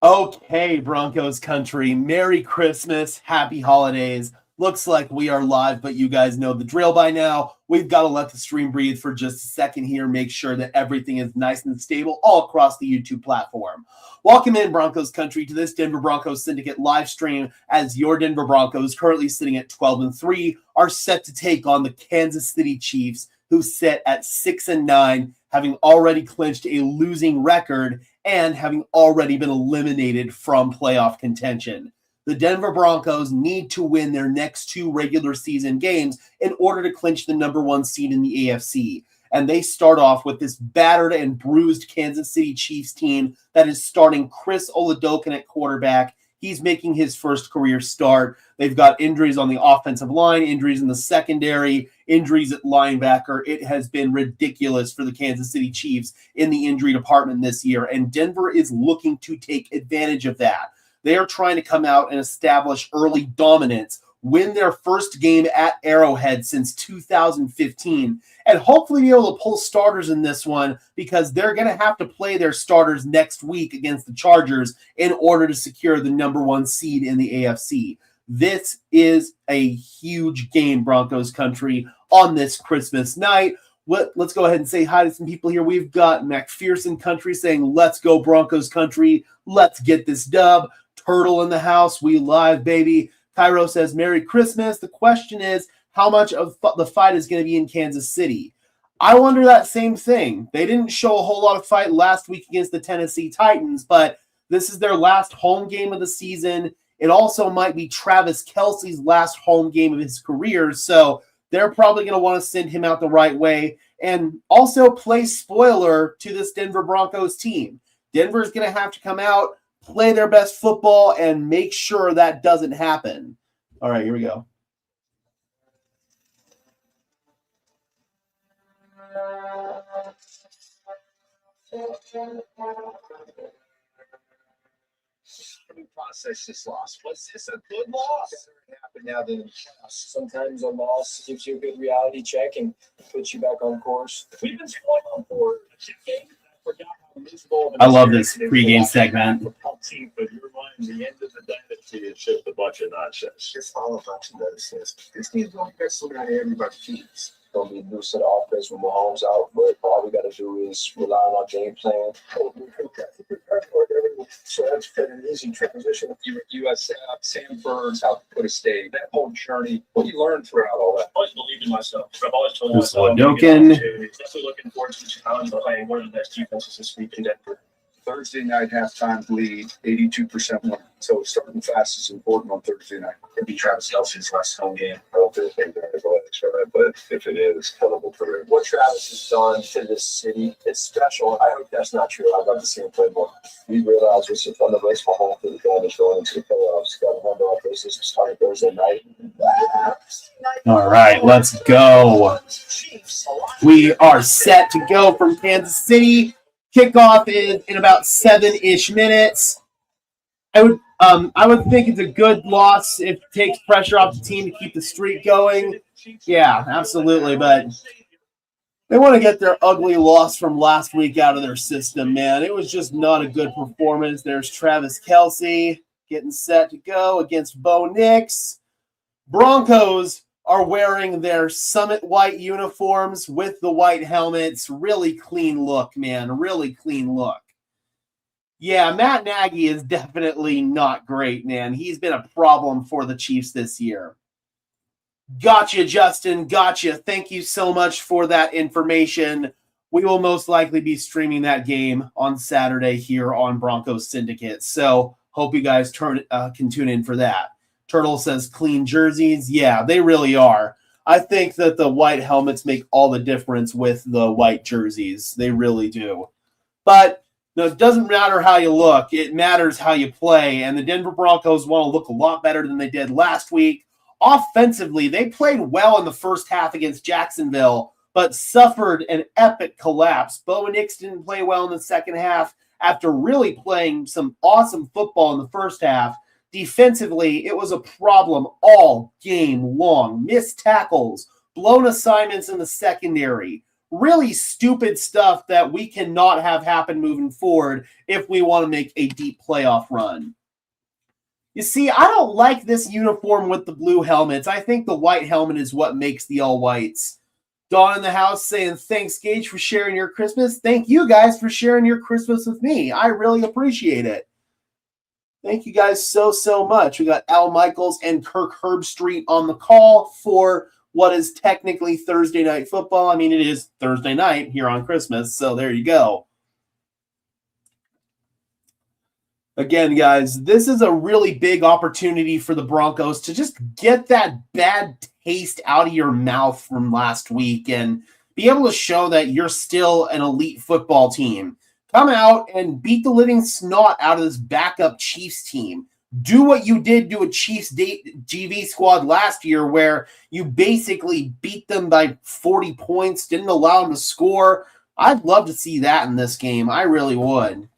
Okay, Broncos country, Merry Christmas, Happy Holidays. Looks like we are live, but you guys know the drill by now. We've got to let the stream breathe for just a second here, make sure that everything is nice and stable all across the YouTube platform. Welcome in, Broncos country, to this Denver Broncos Syndicate live stream as your Denver Broncos, currently sitting at 12-3, are set to take on the Kansas City Chiefs, who sit at 6-9, having already clinched a losing record and having already been eliminated from playoff contention. The Denver Broncos need to win their next two regular season games in order to clinch the number one seed in the AFC. And they start off with this battered and bruised Kansas City Chiefs team that is starting Chris Oladokun at quarterback. He's making his first career start. They've got injuries on the offensive line, injuries in the secondary, injuries at linebacker. It has been ridiculous for the Kansas City Chiefs in the injury department this year, and Denver is looking to take advantage of that. They are trying to come out and establish early dominance, win their first game at Arrowhead since 2015, and hopefully be able to pull starters in this one because they're going to have to play their starters next week against the Chargers in order to secure the number one seed in the AFC. This is a huge game, Broncos country, on this Christmas night. Let's go ahead and say hi to some people here. We've got McPherson country saying, let's go Broncos country. Let's get this dub. Turtle in the house. We live, baby. Cairo says, Merry Christmas. The question is, how much of the fight is going to be in Kansas City? I wonder that same thing. They didn't show a whole lot of fight last week against the Tennessee Titans, but this is their last home game of the season. It also might be Travis Kelce's last home game of his career, so they're probably going to want to send him out the right way and also play spoiler to this Denver Broncos team. Denver's going to have to come out, play their best football, and make sure that doesn't happen. All right, here we go. Process this loss. Was this a good loss? It happened now than sometimes a loss gives you a good reality check and puts you back on course. We've been spoiled on for I love this pregame segment. But you're the end of the dynasty is just a bunch of nonsense. It's all a bunch of nonsense. This team's going to get so many everybody keeps. Going to be a new set of offense with Mahomes out, but all we got to do is rely on our game plan. So that's been an easy transition. USF, Sanford, South Dakota State, that whole journey. What you learned throughout all that? I always believed in myself. I've always told myself. Definitely looking forward to the challenge of playing one of the best defenses this week in Denver. Thursday night halftime lead, 82% win. So starting fast is important on Thursday night. It'd be Travis Kelce's last home game. I don't think they're going to go extra, but if it is, terrible career. What Travis has done to this city, it's special. I hope that's not true. I'd love to see him play more. We realize what's in front of us for home for the damage going into the playoffs. Got to remember our business is starting Thursday night. All right, let's go. We are set to go from Kansas City. Kickoff is in about 7-ish minutes. I would think it's a good loss if it takes pressure off the team to keep the streak going. Yeah, absolutely. But they want to get their ugly loss from last week out of their system, man. It was just not a good performance. There's Travis Kelce getting set to go against Bo Nix. Broncos are wearing their Summit white uniforms with the white helmets. Really clean look, man. Really clean look. Yeah, Matt Nagy is definitely not great, man. He's been a problem for the Chiefs this year. Gotcha, Justin. Gotcha. Thank you so much for that information. We will most likely be streaming that game on Saturday here on Broncos Syndicate. So hope you guys can tune in for that. Turtle says clean jerseys. Yeah, they really are. I think that the white helmets make all the difference with the white jerseys. They really do. But no, it doesn't matter how you look. It matters how you play. And the Denver Broncos want to look a lot better than they did last week. Offensively, they played well in the first half against Jacksonville, but suffered an epic collapse. Bo Nix didn't play well in the second half after really playing some awesome football in the first half. Defensively, it was a problem all game long. Missed tackles, blown assignments in the secondary, really stupid stuff that we cannot have happen moving forward if we want to make a deep playoff run. You see, I don't like this uniform with the blue helmets. I think the white helmet is what makes the all-whites. Dawn in the house saying, thanks, Gage, for sharing your Christmas. Thank you guys for sharing your Christmas with me. I really appreciate it. Thank you guys so, so much. We got Al Michaels and Kirk Herbstreit on the call for what is technically Thursday Night Football. I mean, it is Thursday night here on Christmas, so there you go. Again, guys, this is a really big opportunity for the Broncos to just get that bad taste out of your mouth from last week and be able to show that you're still an elite football team. Come out and beat the living snot out of this backup Chiefs team. Do what you did to a Chiefs GV squad last year where you basically beat them by 40 points, didn't allow them to score. I'd love to see that in this game. I really would.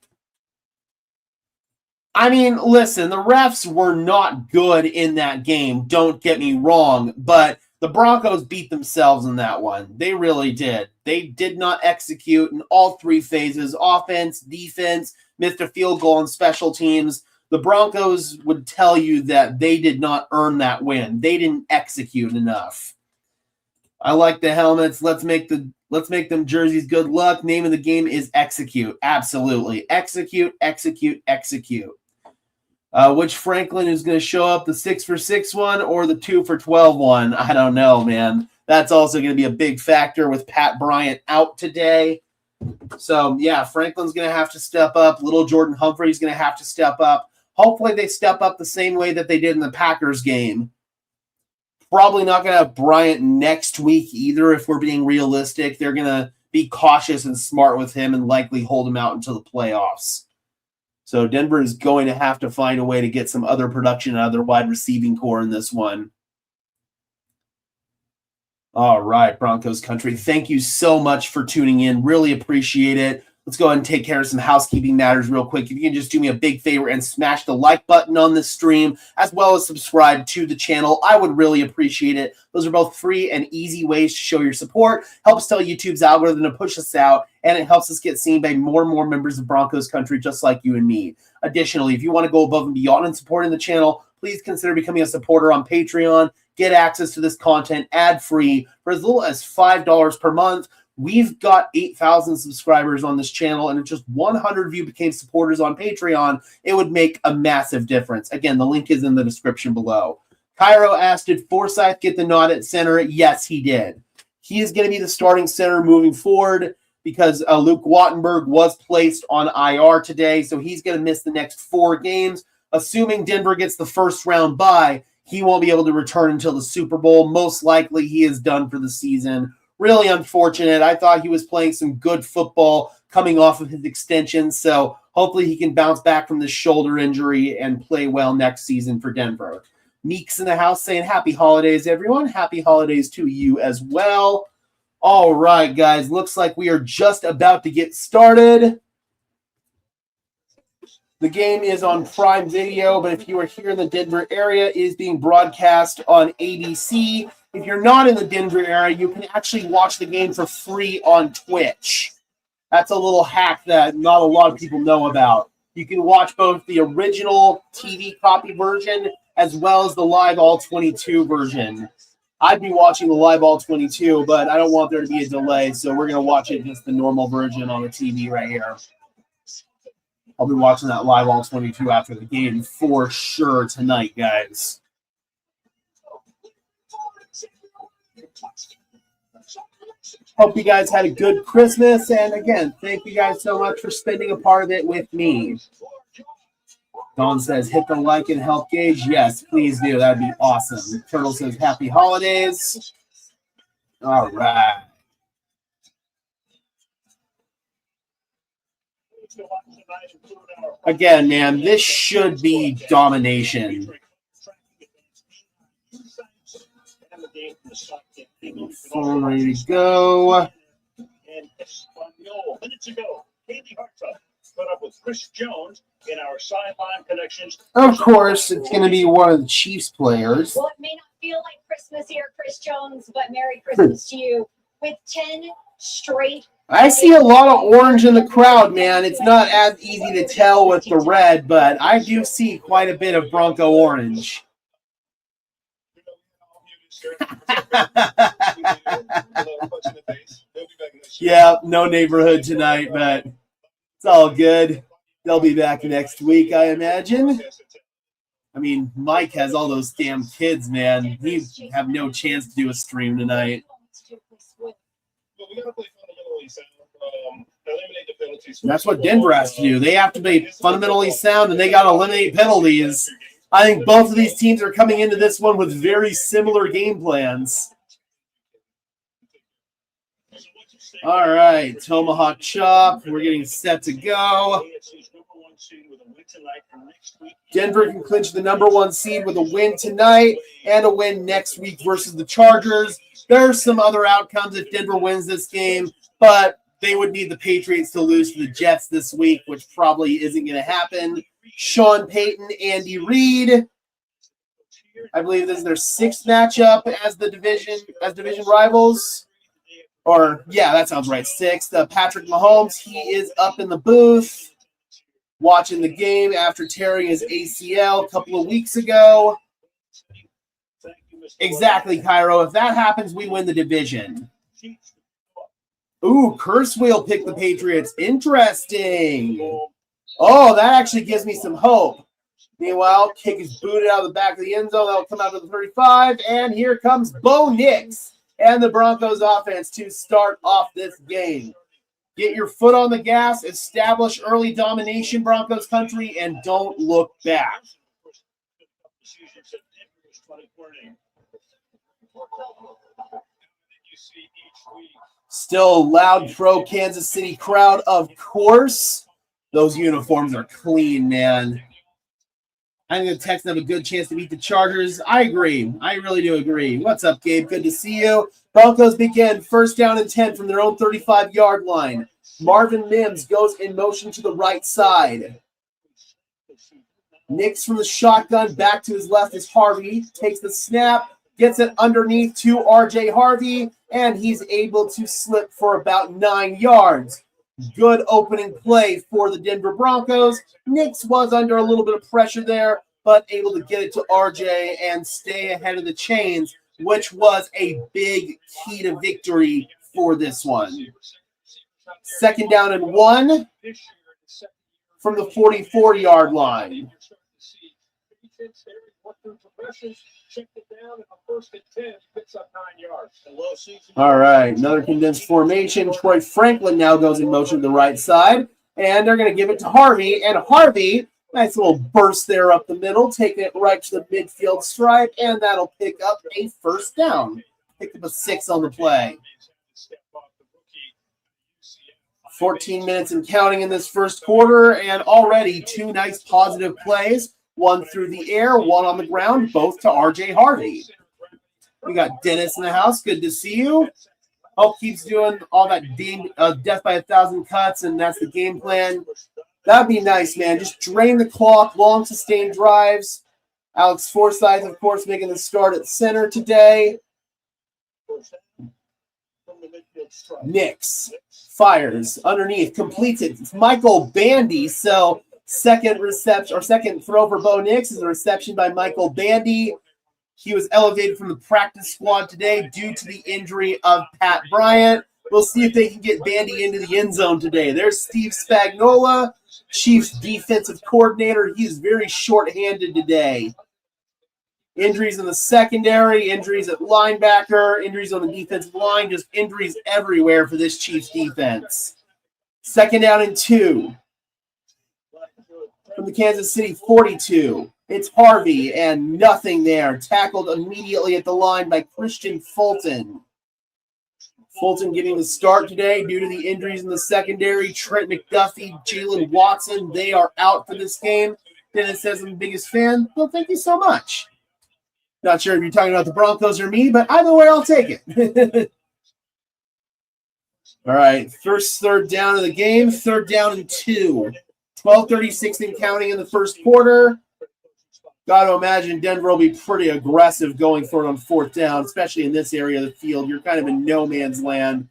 I mean, listen, the refs were not good in that game, don't get me wrong, but the Broncos beat themselves in that one. They really did. They did not execute in all three phases, offense, defense, missed a field goal on special teams. The Broncos would tell you that they did not earn that win. They didn't execute enough. I like the helmets. Let's make them jerseys. Good luck. Name of the game is execute. Absolutely. Execute, execute, execute. Which Franklin is going to show up, the 6-for-6 one or the 2-for-12 one? I don't know, man. That's also going to be a big factor with Pat Bryant out today. So, yeah, Franklin's going to have to step up. Little Jordan Humphrey's going to have to step up. Hopefully they step up the same way that they did in the Packers game. Probably not going to have Bryant next week either if we're being realistic. They're going to be cautious and smart with him and likely hold him out until the playoffs. So Denver is going to have to find a way to get some other production out of their wide receiving core in this one. All right, Broncos country. Thank you so much for tuning in. Really appreciate it. Let's go ahead and take care of some housekeeping matters real quick. If you can just do me a big favor and smash the like button on this stream, as well as subscribe to the channel, I would really appreciate it. Those are both free and easy ways to show your support. Helps tell YouTube's algorithm to push us out, and it helps us get seen by more and more members of Broncos country just like you and me. Additionally, if you want to go above and beyond in supporting the channel, please consider becoming a supporter on Patreon. Get access to this content ad-free for as little as $5 per month. We've got 8,000 subscribers on this channel, and if just 100 of you became supporters on Patreon, it would make a massive difference. Again, the link is in the description below. Cairo asked, did Forsyth get the nod at center? Yes, he did. He is going to be the starting center moving forward because Luke Wattenberg was placed on IR today, so he's going to miss the next 4 games. Assuming Denver gets the first round bye, he won't be able to return until the Super Bowl. Most likely he is done for the season. Really unfortunate. I thought he was playing some good football coming off of his extension, so hopefully he can bounce back from this shoulder injury and play well next season for Denver. Meeks in the house saying happy holidays, everyone. Happy holidays to you as well. All right, guys. Looks like we are just about to get started. The game is on Prime Video, but if you are here in the Denver area, it is being broadcast on ABC. If you're not in the Denver area, you can actually watch the game for free on Twitch. That's a little hack that not a lot of people know about. You can watch both the original TV copy version as well as the live all-22 version. I'd be watching the live all-22, but I don't want there to be a delay, so we're going to watch it just the normal version on the TV right here. I'll be watching that live all-22 after the game for sure tonight, guys. Hope you guys had a good Christmas, and again, thank you guys so much for spending a part of it with me. Dawn says, hit the like and help Gage. Yes, please do. That'd be awesome. Turtle says, happy holidays. All right. Again, man, this should be domination. Phone ready to go. And Espanol. Minutes ago, Haley Hartruck put up with Chris Jones in our sideline connections. Of course, it's going to be one of the Chiefs players. Well, it may not feel like Christmas here, Chris Jones, but Merry Christmas to you. With 10 straight. I see a lot of orange in the crowd, man. It's not as easy to tell with the red, but I do see quite a bit of Bronco orange. Yeah, no neighborhood tonight, but it's all good. They'll be back next week, I imagine. I mean, Mike has all those damn kids, man. He have no chance to do a stream tonight. That's what Denver has to do. They have to be fundamentally sound, and they got to eliminate penalties. I think both of these teams are coming into this one with very similar game plans. All right, Tomahawk Chop. We're getting set to go. Denver can clinch the #1 seed with a win tonight and a win next week versus the Chargers. There's some other outcomes if Denver wins this game, but they would need the Patriots to lose to the Jets this week, which probably isn't going to happen. Sean Payton, Andy Reid. I believe this is their 6th matchup as division rivals. Or, yeah, that sounds right. 6th. Patrick Mahomes, he is up in the booth watching the game after tearing his ACL a couple of weeks ago. Exactly, Cairo. If that happens, we win the division. Ooh, Kurzweil picked the Patriots. Interesting. Oh, that actually gives me some hope. Meanwhile, kick is booted out of the back of the end zone. That'll come out to the 35. And here comes Bo Nix and the Broncos offense to start off this game. Get your foot on the gas, establish early domination, Broncos country, and don't look back. Still loud pro Kansas City crowd, of course. Those uniforms are clean, man. I think the Texans have a good chance to beat the Chargers. I agree. I really do agree. What's up, Gabe? Good to see you. Broncos begin 1st down and 10 from their own 35-yard line. Marvin Mims goes in motion to the right side. Nix from the shotgun. Back to his left is Harvey. Takes the snap. Gets it underneath to R.J. Harvey. And he's able to slip for about 9 yards. Good opening play for the Denver Broncos. Nix was under a little bit of pressure there, but able to get it to RJ and stay ahead of the chains, which was a big key to victory for this one. 2nd down and 1 from the 44-yard line. All right, another condensed formation. Troy Franklin now goes in motion to the right side, and they're going to give it to Harvey. And Harvey, nice little burst there up the middle, taking it right to the midfield stripe, and that'll pick up a 1st down. Pick up a 6 on the play. 14 minutes and counting in this first quarter, and already 2 nice positive plays. 1 through the air, 1 on the ground, both to R.J. Harvey. We got Dennis in the house. Good to see you. Hope keeps doing all that death by 1,000 cuts, and that's the game plan. That'd be nice, man. Just drain the clock, long sustained drives. Alex Forsythe, of course, making the start at center today. Nix fires underneath, completes it. It's Michael Bandy, so second throw for Bo Nix is a reception by Michael Bandy. He was elevated from the practice squad today due to the injury of Pat Bryant. We'll see if they can get Bandy into the end zone today. There's Steve Spagnuolo, Chiefs defensive coordinator. He's very short-handed today. Injuries in the secondary, injuries at linebacker, injuries on the defensive line, just injuries everywhere for this Chiefs defense. 2nd down and 2. From the Kansas City 42. It's Harvey, and nothing there. Tackled immediately at the line by Christian Fulton. Fulton getting the start today due to the injuries in the secondary. Trent McDuffie, Jalen Watson, they are out for this game. Dennis says I'm the biggest fan. Well, thank you so much. Not sure if you're talking about the Broncos or me, but either way, I'll take it. All right, 3rd down of the game, 3rd down and 2. 12:36 and counting in the first quarter. Got to imagine Denver will be pretty aggressive going for it on 4th down, especially in this area of the field. You're kind of in no man's land.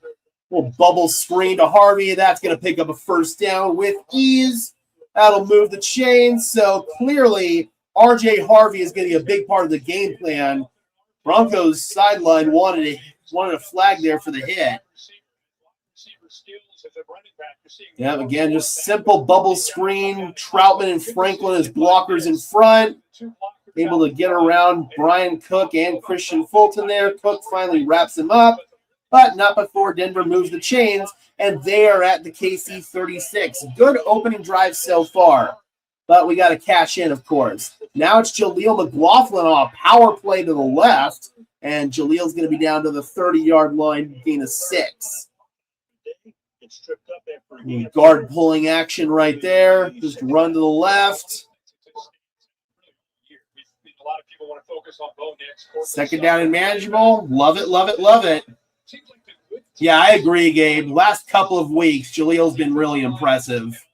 Little bubble screen to Harvey. That's going to pick up a first down with ease. That'll move the chains. So clearly, RJ Harvey is going to be a big part of the game plan. Broncos sideline wanted a flag there for the hit. Yeah, again, just simple bubble screen. Troutman and Franklin as blockers in front. Able to get around Brian Cook and Christian Fulton there. Cook finally wraps him up, but not before Denver moves the chains, and they are at the KC 36. Good opening drive so far, but we got to cash in, of course. Now it's Jaleel McLaughlin on a power play to the left, and Jaleel's going to be down to the 30-yard line, gain of 6. Guard pulling action right there. Just run to the left. Second down and manageable. Love it, love it, love it. Yeah, I agree, Gabe. Last couple of weeks, Jaleel's been really impressive.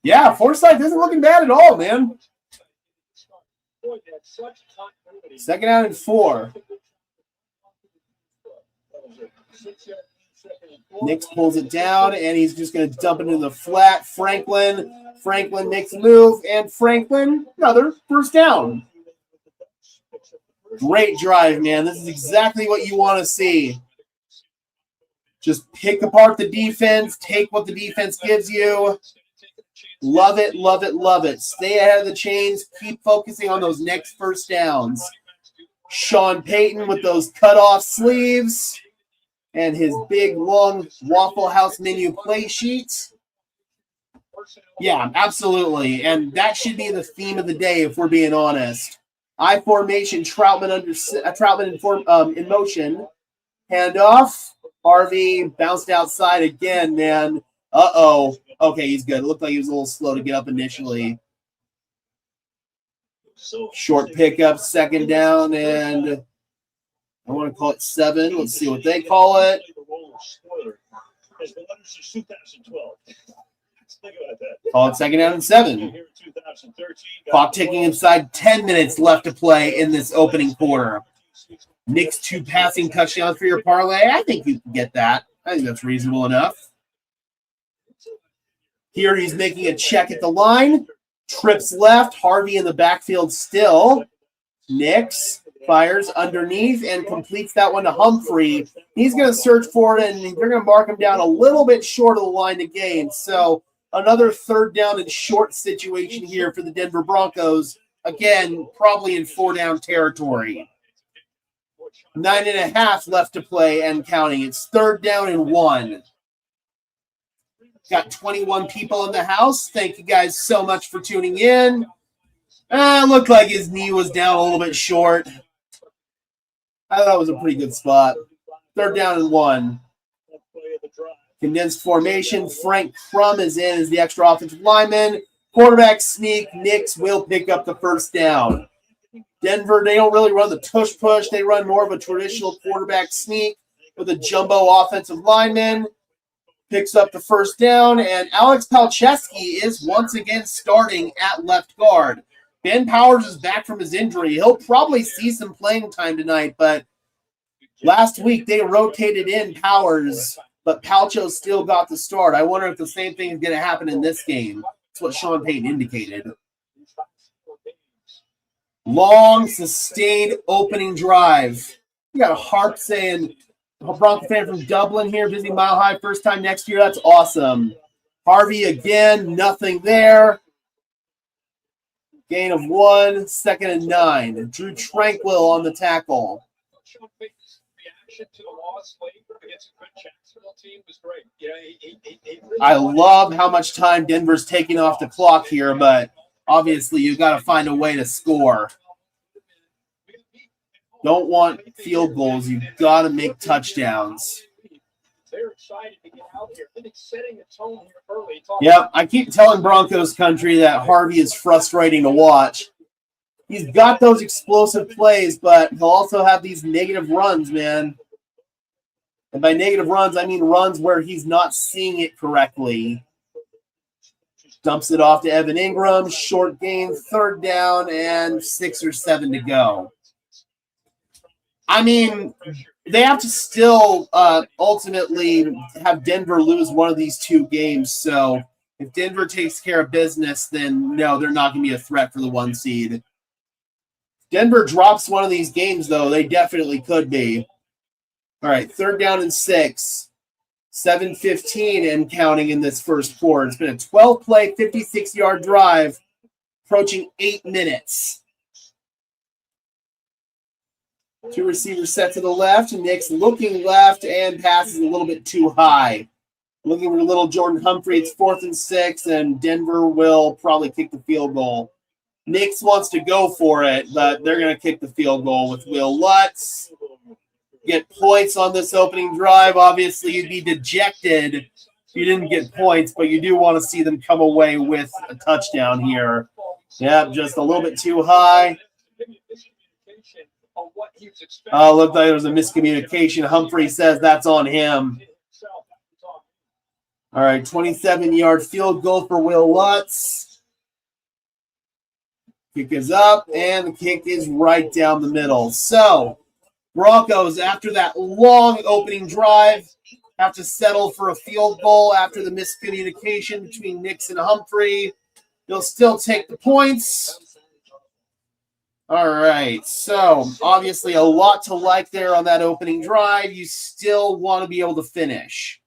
Yeah, Forsythe isn't looking bad at all, man. Second down and 4. Nix pulls it down, and he's just going to dump it into the flat. Franklin makes a move, and Franklin, another first down. Great drive, man. This is exactly what you want to see. Just pick apart the defense, take what the defense gives you. Love it, love it, love it. Stay ahead of the chains. Keep focusing on those next first downs. Sean Payton with those cut-off sleeves and his big, long Waffle House menu play sheets. Yeah, absolutely. And that should be the theme of the day if we're being honest. I formation, Troutman in motion. Handoff. Harvey bounced outside again, man. Uh-oh. Okay, he's good. It looked like he was a little slow to get up initially. Short pickup, second down, and I want to call it 7. Let's see what they call it. Call it second down and 7. Clock ticking inside 10 minutes left to play in this opening quarter. Nick's 2 passing touchdowns for your parlay. I think you can get that. I think that's reasonable enough. Here he's making a check at the line. Trips left. Harvey in the backfield still. Nix fires underneath and completes that one to Humphrey. He's going to search for it, and they're going to mark him down a little bit short of the line to gain. So another third down and short situation here for the Denver Broncos. Again, probably in 4-down territory. 9.5 left to play and counting. It's third down and 1. Got 21 people in the house. Thank you guys so much for tuning in. Looked like his knee was down a little bit short. I thought it was a pretty good spot. Third down and 1. Condensed formation. Frank Crum is in as the extra offensive lineman. Quarterback sneak. Nix will pick up the first down. Denver, they don't really run the tush-push. They run more of a traditional quarterback sneak with a jumbo offensive lineman. Picks up the first down, and Alex Palczewski is once again starting at left guard. Ben Powers is back from his injury. He'll probably see some playing time tonight, but last week they rotated in Powers, but Palcho still got the start. I wonder if the same thing is going to happen in this game. That's what Sean Payton indicated. Long, sustained opening drive. You got a Harp saying, a Bronco fan from Dublin here, visiting Mile High, first time next year. That's awesome. Harvey again, nothing there. Gain of 1, second and 9. Drew Tranquil on the tackle. I love how much time Denver's taking off the clock here, but obviously you got to find a way to score. Don't want field goals. You've got to make touchdowns. They're excited to get out here. I think setting the tone here early. Yep, I keep telling Broncos country that Harvey is frustrating to watch. He's got those explosive plays, but he'll also have these negative runs, man. And by negative runs, I mean runs where he's not seeing it correctly. Dumps it off to Evan Ingram. Short gain, third down, and 6 or 7 to go. I mean, they have to still ultimately have Denver lose one of these two games. So if Denver takes care of business, then no, they're not going to be a threat for the 1 seed. Denver drops one of these games, though. They definitely could be. All right, 3rd down and 6. 7:15 and counting in this first quarter. It's been a 12-play, 56-yard drive, approaching 8 minutes. 2 receivers set to the left. Nick's looking left and passes a little bit too high. Looking for little Jordan Humphrey. It's 4th and 6, and Denver will probably kick the field goal. Nix wants to go for it, but they're going to kick the field goal with Will Lutz. Get points on this opening drive. Obviously, you'd be dejected if you didn't get points, but you do want to see them come away with a touchdown here. Yep, just a little bit too high. Looked like there was a miscommunication. Humphrey says that's on him. All right, 27-yard field goal for Will Lutz. Kick is up, and the kick is right down the middle. So, Broncos, after that long opening drive, have to settle for a field goal after the miscommunication between Nix and Humphrey. They'll still take the points. All right, so obviously a lot to like there on that opening drive. You still want to be able to finish.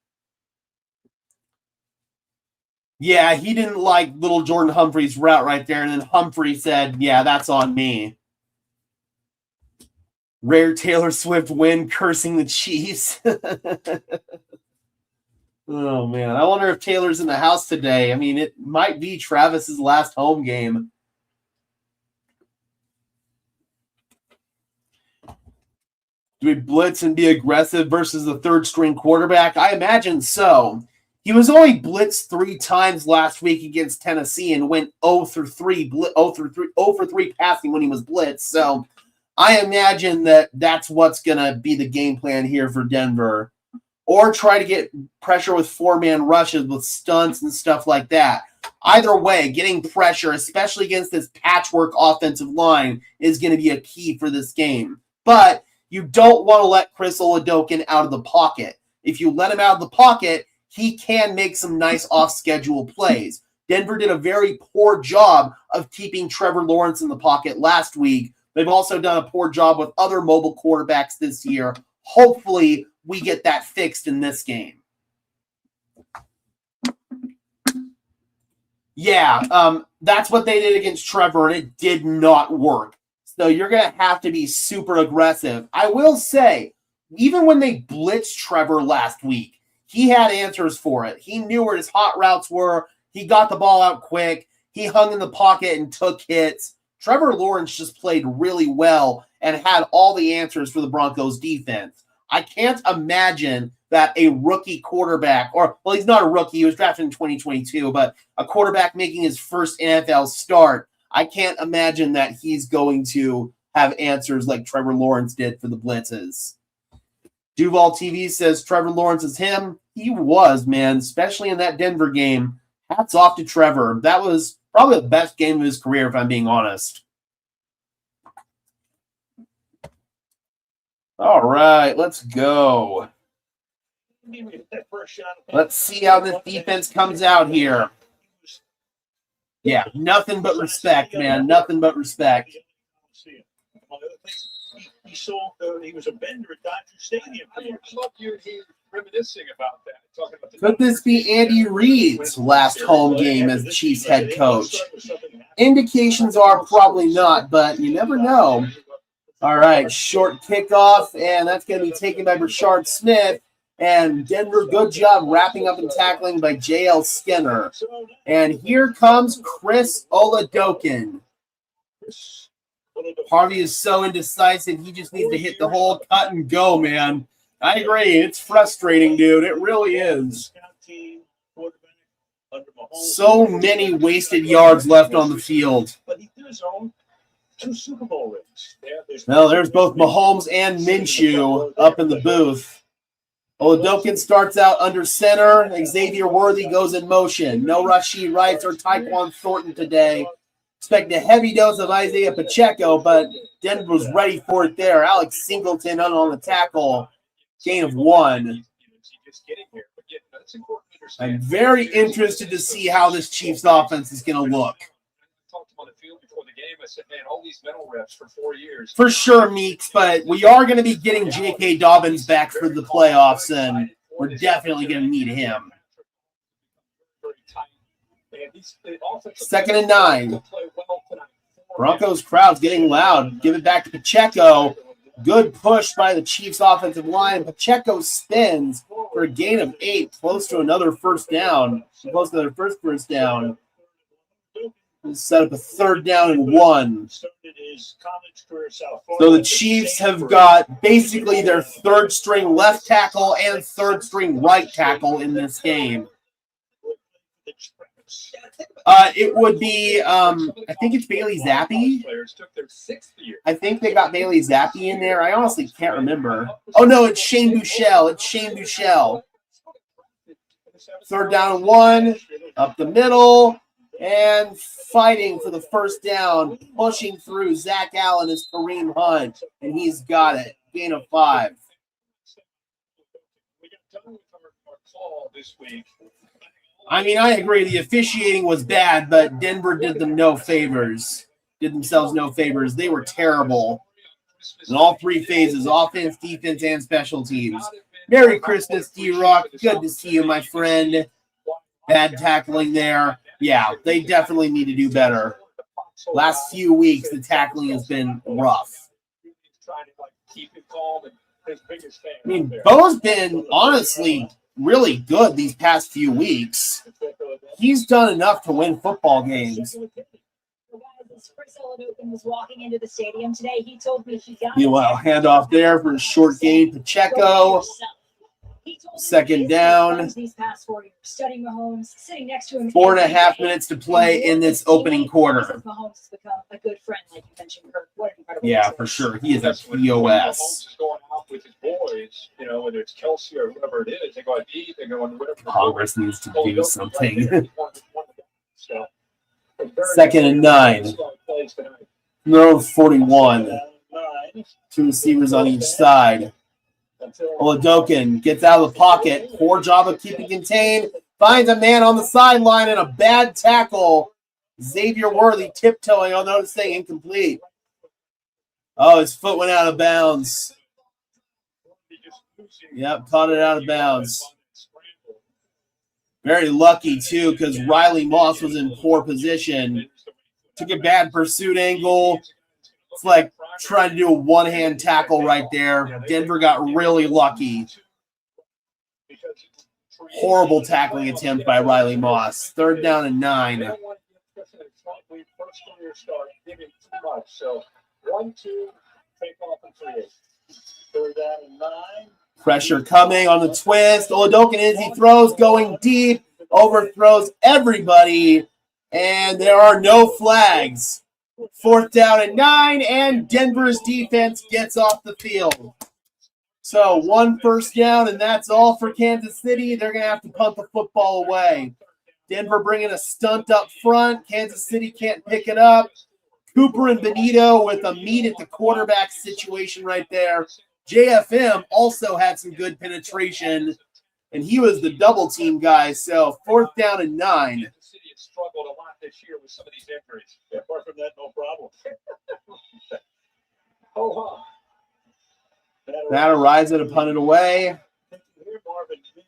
Yeah, he didn't like little Jordan Humphrey's route right there, and then Humphrey said, yeah, that's on me. Rare Taylor Swift win, cursing the Chiefs. Oh, man. I wonder if Taylor's in the house today. I mean, it might be Travis's last home game. Do we blitz and be aggressive versus the third-string quarterback? I imagine so. He was only blitzed 3 times last week against Tennessee and went 0 for 3 passing when he was blitzed. So I imagine that that's what's going to be the game plan here for Denver. Or try to get pressure with 4-man rushes with stunts and stuff like that. Either way, getting pressure, especially against this patchwork offensive line, is going to be a key for this game. But you don't want to let Chris Oladokun out of the pocket. If you let him out of the pocket, he can make some nice off-schedule plays. Denver did a very poor job of keeping Trevor Lawrence in the pocket last week. They've also done a poor job with other mobile quarterbacks this year. Hopefully, we get that fixed in this game. Yeah, that's what they did against Trevor, and it did not work. So you're going to have to be super aggressive. I will say, even when they blitzed Trevor last week, he had answers for it. He knew where his hot routes were. He got the ball out quick. He hung in the pocket and took hits. Trevor Lawrence just played really well and had all the answers for the Broncos defense. I can't imagine that a rookie quarterback, well, he's not a rookie. He was drafted in 2022, but a quarterback making his first NFL start, I can't imagine that he's going to have answers like Trevor Lawrence did for the blitzes. Duval TV says Trevor Lawrence is him. He was, man, especially in that Denver game. Hats off to Trevor. That was probably the best game of his career, if I'm being honest. All right, let's go. Let's see how this defense comes out here. Yeah, nothing but respect, man. Nothing but respect. He was a vendor at Dodger Stadium. He's reminiscing about that. Could this be Andy Reid's last home game as Chiefs head coach? Indications are probably not, but you never know. All right, short kickoff, and that's going to be taken by Rashard Smith. And Denver, good job wrapping up and tackling by J.L. Skinner. And here comes Chris Oladokun. Harvey is so indecisive, he just needs to hit the hole, cut, and go, man. I agree. It's frustrating, dude. It really is. So many wasted yards left on the field. Well, there's both Mahomes and Minshew up in the booth. Oladokun starts out under center. Xavier Worthy goes in motion. No Rashid Rice or Tyquan Thornton today. Expect a heavy dose of Isaiah Pacheco, but Denver was ready for it there. Alex Singleton on the tackle. Gain of 1. I'm very interested to see how this Chiefs offense is going to look. For sure, Meeks, but we are going to be getting J.K. Dobbins back for the playoffs, and we're definitely going to need him. 2nd and 9. Broncos crowd's getting loud. Give it back to Pacheco. Good push by the Chiefs offensive line. Pacheco spins for a gain of 8, close to another first down. Close to their first down. Set up a 3rd down and 1. So the Chiefs have got basically their 3rd string left tackle and 3rd string right tackle in this game. It would be, I think it's Bailey Zappi. I think they got Bailey Zappi in there. I honestly can't remember. Oh, no, it's Shane Buechele. 3rd down and 1, up the middle, and fighting for the first down, pushing through. Zach Allen is Kareem Hunt, and he's got it. Gain of 5. I mean, I agree. The officiating was bad, but Denver did themselves no favors. They were terrible in all 3 phases, offense, defense, and special teams. Merry Christmas, D-Rock. Good to see you, my friend. Bad tackling there. Yeah, they definitely need to do better. Last few weeks, the tackling has been rough. I mean, Bo's been, honestly, really good these past few weeks. He's done enough to win football games. Meanwhile, handoff there for a short gain. Pacheco. 2nd down. 4.5 minutes to play in this opening quarter. Yeah, for sure. He is a POS. Congress needs to do something. 2nd and 9. No 41. 2 receivers on each side. Oladokin gets out of the pocket. Poor job of keeping contained. Finds a man on the sideline and a bad tackle. Xavier Worthy tiptoeing. Oh, notice saying incomplete. Oh, his foot went out of bounds. Yep, caught it out of bounds. Very lucky, too, because Riley Moss was in poor position. Took a bad pursuit angle. It's like trying to do a one-hand tackle right there. Denver got really lucky. Horrible tackling attempt by Riley Moss. 3rd down and 9. Pressure coming on the twist. Oladokin is, he throws, going deep, overthrows everybody, and there are no flags. 4th down and 9, and Denver's defense gets off the field. So 1 first down, and that's all for Kansas City. They're going to have to punt the football away. Denver bringing a stunt up front. Kansas City can't pick it up. Cooper and Benito with a meet at the quarterback situation right there. JFM also had some good penetration, and he was the double team guy. So 4th down and 9. Struggled a lot this year with some of these injuries. Apart from that, no problem. That arrives at a punt it away.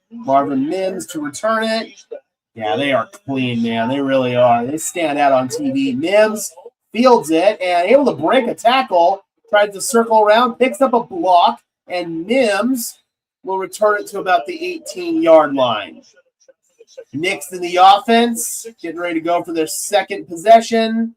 Marvin Mims to return it. Yeah, they are clean, man. They really are. They stand out on TV. Mims fields it and able to break a tackle. Tries to circle around, picks up a block, and Mims will return it to about the 18-yard line. Knicks in the offense, getting ready to go for their 2nd possession.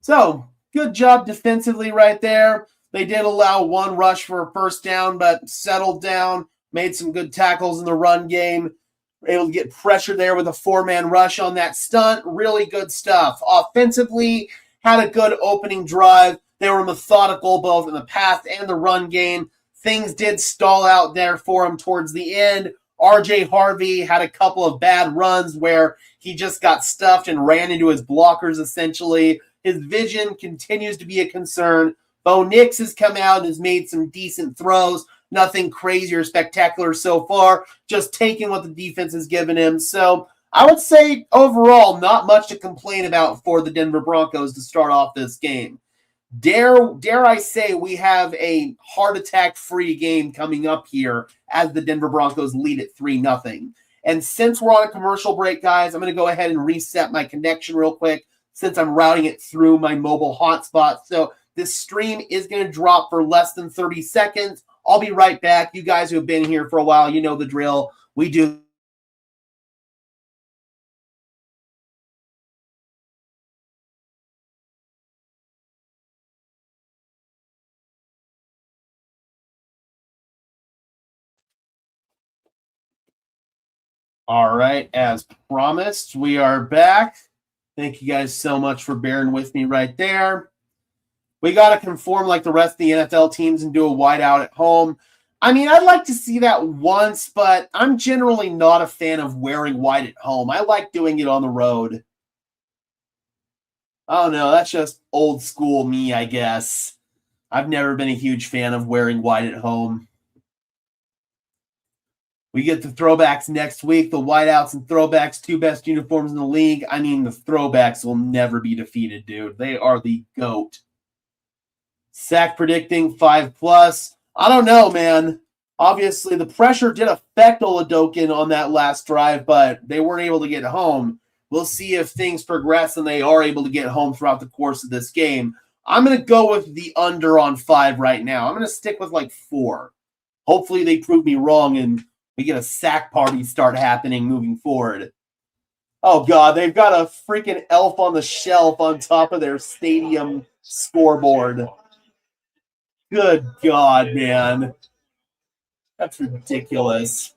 So, good job defensively right there. They did allow 1 rush for a first down, but settled down, made some good tackles in the run game. Were able to get pressure there with a 4-man rush on that stunt. Really good stuff. Offensively, had a good opening drive. They were methodical both in the pass and the run game. Things did stall out there for them towards the end. RJ Harvey had a couple of bad runs where he just got stuffed and ran into his blockers, essentially. His vision continues to be a concern. Bo Nix has come out and has made some decent throws. Nothing crazy or spectacular so far. Just taking what the defense has given him. So I would say overall, not much to complain about for the Denver Broncos to start off this game. Dare I say we have a heart attack-free game coming up here as the Denver Broncos lead at 3-0. And since we're on a commercial break, guys, I'm going to go ahead and reset my connection real quick since I'm routing it through my mobile hotspot. So this stream is going to drop for less than 30 seconds. I'll be right back. You guys who have been here for a while, you know the drill. We do. All right, as promised, we are back. Thank you guys so much for bearing with me right there. We got to conform like the rest of the NFL teams and do a wideout at home. I mean, I'd like to see that once, but I'm generally not a fan of wearing white at home. I like doing it on the road. Oh, no, that's just old school me, I guess. I've never been a huge fan of wearing white at home. We get the throwbacks next week. The whiteouts and throwbacks, two best uniforms in the league. I mean, the throwbacks will never be defeated, dude. They are the GOAT. Sack predicting 5+. I don't know, man. Obviously, the pressure did affect Oladokin on that last drive, but they weren't able to get home. We'll see if things progress and they are able to get home throughout the course of this game. I'm going to go with the under on 5 right now. I'm going to stick with like 4. Hopefully, they prove me wrong and we get a sack party start happening moving forward. Oh, God, they've got a freaking elf on the shelf on top of their stadium scoreboard. Good God, man. That's ridiculous.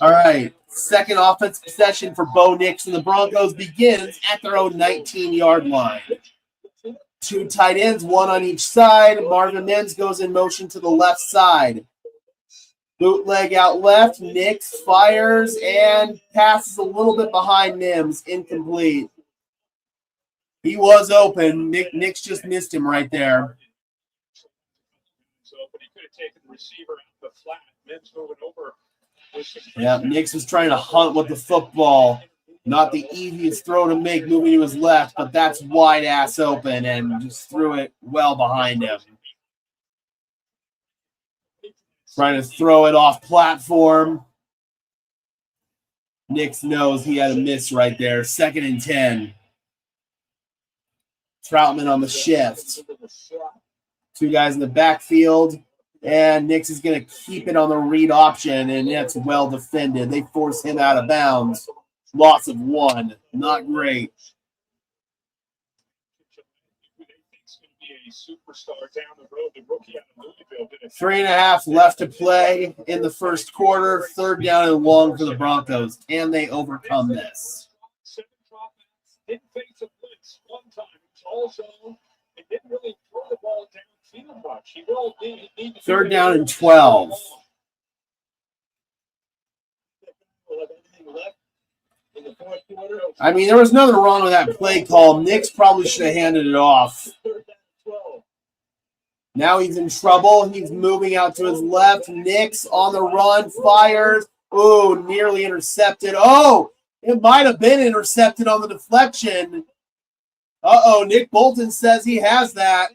All right, second offense possession for Bo Nix and the Broncos begins at their own 19-yard line. 2 tight ends, 1 on each side. Marvin Mims goes in motion to the left side. Bootleg out left. Nix fires and passes a little bit behind Mims. Incomplete. He was open. Nix just missed him right there. Yeah, Nix was trying to hunt with the football. Not the easiest throw to make moving to his left, but that's wide ass open and just threw it well behind him. Trying to throw it off platform. Nix knows he had a miss right there. 2nd and 10. Troutman on the shift. 2 guys in the backfield. And Nix is going to keep it on the read option, and it's well defended. They force him out of bounds. Loss of 1. Not great. 3.5 left to play in the first quarter. 3rd down and long for the Broncos. Can they overcome this? Third down and 12. I mean, there was nothing wrong with that play call. Nix probably should have handed it off. Now he's in trouble. He's moving out to his left. Nix on the run, fires. Ooh, nearly intercepted. Oh, it might have been intercepted on the deflection. Uh-oh, Nick Bolton says he has that.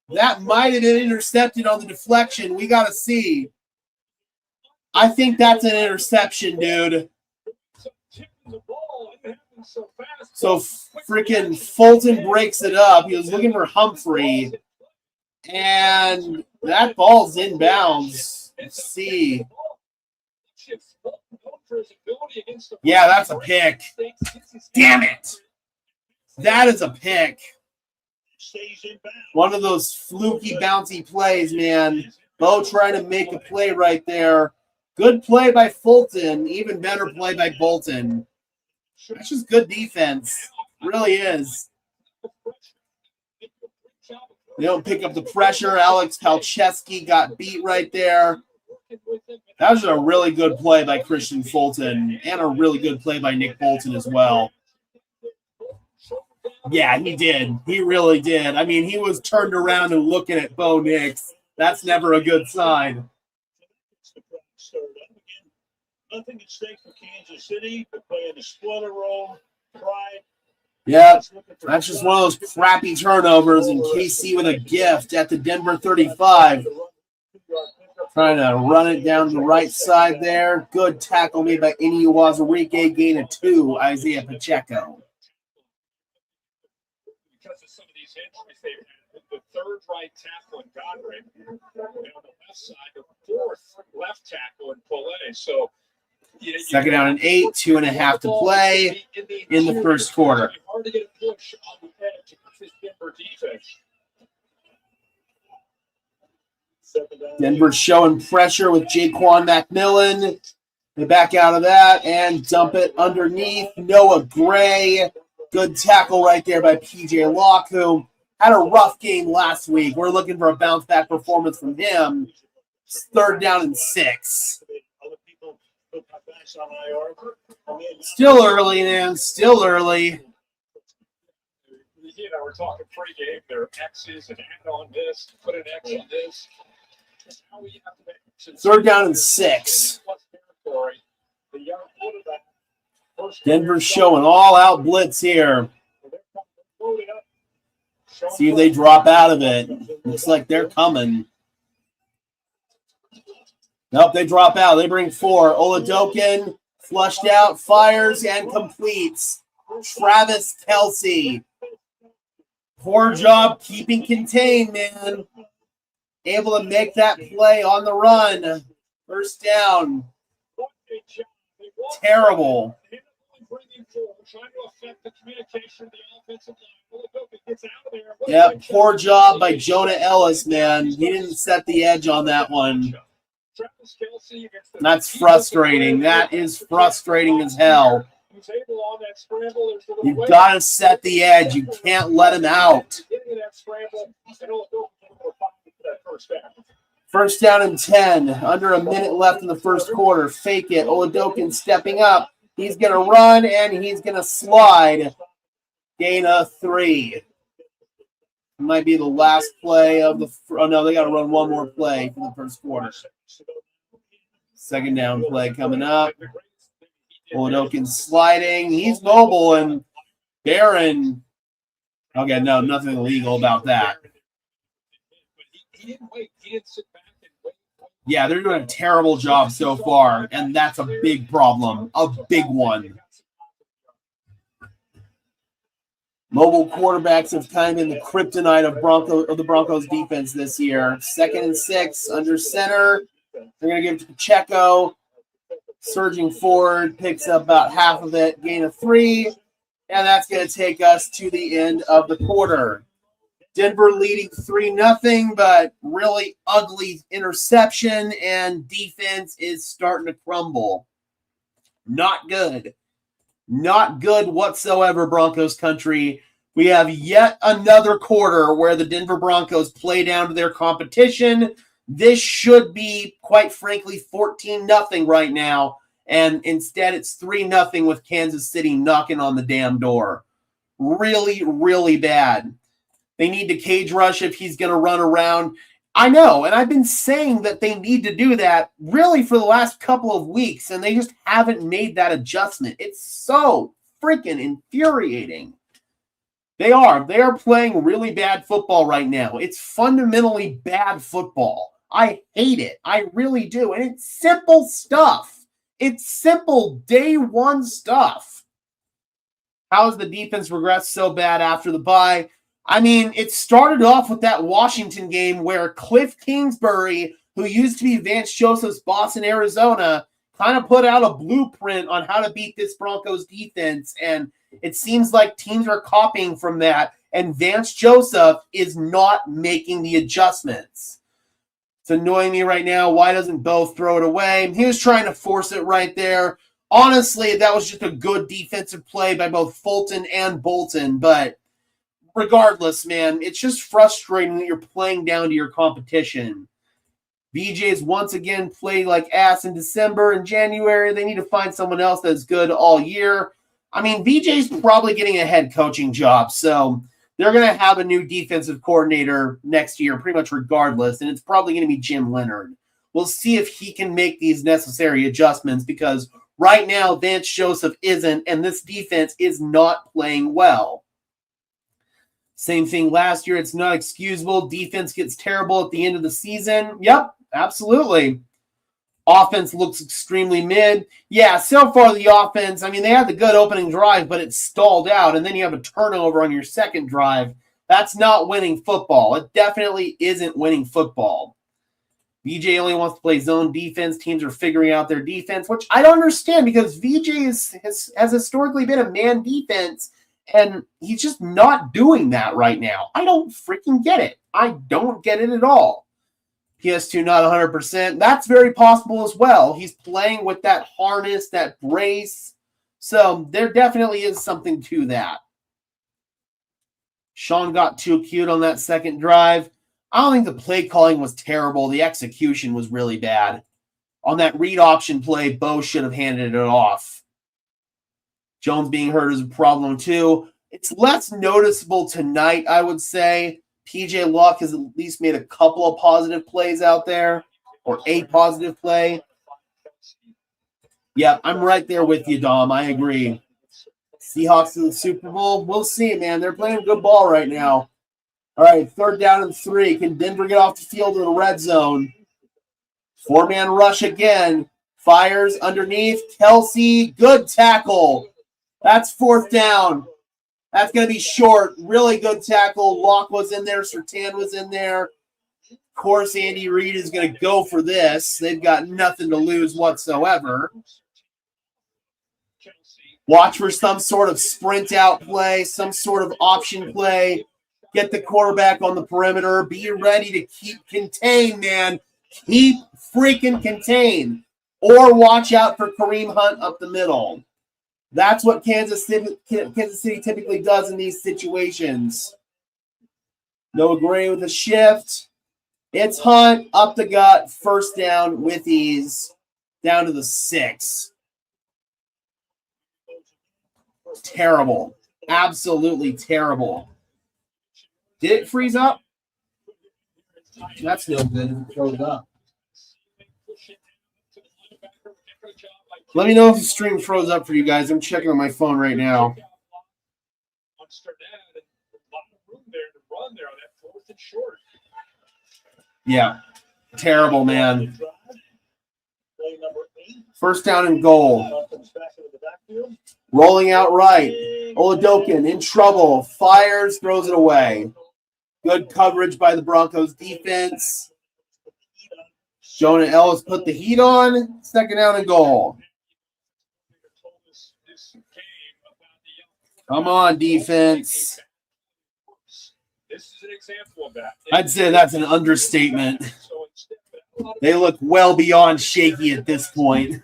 That might have been intercepted on the deflection. We got to see. I think that's an interception, dude. So freaking Fulton breaks it up. He was looking for Humphrey. And that ball's inbounds. Let's see. Yeah, that's a pick. Damn it. That is a pick. One of those fluky, bouncy plays, man. Bo trying to make a play right there. Good play by Fulton. Even better play by Bolton. That's just good defense. Really is. They don't pick up the pressure. Alex Palczewski got beat right there. That was a really good play by Christian Fulton and a really good play by Nick Bolton as well. Yeah, he did. He really did. I mean, he was turned around and looking at Bo Nix. That's never a good sign. Nothing at stake for Kansas City. They're playing the spoiler role. Pride. Yep, that's just one of those crappy turnovers, and KC with a gift at the Denver 35. Trying to run it down the right side there. Good tackle made by Ini Wazarike. Gain of 2, Isaiah Pacheco. Because of some of these injuries they've had, the third right tackle in Godric, and on the left side, the fourth left tackle in Poulet. So, second down and 8, 2.5 to play in the first quarter. Hard to get a push on the edge against this Denver defense. Denver's showing pressure with Jaquan McMillan. They back out of that and dump it underneath. Noah Gray. Good tackle right there by PJ Locke, who had a rough game last week. We're looking for a bounce-back performance from him. Third down and 6. Still early, man. Still early. We're talking pregame. There are X's and add on this, put an X on this. Third down and 6. Denver's showing all-out blitz here. See if they drop out of it. Looks like they're coming. Nope, they drop out. They bring 4. Oladokin flushed out, fires, and completes. Travis Kelce. Poor job keeping contained, man. Able to make that play on the run. First down. Terrible. Yeah, poor job by Jonah Ellis, man. He didn't set the edge on that one. That's frustrating. That is frustrating as hell. You've got to set the edge. You can't let him out. First down and 10. Under a minute left in the first quarter. Fake it. Oladokin stepping up. He's going to run, and he's going to slide. Gain of 3. Might be the last play of the – oh, no, they got to run one more play for the first quarter. Second down play coming up. Oladokin sliding. He's mobile, and Barron – okay, no, nothing illegal about that. Yeah, they're doing a terrible job so far, and that's a big problem, a big one. Mobile quarterbacks have kind of been the kryptonite of the Broncos defense this year. Second and 6 under center. They're going to give it to Pacheco. Surging forward, picks up about half of it, gain of 3, and that's going to take us to the end of the quarter. Denver leading 3-0, but really ugly interception, and defense is starting to crumble. Not good. Not good whatsoever, Broncos country. We have yet another quarter where the Denver Broncos play down to their competition. This should be, quite frankly, 14-0 right now, and instead it's 3-0 with Kansas City knocking on the damn door. Really, really bad. They need to cage rush if he's going to run around. I know, and I've been saying that they need to do that really for the last couple of weeks, and they just haven't made that adjustment. It's so freaking infuriating. They are playing really bad football right now. It's fundamentally bad football. I hate it. I really do. And it's simple stuff. It's simple day one stuff. How has the defense regressed so bad after the bye? I mean, it started off with that Washington game where Cliff Kingsbury, who used to be Vance Joseph's boss in Arizona, kind of put out a blueprint on how to beat this Broncos defense. And it seems like teams are copying from that. And Vance Joseph is not making the adjustments. It's annoying me right now. Why doesn't Bo throw it away? He was trying to force it right there. Honestly, that was just a good defensive play by both Fulton and Bolton. But regardless, man, it's just frustrating that you're playing down to your competition. VJ's once again played like ass in December and January. They need to find someone else that's good all year. I mean, VJ's probably getting a head coaching job, so they're going to have a new defensive coordinator next year, pretty much regardless, and it's probably going to be Jim Leonard. We'll see if he can make these necessary adjustments because right now Vance Joseph isn't, and this defense is not playing well. Same thing last year. It's not excusable. Defense gets terrible at the end of the season. Yep, absolutely. Offense looks extremely mid. Yeah, so far the offense, I mean, they had the good opening drive, but it stalled out, and then you have a turnover on your second drive. That's not winning football. It definitely isn't winning football. VJ only wants to play zone defense. Teams are figuring out their defense, which I don't understand because VJ has historically been a man defense, and he's just not doing that right now. I don't freaking get it. I don't get it at all. PS2 not 100%. That's very possible as well. He's playing with that harness, that brace. So there definitely is something to that. Sean got too cute on that second drive. I don't think the play calling was terrible. The execution was really bad. On that read option play, Bo should have handed it off. Jones being hurt is a problem too. It's less noticeable tonight, I would say. PJ Locke has at least made a couple of positive plays out there, or a positive play. Yeah, I'm right there with you, Dom. I agree. Seahawks in the Super Bowl. We'll see, man. They're playing good ball right now. All right, 3rd down and 3. Can Denver get off the field in the red zone? 4-man rush again. Fires underneath. Kelsey, good tackle. That's 4th down. That's going to be short. Really good tackle. Locke was in there. Surtain was in there. Of course, Andy Reid is going to go for this. They've got nothing to lose whatsoever. Watch for some sort of sprint out play, some sort of option play. Get the quarterback on the perimeter. Be ready to keep contained, man. Keep freaking contained. Or watch out for Kareem Hunt up the middle. That's what Kansas City typically does in these situations. Noah Gray with a shift. It's Hunt up the gut. 1st down with ease. Down to the 6. Terrible. Absolutely terrible. Did it freeze up? That's no good. Throw it up. Let me know if the stream froze up for you guys. I'm checking on my phone right now. Yeah. Terrible, man. 1st down and goal. Rolling out right. Oladokin in trouble. Fires, throws it away. Good coverage by the Broncos defense. Jonah Ellis put the heat on. 2nd down and goal. Come on, defense. I'd say that's an understatement. They look well beyond shaky at this point.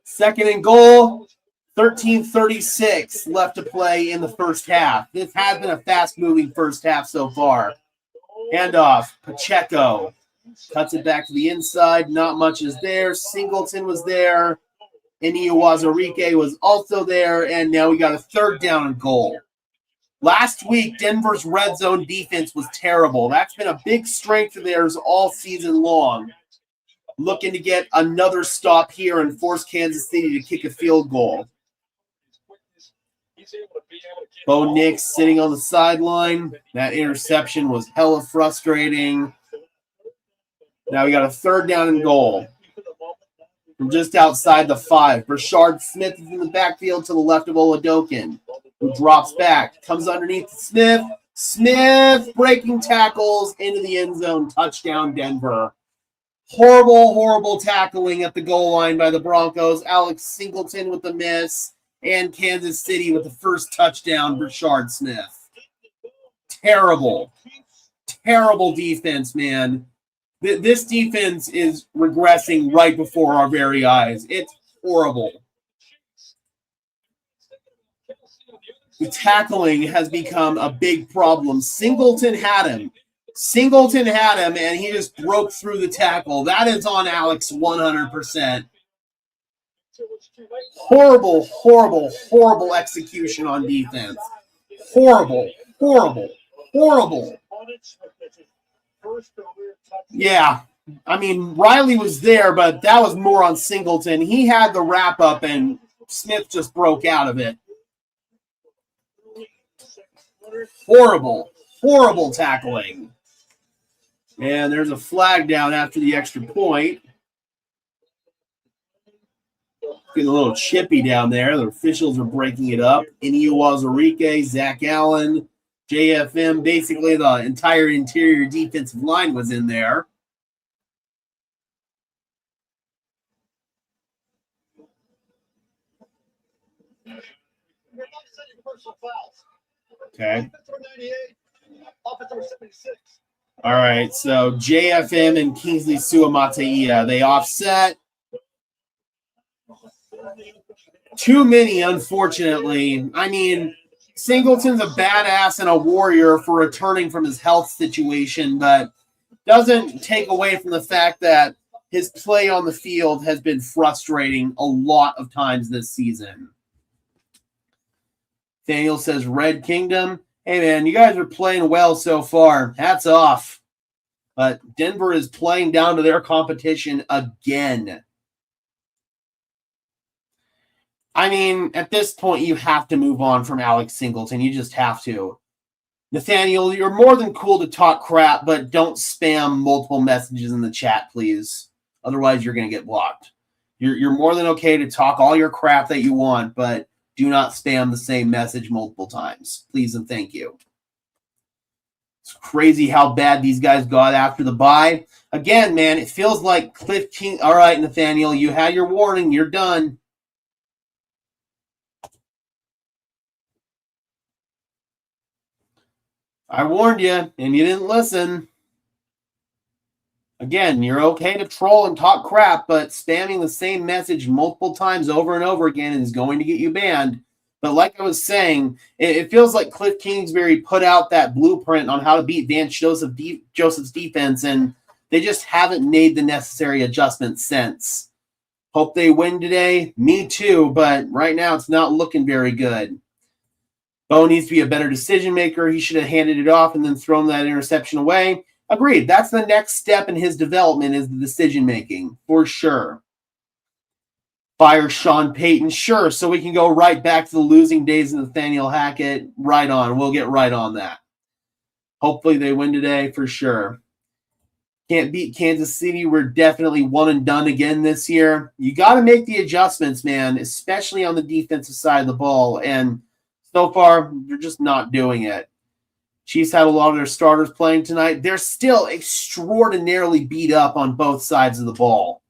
2nd and goal. 13:36 left to play in the first half. This has been a fast-moving first half so far. Handoff. Pacheco cuts it back to the inside. Not much is there. Singleton was there. Iniuwazurike was also there. And now we got a 3rd down and goal. Last week, Denver's red zone defense was terrible. That's been a big strength of theirs all season long. Looking to get another stop here and force Kansas City to kick a field goal. Bo Nix sitting on the sideline. That interception was hella frustrating. Now we got a 3rd down and goal. From just outside the 5. Brashard Smith is in the backfield to the left of Oladokin, who drops back. Comes underneath Smith. Smith breaking tackles into the end zone. Touchdown, Denver. Horrible, horrible tackling at the goal line by the Broncos. Alex Singleton with the miss. And Kansas City with the first touchdown, Brashard Smith. Terrible. Terrible defense, man. This defense is regressing right before our very eyes. It's horrible. The tackling has become a big problem. Singleton had him. Singleton had him, and he just broke through the tackle. That is on Alex 100%. Horrible, horrible, horrible execution on defense. Horrible, horrible, horrible. Yeah, I mean, Riley was there, but that was more on Singleton. He had the wrap up, and Smith just broke out of it. Horrible, horrible tackling. And there's a flag down after the extra point. Getting a little chippy down there. The officials are breaking it up. Inio Wazarike, Zach Allen, JFM. Basically, the entire interior defensive line was in there. Okay. All right, so JFM and Kingsley Suamataia, they offset. Too many, unfortunately. I mean, Singleton's a badass and a warrior for returning from his health situation, but doesn't take away from the fact that his play on the field has been frustrating a lot of times this season. Daniel says, Red Kingdom. Hey, man, you guys are playing well so far. Hats off. But Denver is playing down to their competition again. I mean, at this point, you have to move on from Alex Singleton. You just have to. Nathaniel, you're more than cool to talk crap, but don't spam multiple messages in the chat, please. Otherwise, you're going to get blocked. You're more than okay to talk all your crap that you want, but do not spam the same message multiple times. Please and thank you. It's crazy how bad these guys got after the bye. Again, man, it feels like Cliff King. All right, Nathaniel, you had your warning. You're done. I warned you, and you didn't listen. Again, you're okay to troll and talk crap, but spamming the same message multiple times over and over again is going to get you banned. But like I was saying, it feels like Cliff Kingsbury put out that blueprint on how to beat Vance Joseph's defense, and they just haven't made the necessary adjustments since. Hope they win today. Me too, but right now it's not looking very good. Bo needs to be a better decision maker. He should have handed it off and then thrown that interception away. Agreed. That's the next step in his development is the decision making, for sure. Fire Sean Payton, sure, so we can go right back to the losing days of Nathaniel Hackett. Right on. We'll get right on that. Hopefully they win today, for sure. Can't beat Kansas City. We're definitely one and done again this year. You got to make the adjustments, man, especially on the defensive side of the ball. And so far, they're just not doing it. Chiefs had a lot of their starters playing tonight. They're still extraordinarily beat up on both sides of the ball.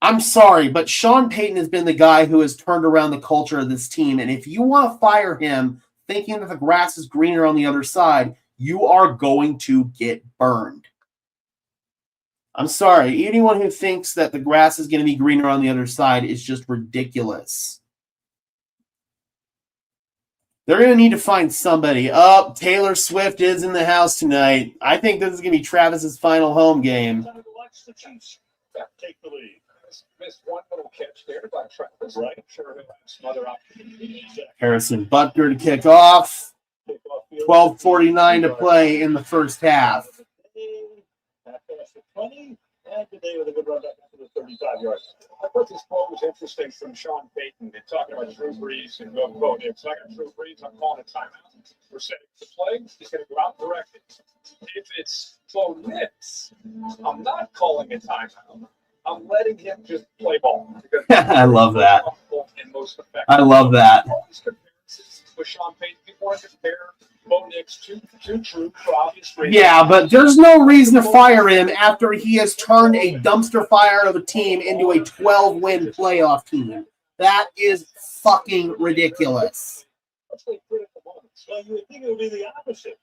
I'm sorry, but Sean Payton has been the guy who has turned around the culture of this team. And if you want to fire him thinking that the grass is greener on the other side, you are going to get burned. I'm sorry. Anyone who thinks that the grass is going to be greener on the other side is just ridiculous. They're going to need to find somebody. Oh, Taylor Swift is in the house tonight. I think this is going to be Travis's final home game. Take the lead. Missed one little catch there by Travis. Right. Sure, he'll have some other opportunities. Harrison Butker to kick off. 12:49 to play in the first half. Half past the 20, and today with a good run back to the 35 yards. I thought this quote was interesting from Sean Payton. They're talking about Drew Brees and go quote. If I got Drew Brees, I'm calling a timeout. We're setting the play. He's going to go out and direct it. If it's Bo Nix, I'm not calling a timeout. I'm letting him just play ball. I love that. And most effective. I love that. All these comparisons with Sean Payton, people want to compare Bo Nix to Drew for obvious reasons. Yeah, but there's no reason to fire him after he has turned a dumpster fire of a team into a 12-win playoff team. That is fucking ridiculous. Especially critical moments. Well, you would think it would be the opposite.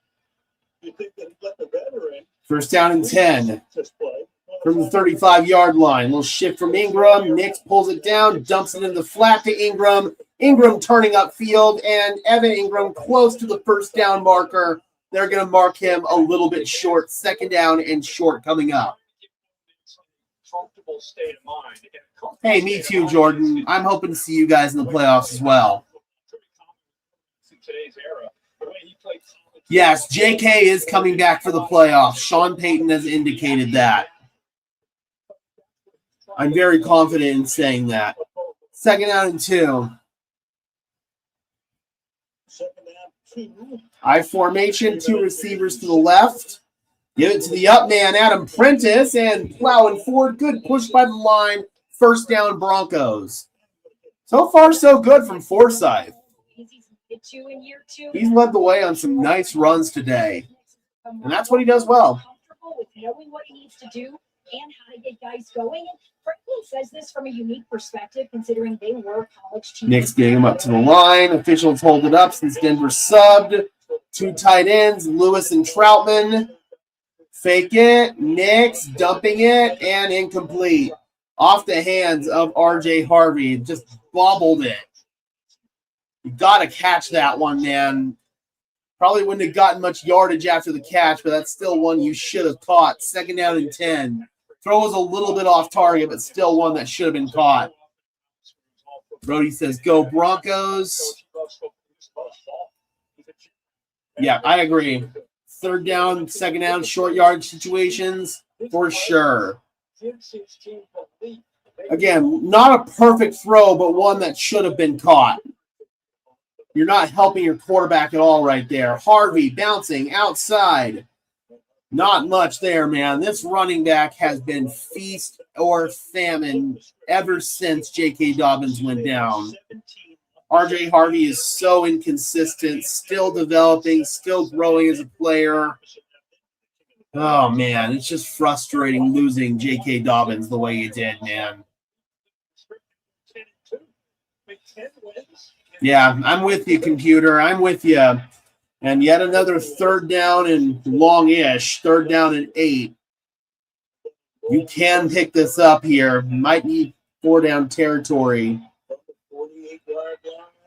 You'd think that he'd let the veteran First down and 10 just play. from the 35-yard line. Little shift from Ingram. Nix pulls it down, dumps it into the flat to Ingram. Ingram turning upfield, and Evan Ingram close to the first down marker They're going to mark him a little bit short. Second down and short coming up. Comfortable state of mind. Hey, me too, Jordan. I'm hoping to see you guys in the playoffs as well. Yes, JK is coming back for the playoffs. Sean Payton has indicated that. I'm very confident in saying that. Second down and 2. I formation, 2 receivers to the left. Give it to the up man, Adam Prentice, and plowing forward. Good push by the line. First down, Broncos. So far, so good from Forsyth. He's led the way on some nice runs today, and that's what he does well. Knowing what he needs to do and how to get guys going. Franklin says this from a unique perspective, considering they were college teams. Nick's getting him up to the line. Officials hold it up since Denver subbed. 2 tight ends, Lewis and Troutman. Fake it. Nick's dumping it, and incomplete. Off the hands of R.J. Harvey. Just bobbled it. You got to catch that one, man. Probably wouldn't have gotten much yardage after the catch, but that's still one you should have caught. Second down and 10. Throw was a little bit off target, but still one that should have been caught. Brody says, go Broncos. Yeah, I agree. Third down, second down, short yardage situations, for sure. Again, not a perfect throw, but one that should have been caught. You're not helping your quarterback at all right there. Harvey bouncing outside. Not much there, man. This running back has been feast or famine ever since J.K. Dobbins went down. R.J. Harvey is so inconsistent, still developing, still growing as a player. Oh, man, it's just frustrating losing J.K. Dobbins the way you did, man. Yeah, I'm with you, computer. I'm with you. And yet another third down and long-ish, third down and 8. You can pick this up here. Might need 4-down territory.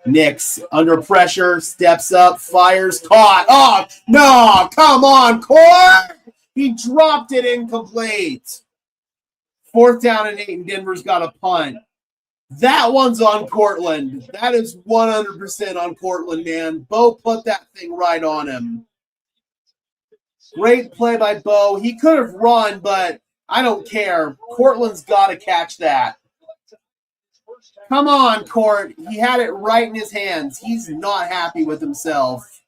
Nix under pressure, steps up, fires, caught. Oh, no, come on, Court. He dropped it incomplete. 4th down and 8, and Denver's got a punt. That one's on Cortland. That is 100% on Cortland, man. Bo put that thing right on him. Great play by Bo. He could have run, but I don't care. Cortland's got to catch that. Come on, Court. He had it right in his hands. He's not happy with himself.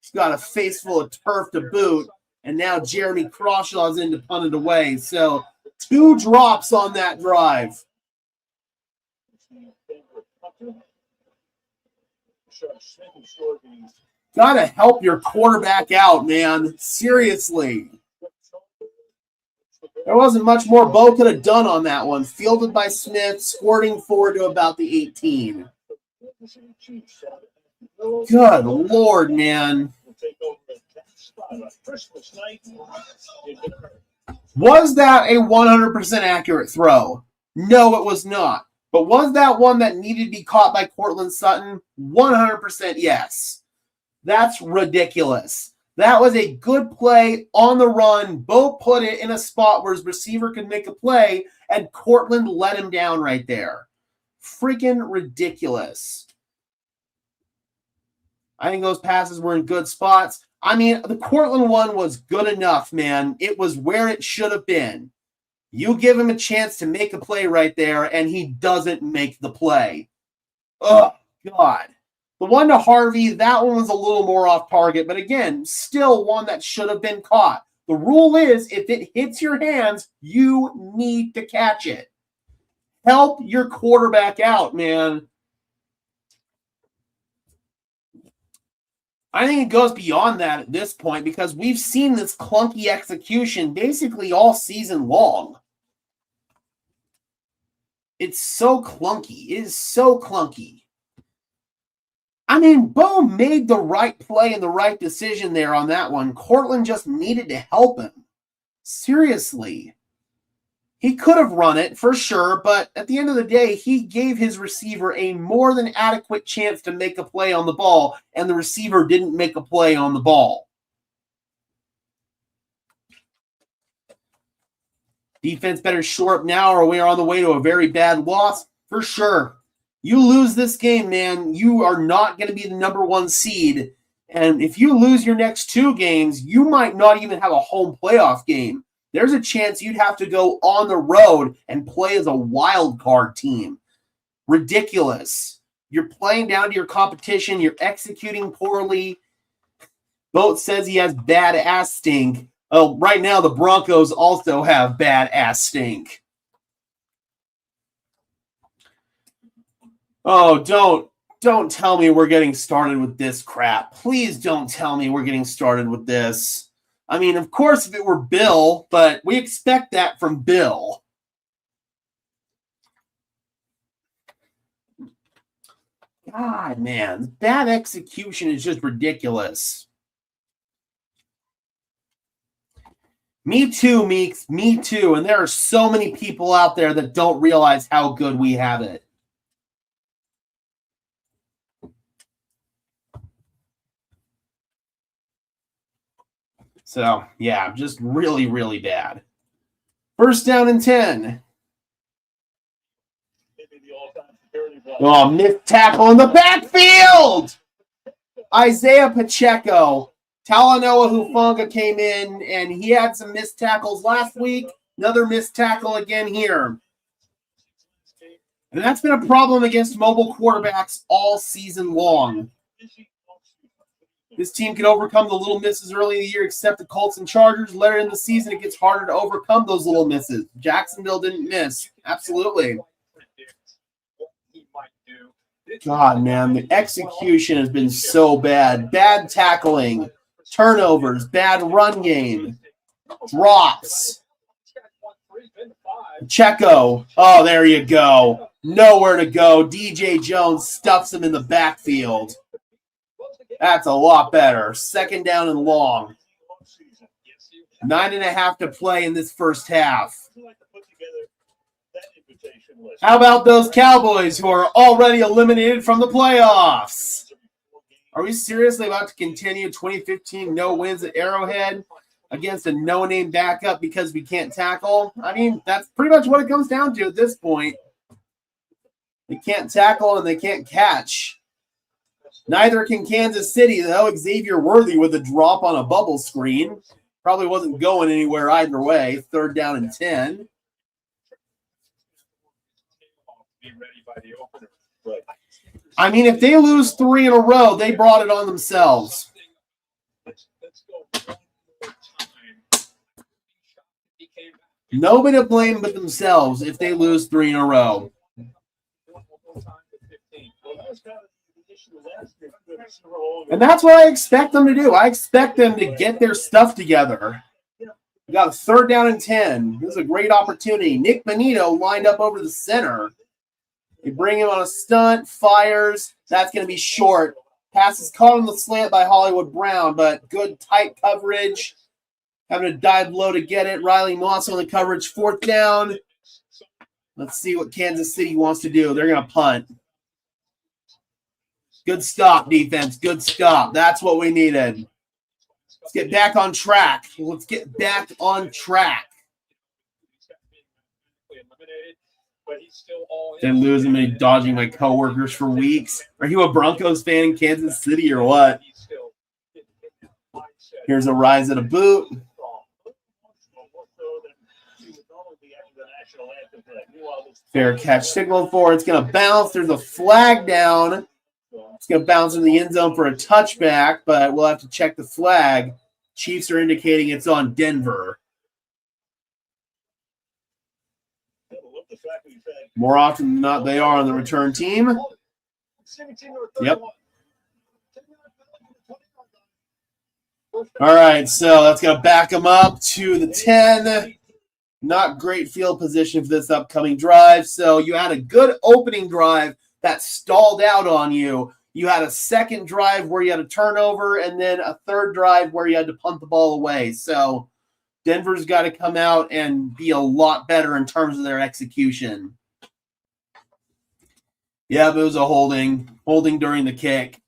He's got a face full of turf to boot, and now Jeremy Crawshaw's in to punt it away. So 2 drops on that drive. Gotta help your quarterback out, man. Seriously. There wasn't much more Bo could have done on that one. Fielded by Smith, squirting forward to about the 18. Good Lord, man. Was that a 100% accurate throw? No, it was not. But was that one that needed to be caught by Cortland Sutton? 100% yes. That's ridiculous. That was a good play on the run. Bo put it in a spot where his receiver could make a play, and Cortland let him down right there. Freaking ridiculous. I think those passes were in good spots. I mean, the Cortland one was good enough, man. It was where it should have been. You give him a chance to make a play right there, and he doesn't make the play. Oh, God. The one to Harvey, that one was a little more off target, but again, still one that should have been caught. The rule is, if it hits your hands, you need to catch it. Help your quarterback out, man. I think it goes beyond that at this point because we've seen this clunky execution basically all season long. It's so clunky. It is so clunky. I mean, Bo made the right play and the right decision there on that one. Cortland just needed to help him. Seriously. He could have run it for sure, but at the end of the day, he gave his receiver a more than adequate chance to make a play on the ball, and the receiver didn't make a play on the ball. Defense better shore up now or we are on the way to a very bad loss. For sure. You lose this game, man, you are not going to be the number 1 seed. And if you lose your next 2 games, you might not even have a home playoff game. There's a chance you'd have to go on the road and play as a wild card team. Ridiculous. You're playing down to your competition. You're executing poorly. Boat says he has bad ass stink. Oh, right now the Broncos also have bad ass stink. Oh, don't tell me we're getting started with this crap. Please don't tell me we're getting started with this. I mean, of course, if it were Bill, but we expect that from Bill. God, man, bad execution is just ridiculous. Me too, Meeks. Me too. And there are so many people out there that don't realize how good we have it. So, yeah, just really, really bad. First down and 10. Oh, missed tackle in the backfield! Isaiah Pacheco. Talanoa Hufanga came in, and he had some missed tackles last week. Another missed tackle again here. And that's been a problem against mobile quarterbacks all season long. This team can overcome the little misses early in the year, except the Colts and Chargers. Later in the season, it gets harder to overcome those little misses. Jacksonville didn't miss. Absolutely. God, man, the execution has been so bad. Bad tackling, turnovers, bad run game, drops. Checo. Oh, there you go. Nowhere to go. DJ Jones stuffs him in the backfield. That's a lot better. Second down and long. 9.5 to play in this first half. How about those Cowboys who are already eliminated from the playoffs? Are we seriously about to continue 2015 no wins at Arrowhead against a no-name backup because we can't tackle? I mean, that's pretty much what it comes down to at this point. They can't tackle and they can't catch. Neither can Kansas City, though. Xavier Worthy with a drop on a bubble screen. Probably wasn't going anywhere either way. Third down and 10. I mean, if they lose 3 in a row, they brought it on themselves. Nobody to blame but themselves if they lose 3 in a row. And that's what I expect them to do. I expect them to get their stuff together. We got a third down and 10. This is a great opportunity. Nick Bonito lined up over the center. They bring him on a stunt, fires. That's going to be short. Pass is caught on the slant by Hollywood Brown, but good tight coverage. Having to dive low to get it. Riley Moss on the coverage. Fourth down. Let's see what Kansas City wants to do. They're going to punt. Good stop, defense. Good stop. That's what we needed. Let's get back on track. Let's get back on track. Then losing me, dodging my coworkers for weeks. Are you a Broncos fan in Kansas City or what? Here's a rise at a boot. Fair catch signal for. It's going to bounce. There's a flag down. It's going to bounce in the end zone for a touchback, but we'll have to check the flag. Chiefs are indicating it's on Denver. More often than not, they are on the return team. Yep. All right, so that's going to back them up to the 10. Not great field position for this upcoming drive. So you had a good opening drive that stalled out on you. You had a second drive where you had a turnover, and then a third drive where you had to punt the ball away. So Denver's got to come out and be a lot better in terms of their execution. Yeah, but it was a holding during the kick.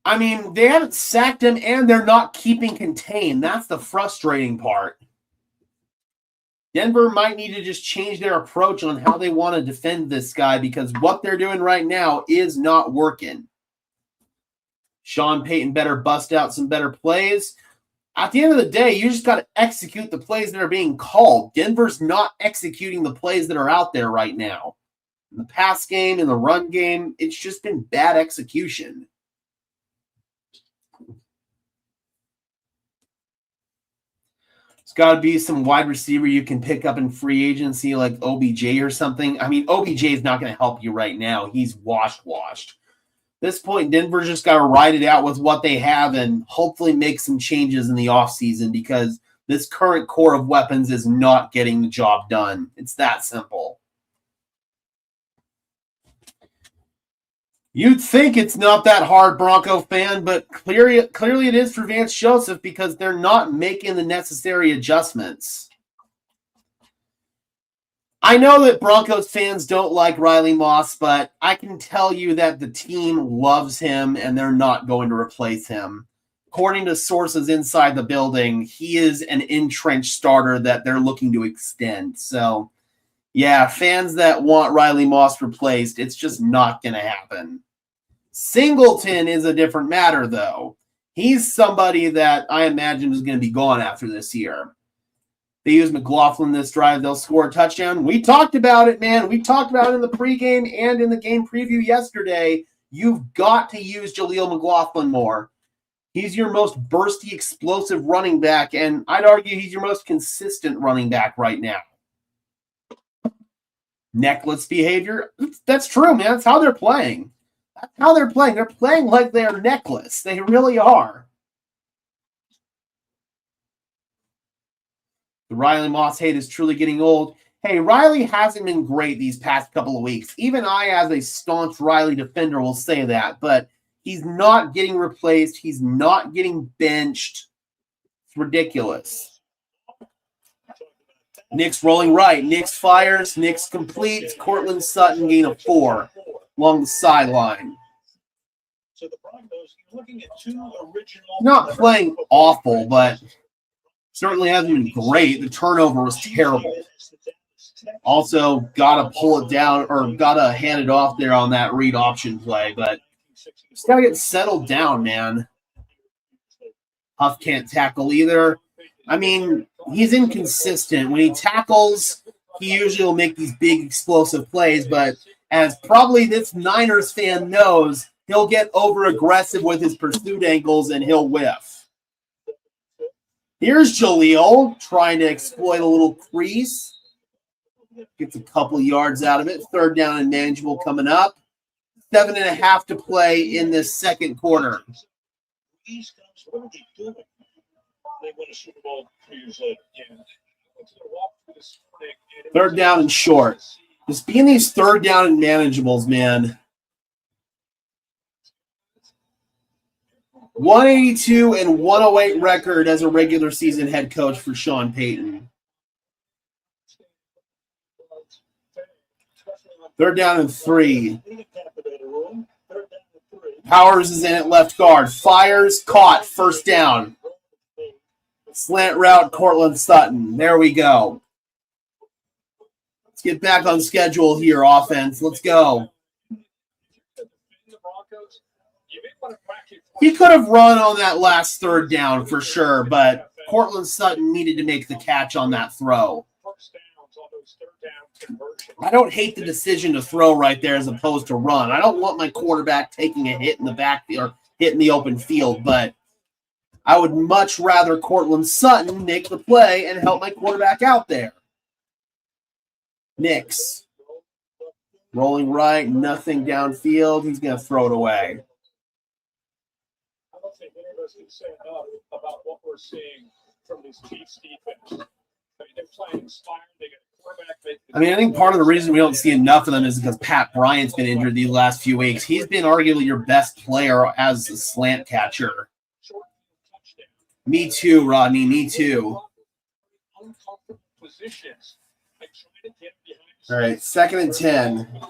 I mean, they haven't sacked him, and they're not keeping contained. That's the frustrating part. Denver might need to just change their approach on how they want to defend this guy because what they're doing right now is not working. Sean Payton better bust out some better plays. At the end of the day, you just got to execute the plays that are being called. Denver's not executing the plays that are out there right now. In the pass game, in the run game, it's just been bad execution. There's got to be some wide receiver you can pick up in free agency like OBJ or something. I mean, OBJ is not going to help you right now. He's washed. At this point, Denver's just got to ride it out with what they have and hopefully make some changes in the offseason because this current core of weapons is not getting the job done. It's that simple. You'd think it's not that hard, Bronco fan, but clearly it is for Vance Joseph because they're not making the necessary adjustments. I know that Broncos fans don't like Riley Moss, but I can tell you that the team loves him and they're not going to replace him. According to sources inside the building, he is an entrenched starter that they're looking to extend. So, yeah, fans that want Riley Moss replaced, it's just not going to happen. Singleton is a different matter, though. He's somebody that I imagine is going to be gone after this year. They use McLaughlin this drive. They'll score a touchdown. We talked about it, man. We talked about it in the pregame and in the game preview yesterday. You've got to use Jaleel McLaughlin more. He's your most bursty, explosive running back, and I'd argue he's your most consistent running back right now. Necklace behavior. That's true, man. That's how they're playing. That's how they're playing. They're playing like they're Necklace. They really are. The Riley Moss hate is truly getting old. Hey, Riley hasn't been great these past couple of weeks. Even I, as a staunch Riley defender, will say that. But he's not getting replaced. He's not getting benched. It's ridiculous. Nick's rolling right. Nick's fires. Nick's completes. Cortland Sutton gain of 4 along the sideline. So the Broncos looking at 2 original. Not playing awful, but certainly hasn't been great. The turnover was terrible. Also, got to pull it down or got to hand it off there on that read option play, but just got to get settled down, man. Huff can't tackle either. I mean, he's inconsistent. When he tackles, he usually will make these big explosive plays, but as probably this Niners fan knows, he'll get over-aggressive with his pursuit angles and he'll whiff. Here's Jaleel trying to exploit a little crease. Gets a couple yards out of it. 3rd down and manageable coming up. 7.5 to play in this second quarter. What are they doing? They win a Super Bowl 3 years later. Yeah. 3rd down and short. Just being these 3rd down and manageables, man. 182 and 108 record as a regular season head coach for Sean Payton. 3rd down and 3. Powers is in at left guard. Fires, caught, 1st down. Slant route, Cortland Sutton. There we go. Let's get back on schedule here, offense. Let's go. He could have run on that last 3rd down for sure, but Cortland Sutton needed to make the catch on that throw. I don't hate the decision to throw right there as opposed to run. I don't want my quarterback taking a hit in the backfield or hit in the open field, but I would much rather Cortland Sutton make the play and help my quarterback out there. Nix. Rolling right, nothing downfield. He's going to throw it away. I don't think any of us can say enough about what we're seeing from these Chiefs defense. They're playing inspired. They got a quarterback. I mean, I think part of the reason we don't see enough of them is because Pat Bryant's been injured these last few weeks. He's been arguably your best player as a slant catcher. Me too, Rodney. Me too. All right, 2nd and 10.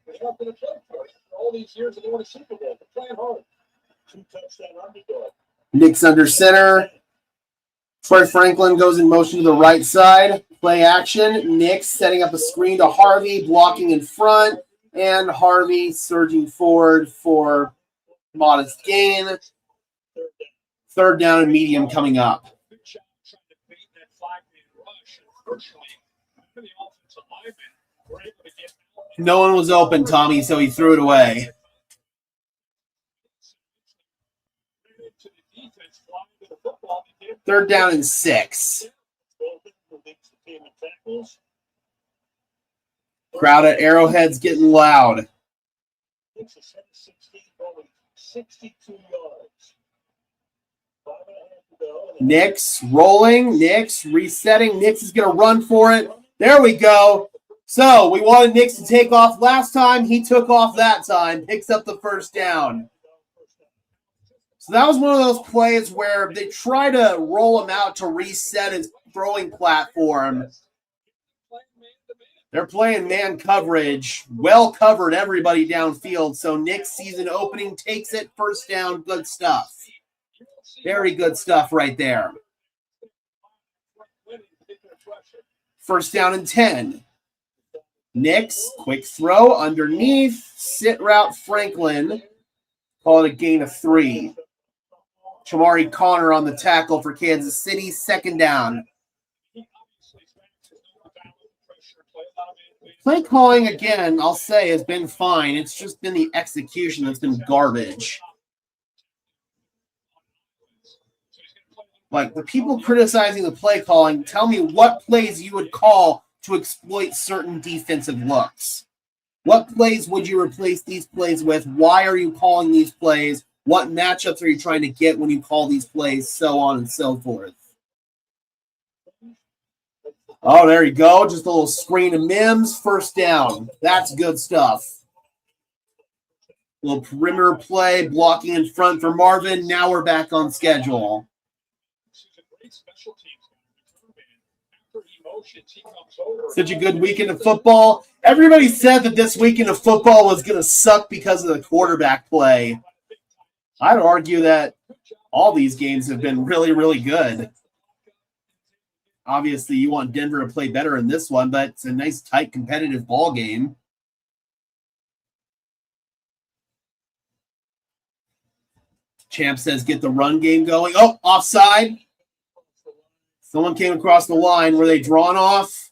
They're not going to play for it. All these years they won a Super Bowl. They're playing hard. 2 touchdown underdog. Knicks under center. Troy Franklin goes in motion to the right side. Play action. Knicks setting up a screen to Harvey, blocking in front, and Harvey surging forward for modest gain. Third down and medium coming up. Good job trying to bait that 5-man rush. Unfortunately, the offensive linemen were able to get out. No one was open, Tommy, so he threw it away. To the defense, flying to the football. Third down and 6. Crowd at Arrowhead's getting loud. 62 yards. Knicks rolling. Knicks resetting. Knicks is going to run for it. There we go. So we wanted Knicks to take off last time. He took off that time. Picks up the first down. So that was one of those plays where they try to roll him out to reset his throwing platform. They're playing man coverage. Well covered everybody downfield. So Knicks season opening takes it. First down. Good stuff. Very good stuff right there. First down and 10. Knicks, quick throw underneath. Sit route Franklin. Call it a gain of 3. Chamari Connor on the tackle for Kansas City. Second down. Play calling, again, I'll say, has been fine. It's just been the execution that's been garbage. Like, the people criticizing the play calling, tell me what plays you would call to exploit certain defensive looks. What plays would you replace these plays with? Why are you calling these plays? What matchups are you trying to get when you call these plays? So on and so forth. Oh, there you go. Just a little screen of Mims. First down. That's good stuff. Little perimeter play, blocking in front for Marvin. Now we're back on schedule. Such a good weekend of football. Everybody said that this weekend of football was going to suck because of the quarterback play. I'd argue that all these games have been really, really good. Obviously, you want Denver to play better in this one, but it's a nice, tight, competitive ball game. Champ says, get the run game going. Oh, offside. Someone came across the line. Were they drawn off?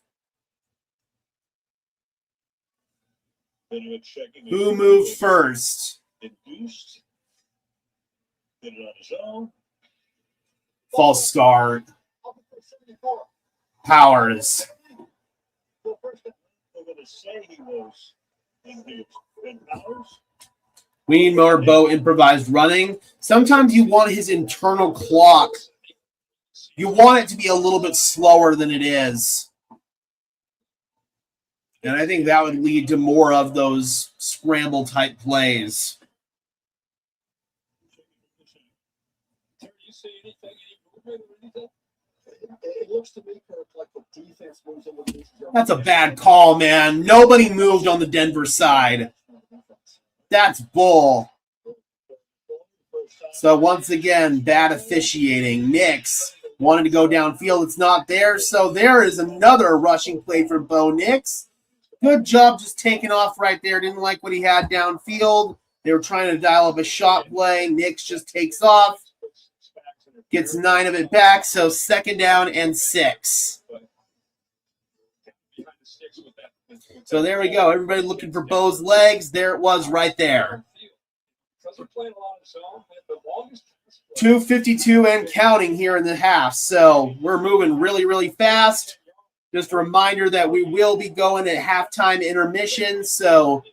Who moved first? False start. Powers. We need more Bo improvised running. Sometimes you want his internal clock. You want it to be a little bit slower than it is. And I think that would lead to more of those scramble type plays. That's a bad call, man. Nobody moved on the Denver side. That's bull. So once again, bad officiating. Nix wanted to go downfield. It's not there. So there is another rushing play for Bo Nix. Good job just taking off right there. Didn't like what he had downfield. They were trying to dial up a shot play. Nix just takes off. Gets 9 of it back. So second down and 6. So there we go. Everybody looking for Bo's legs. There it was right there. 2:52 and counting here in the half. So we're moving really, really fast. Just a reminder that we will be going at halftime intermission. So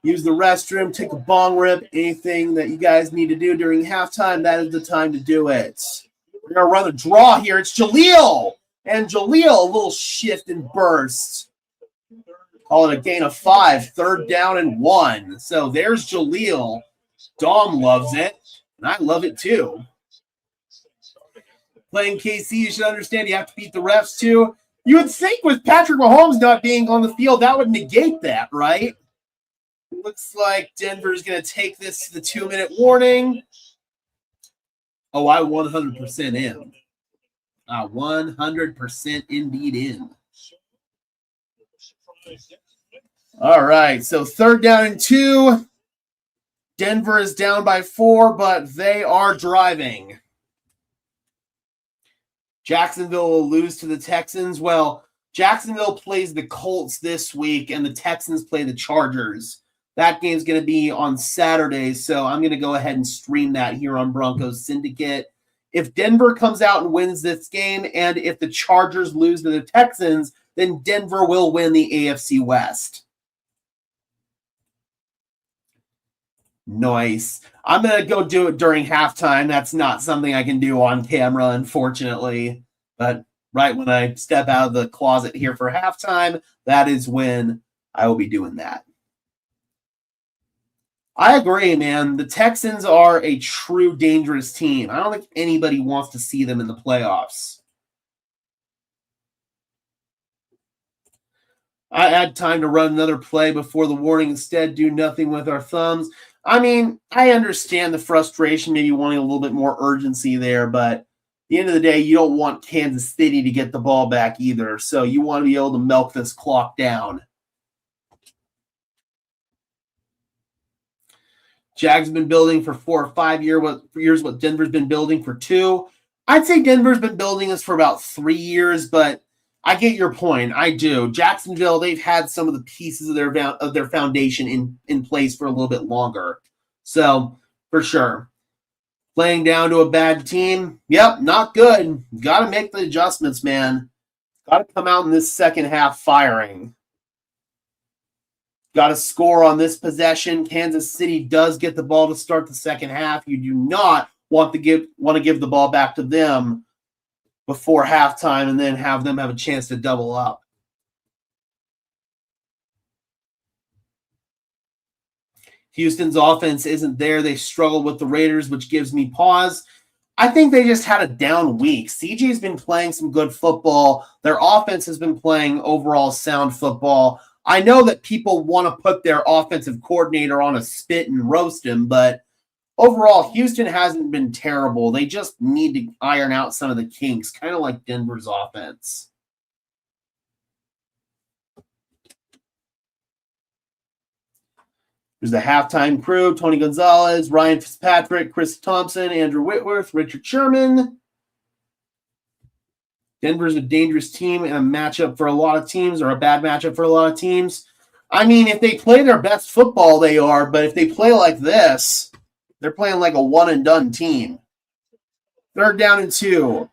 use the restroom, take a bong rip, anything that you guys need to do during halftime, that is the time to do it. We're going to run a draw here. It's Jaleel. And Jaleel, a little shift and burst. Call it a gain of 5. Third down and 1. So there's Jaleel. Dom loves it. And I love it too. Playing KC, you should understand you have to beat the refs too. You would think with Patrick Mahomes not being on the field, that would negate that, right? Looks like Denver's going to take this to the 2-minute warning. Oh, I 100% am. 100% indeed in. All right, so 3rd down and 2. Denver is down by 4, but they are driving. Jacksonville will lose to the Texans. Well, Jacksonville plays the Colts this week, and the Texans play the Chargers. That game's going to be on Saturday, so I'm going to go ahead and stream that here on Broncos Syndicate. If Denver comes out and wins this game, and if the Chargers lose to the Texans, then Denver will win the AFC West. Nice. I'm going to go do it during halftime. That's not something I can do on camera, unfortunately. But right when I step out of the closet here for halftime, that is when I will be doing that. I agree, man. The Texans are a true dangerous team. I don't think anybody wants to see them in the playoffs. I had time to run another play before the warning. Instead, do nothing with our thumbs. I mean, I understand the frustration, maybe wanting a little bit more urgency there, but at the end of the day, you don't want Kansas City to get the ball back either. So you want to be able to milk this clock down. Jags have been building for 4 or 5 years, what Denver's been building for 2. I'd say Denver's been building this for about 3 years, but I get your point. I do. Jacksonville, they've had some of the pieces of their foundation in place for a little bit longer. So, for sure. Playing down to a bad team, yep, not good. Got to make the adjustments, man. Got to come out in this second half firing. Got to score on this possession. Kansas City does get the ball to start the second half. You do not want to give the ball back to them before halftime and then have them have a chance to double up. Houston's offense isn't there. They struggled with the Raiders, which gives me pause. I think they just had a down week. CJ's been playing some good football. Their offense has been playing overall sound football. I know that people want to put their offensive coordinator on a spit and roast him, but overall, Houston hasn't been terrible. They just need to iron out some of the kinks, kind of like Denver's offense. There's the halftime crew: Tony Gonzalez, Ryan Fitzpatrick, Chris Thompson, Andrew Whitworth, Richard Sherman. Denver's a dangerous team and a matchup for a lot of teams, or a bad matchup for a lot of teams. I mean, if they play their best football, they are, but if they play like this, they're playing like a one-and-done team. 3rd down and 2.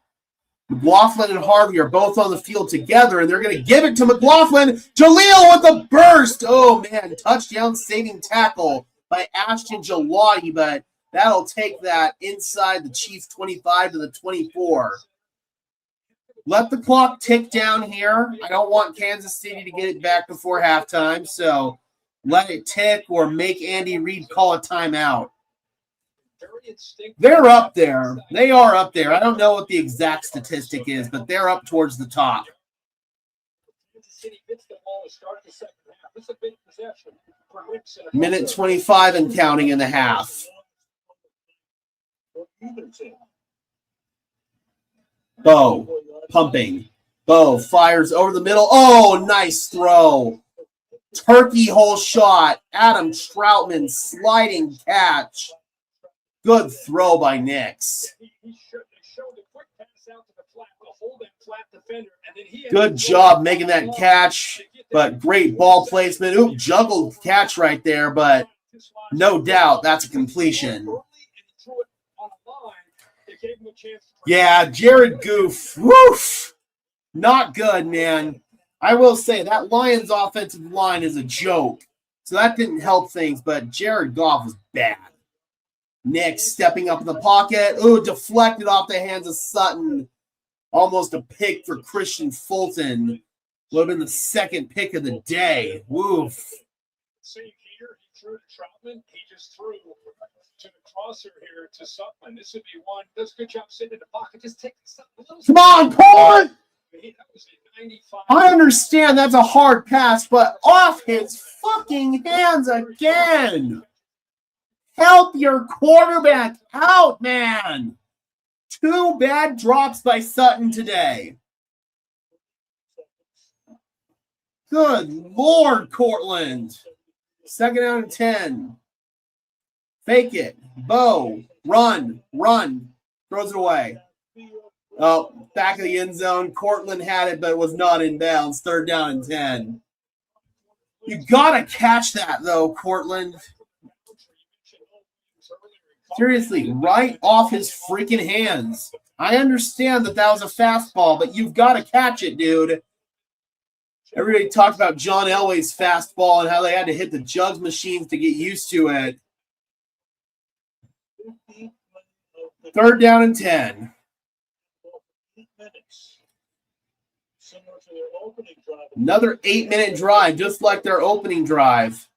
McLaughlin and Harvey are both on the field together, and they're going to give it to McLaughlin. Jaleel with a burst. Oh, man, touchdown-saving tackle by Ashton Jalati, but that'll take that inside the Chiefs 25 to the 24. Let the clock tick down here. I don't want Kansas City to get it back before halftime, so let it tick or make Andy Reid call a timeout. They're up there. They are up there. I don't know what the exact statistic is, but they're up towards the top. Minute 25 and counting in the half. Bo, pumping. Bo fires over the middle. Oh, nice throw. Turkey hole shot. Adam Troutman sliding catch. Good throw by Nix. Good job making that catch, but great ball placement. Oop, juggled catch right there, but no doubt that's a completion. Yeah, Jared Goff. Woof. Not good, man. I will say that Lions offensive line is a joke. So that didn't help things, but Jared Goff was bad. Nick stepping up in the pocket. Ooh, deflected off the hands of Sutton. Almost a pick for Christian Fulton. Would have been the second pick of the day. Woof. See here, he threw to Troutman. He just threw to the crosser here to Sutton. This would be one. Does a good job sitting in the pocket. Just take Sutton. Come on, Port! That was a 95. I understand that's a hard pass, but off his fucking hands again. Help your quarterback out, man. 2 bad drops by Sutton today. Good Lord, Cortland. 2nd down and 10. Fake it. Bo. Run. Throws it away. Oh, back of the end zone. Cortland had it, but it was not in bounds. 3rd down and 10. You gotta catch that, though, Cortland. Seriously, right off his freaking hands. I understand that was a fastball, but you've got to catch it, dude. Everybody talked about John Elway's fastball and how they had to hit the jugs machines to get used to it. 3rd down and 10. Another 8-minute drive, just like their opening drive.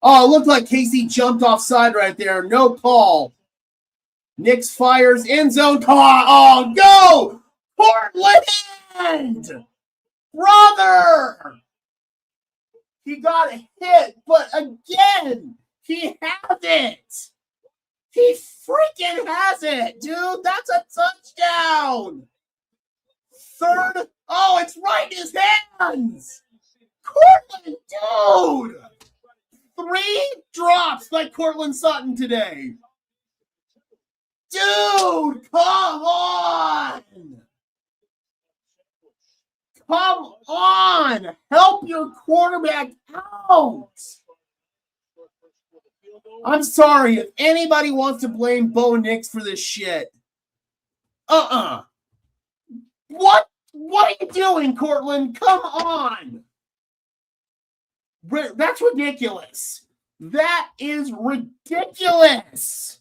Oh, it looked like Casey jumped offside right there. No call. Nix fires, end zone call. Oh, go! Portland! Brother! He got hit, but again, he has it. He freaking has it, dude. That's a touchdown. 3rd. Oh, it's right in his hands. Cortland, dude. 3 drops by Cortland Sutton today. Dude, come on. Come on. Help your quarterback out. I'm sorry. If anybody wants to blame Bo Nix for this shit. What are you doing, Cortland? Come on. That's ridiculous. That is ridiculous.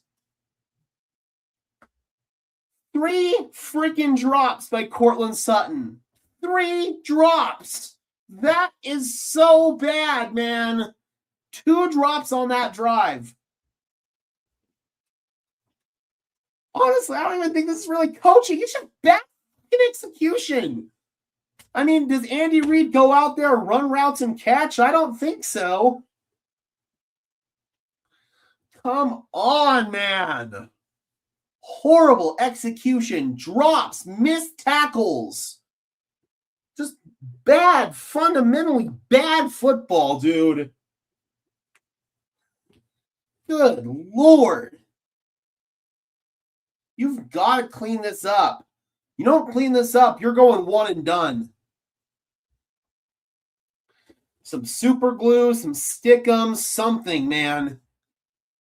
3 freaking drops by Cortland Sutton. 3 drops. That is so bad, man. 2 drops on that drive. Honestly, I don't even think this is really coaching. You should back in execution. I mean, does Andy Reid go out there, run routes, and catch? I don't think so. Come on, man. Horrible execution, drops, missed tackles. Just bad, fundamentally bad football, dude. Good Lord. You've got to clean this up. You don't clean this up, you're going 1 and done. Some super glue, some stickum, something, man.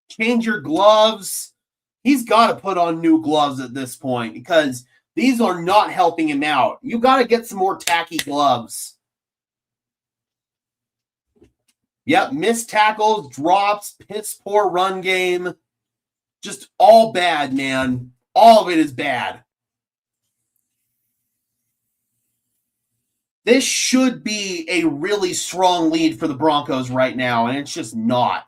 Change your gloves. He's got to put on new gloves at this point because these are not helping him out. You got to get some more tacky gloves. Yep, missed tackles, drops, piss poor run game. Just all bad, man. All of it is bad. This should be a really strong lead for the Broncos right now, and it's just not.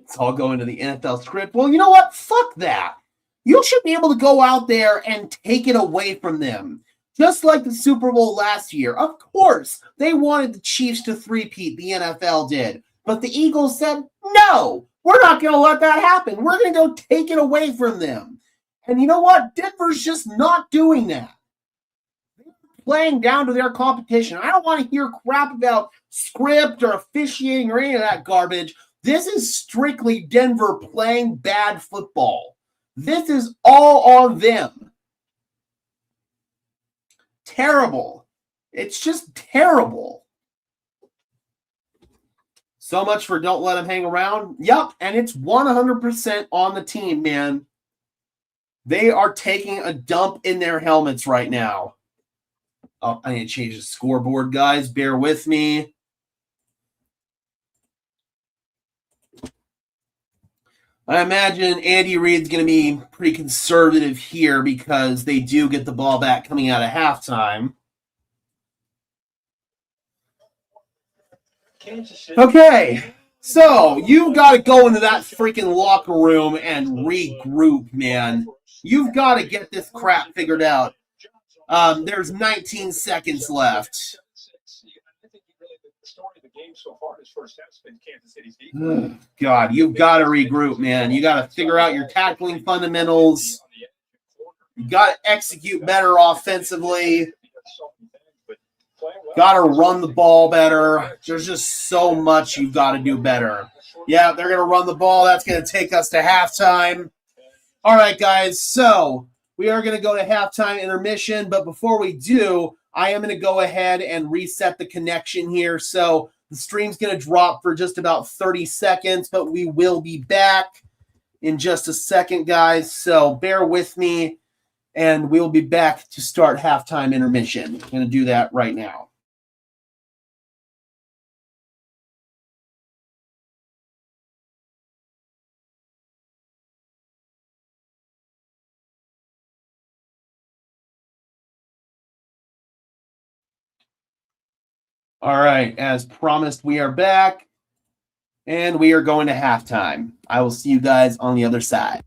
It's all going to the NFL script. Well, you know what? Fuck that. You should be able to go out there and take it away from them. Just like the Super Bowl last year. Of course, they wanted the Chiefs to three-peat, the NFL did. But the Eagles said, no, we're not going to let that happen. We're going to go take it away from them. And you know what? Denver's just not doing that. They're playing down to their competition. I don't want to hear crap about script or officiating or any of that garbage. This is strictly Denver playing bad football. This is all on them. Terrible. It's just terrible. So much for don't let them hang around. Yep, and it's 100% on the team, man. They are taking a dump in their helmets right now. Oh, I need to change the scoreboard, guys. Bear with me. I imagine Andy Reid's going to be pretty conservative here because they do get the ball back coming out of halftime. Okay, so you got to go into that freaking locker room and regroup, man. You've got to get this crap figured out. There's 19 seconds left. God, you've got to regroup, man. You got to figure out your tackling fundamentals. You got to execute better offensively. Got to run the ball better. There's just so much you've got to do better. Yeah, they're going to run the ball. That's going to take us to halftime. All right, guys. So we are going to go to halftime intermission. But before we do, I am going to go ahead and reset the connection here. So the stream's going to drop for just about 30 seconds, but we will be back in just a second, guys. So bear with me, and we'll be back to start halftime intermission. I'm going to do that right now. All right, as promised, we are back, and we are going to halftime. I will see you guys on the other side.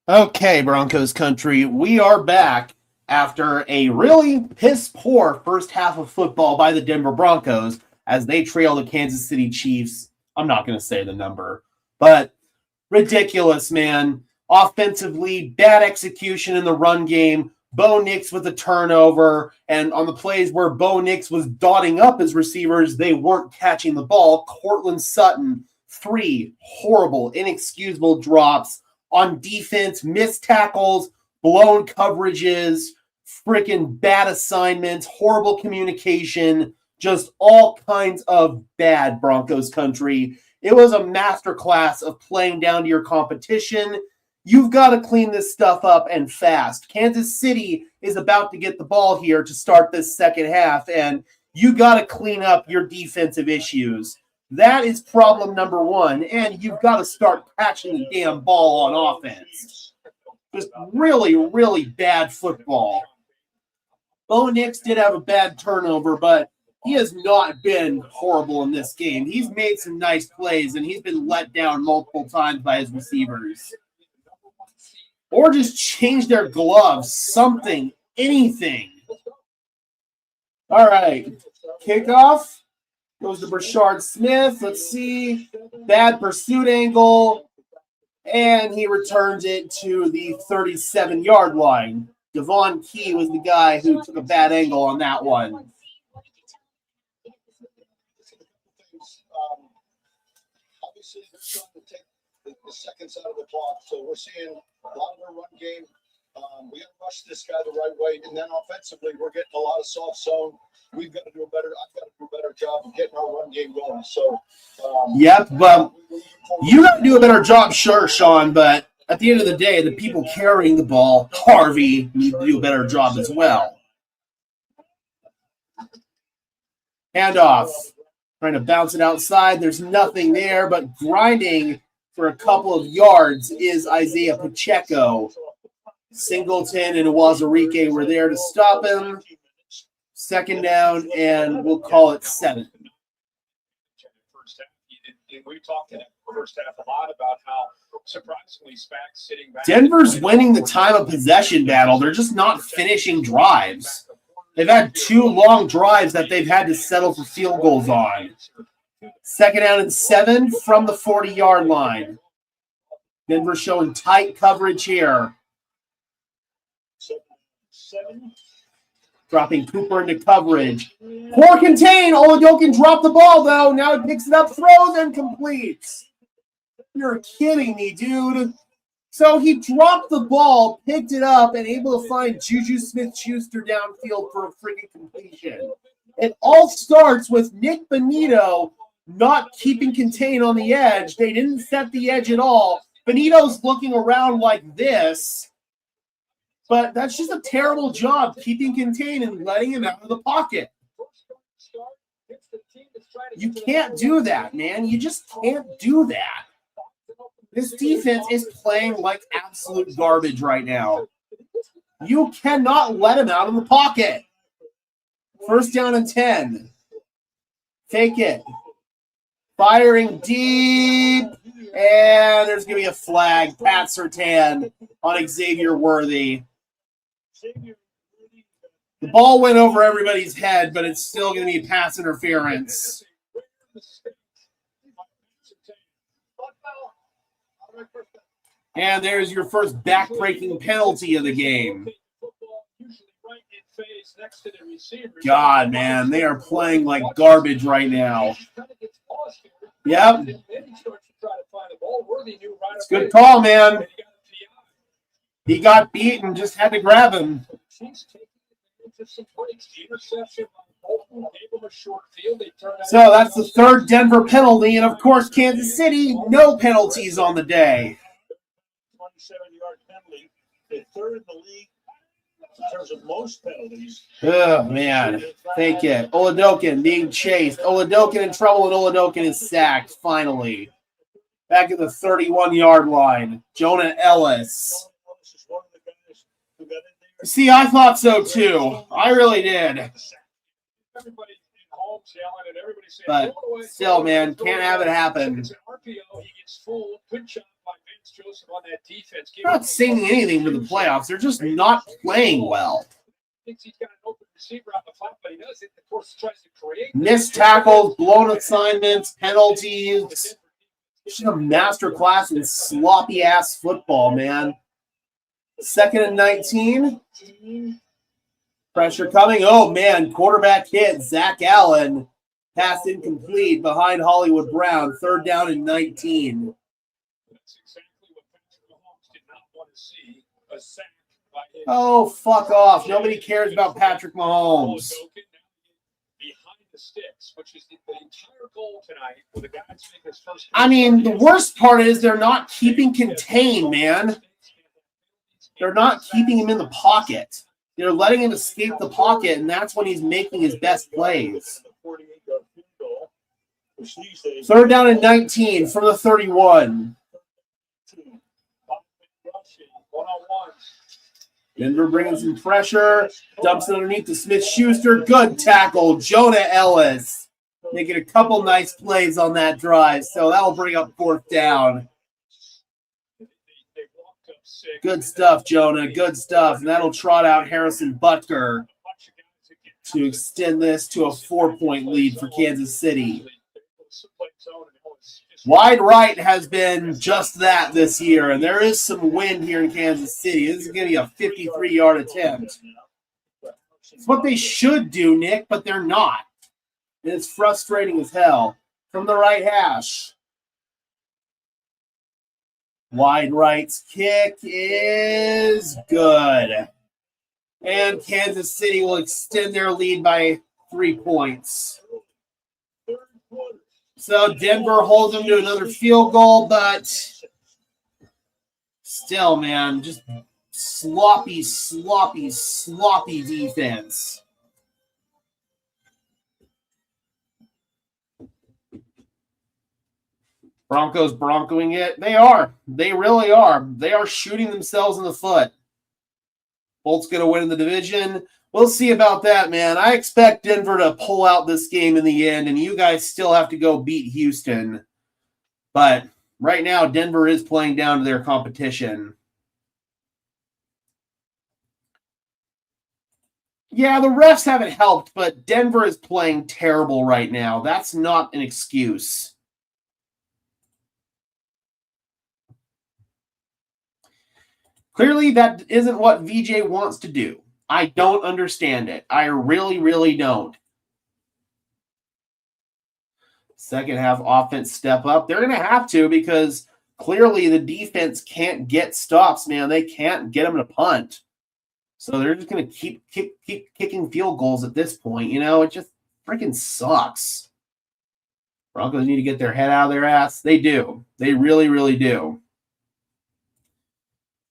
Okay, Broncos country, we are back after a really piss-poor first half of football by the Denver Broncos as they trail the Kansas City Chiefs. I'm not going to say the number, but ridiculous, man. Offensively, bad execution in the run game. Bo Nix with a turnover, and on the plays where Bo Nix was dotting up his receivers, they weren't catching the ball. Cortland Sutton, 3 horrible, inexcusable drops. On defense, missed tackles, blown coverages, freaking bad assignments, horrible communication, just all kinds of bad Broncos country. It was a masterclass of playing down to your competition. You've got to clean this stuff up and fast. Kansas City is about to get the ball here to start this second half, and you got to clean up your defensive issues. That is problem number 1, and you've got to start catching the damn ball on offense. Just really, really bad football. Bo Nix did have a bad turnover, but he has not been horrible in this game. He's made some nice plays, and he's been let down multiple times by his receivers. Or just change their gloves, something, anything. All right, kickoff. Goes to Brashard Smith. Let's see. Bad pursuit angle. And he returns it to the 37-yard line. Devon Key was the guy who took a bad angle on that one. Obviously, they're trying to take the second side of the clock. So we're seeing a lot of their run game. We got to rush this guy the right way. And then offensively, we're getting a lot of soft zone. We've got to do a better. I've got to do a better job of getting our run game going. So, yep. Well, you got to do a better job, sure, Sean. But at the end of the day, the people carrying the ball, Harvey, need to do a better job as well. Handoff, trying to bounce it outside. There's nothing there, but grinding for a couple of yards is Isaiah Pacheco. Singleton and Uwazurike were there to stop him. Second down, and we'll call it 7. We talked in the first half a lot about how surprisingly Spags sitting back. Denver's winning the time of possession battle. They're just not finishing drives. They've had 2 long drives that they've had to settle for field goals on. Second down and 7 from the 40-yard line. Denver showing tight coverage here. Dropping Cooper into coverage. Poor contain. Oladokin dropped the ball, though. Now he picks it up, throws, and completes. You're kidding me, dude. So he dropped the ball, picked it up, and able to find Juju Smith-Schuster downfield for a freaking completion. It all starts with Nick Benito not keeping contain on the edge. They didn't set the edge at all. Benito's looking around like this. But that's just a terrible job keeping contain and letting him out of the pocket. You can't do that, man. You just can't do that. This defense is playing like absolute garbage right now. You cannot let him out of the pocket. First down and 10. Take it. Firing deep. And there's going to be a flag. Pat Surtain on Xavier Worthy. The ball went over everybody's head, but it's still going to be pass interference. And there's your first back-breaking penalty of the game. God, man, they are playing like garbage right now. Yep. It's a good call, man. He got beat and just had to grab him. So that's the third Denver penalty, and of course, Kansas City, no penalties on the day. 27-yard penalty, the third in the league in terms of most penalties. Oh, man. Take it. Oladokin being chased. Oladokin in trouble, and Oladokin is sacked, finally. Back at the 31-yard line. Jonah Ellis. See, I thought so, too. I really did. But still, man, can't have it happen. Joseph on that defense. They're not saying anything for the playoffs. They're just not playing well. Thinks he's got an open receiver on the flat, but he does it. Of course, tries to create Missed tackles, blown assignments, penalties. She's a master class in sloppy ass football, man. 2nd and 19. Pressure coming. Oh man, quarterback hit. Zach Allen. Pass incomplete behind Hollywood Brown. 3rd down and 19. That's exactly what Patrick Mahomes did not want to see. A sack by him. Oh, fuck off. Nobody cares about Patrick Mahomes. Behind the sticks, which is the entire goal tonight for the guys to make his first. I mean, the worst part is they're not keeping contained, man. They're not keeping him in the pocket. They're letting him escape the pocket, and that's when he's making his best plays. 3rd down and 19 from the 31. Denver bringing some pressure. Dumps it underneath to Smith-Schuster. Good tackle. Jonah Ellis making a couple nice plays on that drive. So that'll bring up 4th down. Good stuff, Jonah. Good stuff. And that'll trot out Harrison Butker to extend this to a 4-point lead for Kansas City. Wide right has been just that this year, and there is some wind here in Kansas City. This is going to be a 53-yard attempt. It's what they should do, Nick, but they're not. And it's frustrating as hell. From the right hash. Wide right's kick is good. And Kansas City will extend their lead by 3 points. So Denver holds them to another field goal, but still, man, just sloppy defense. Broncos broncoing it. They are. They really are. They are shooting themselves in the foot. Bolt's going to win in the division. We'll see about that, man. I expect Denver to pull out this game in the end, and you guys still have to go beat Houston. But right now, Denver is playing down to their competition. Yeah, the refs haven't helped, but Denver is playing terrible right now. That's not an excuse. Clearly, that isn't what VJ wants to do. I don't understand it. I really, really don't. Second half offense step up. They're going to have to because clearly the defense can't get stops, man. They can't get them to punt. So they're just going to keep kicking field goals at this point. You know, it just freaking sucks. Broncos need to get their head out of their ass. They do. They really, really do.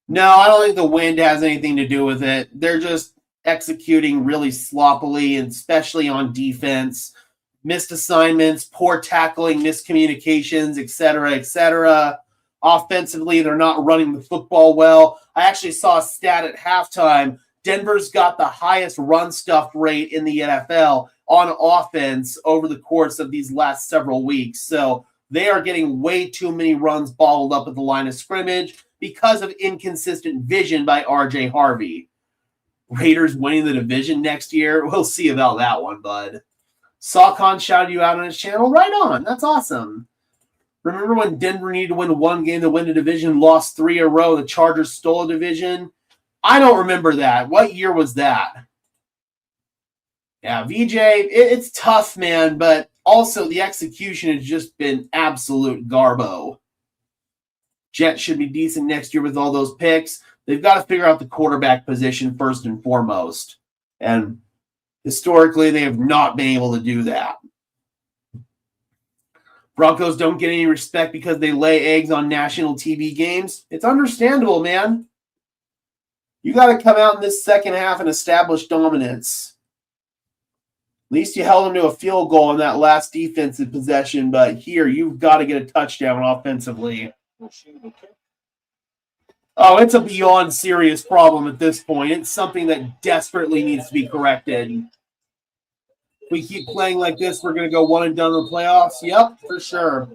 No, I don't think the wind has anything to do with it. They're just executing really sloppily, and especially on defense. Missed assignments, poor tackling, miscommunications, etc., etc. Offensively, they're not running the football well. I actually saw a stat at halftime. Denver's got the highest run stuff rate in the NFL on offense over the course of these last several weeks. So they are getting way too many runs bottled up at the line of scrimmage because of inconsistent vision by RJ Harvey. Raiders winning the division next year? We'll see about that one, bud. Saucon shouted you out on his channel. Right on. That's awesome. Remember when Denver needed to win one game to win the division, lost 3 in a row, the Chargers stole a division? I don't remember that. What year was that? Yeah, VJ, it's tough, man, but also the execution has just been absolute garbo. Jets should be decent next year with all those picks. They've got to figure out the quarterback position first and foremost. And historically, they have not been able to do that. Broncos don't get any respect because they lay eggs on national TV games. It's understandable, man. You got to come out in this second half and establish dominance. At least you held them to a field goal in that last defensive possession, but here you've got to get a touchdown offensively. Oh, it's a beyond serious problem at this point. It's something that desperately needs to be corrected. If we keep playing like this, we're going to go one and done in the playoffs. Yep, for sure.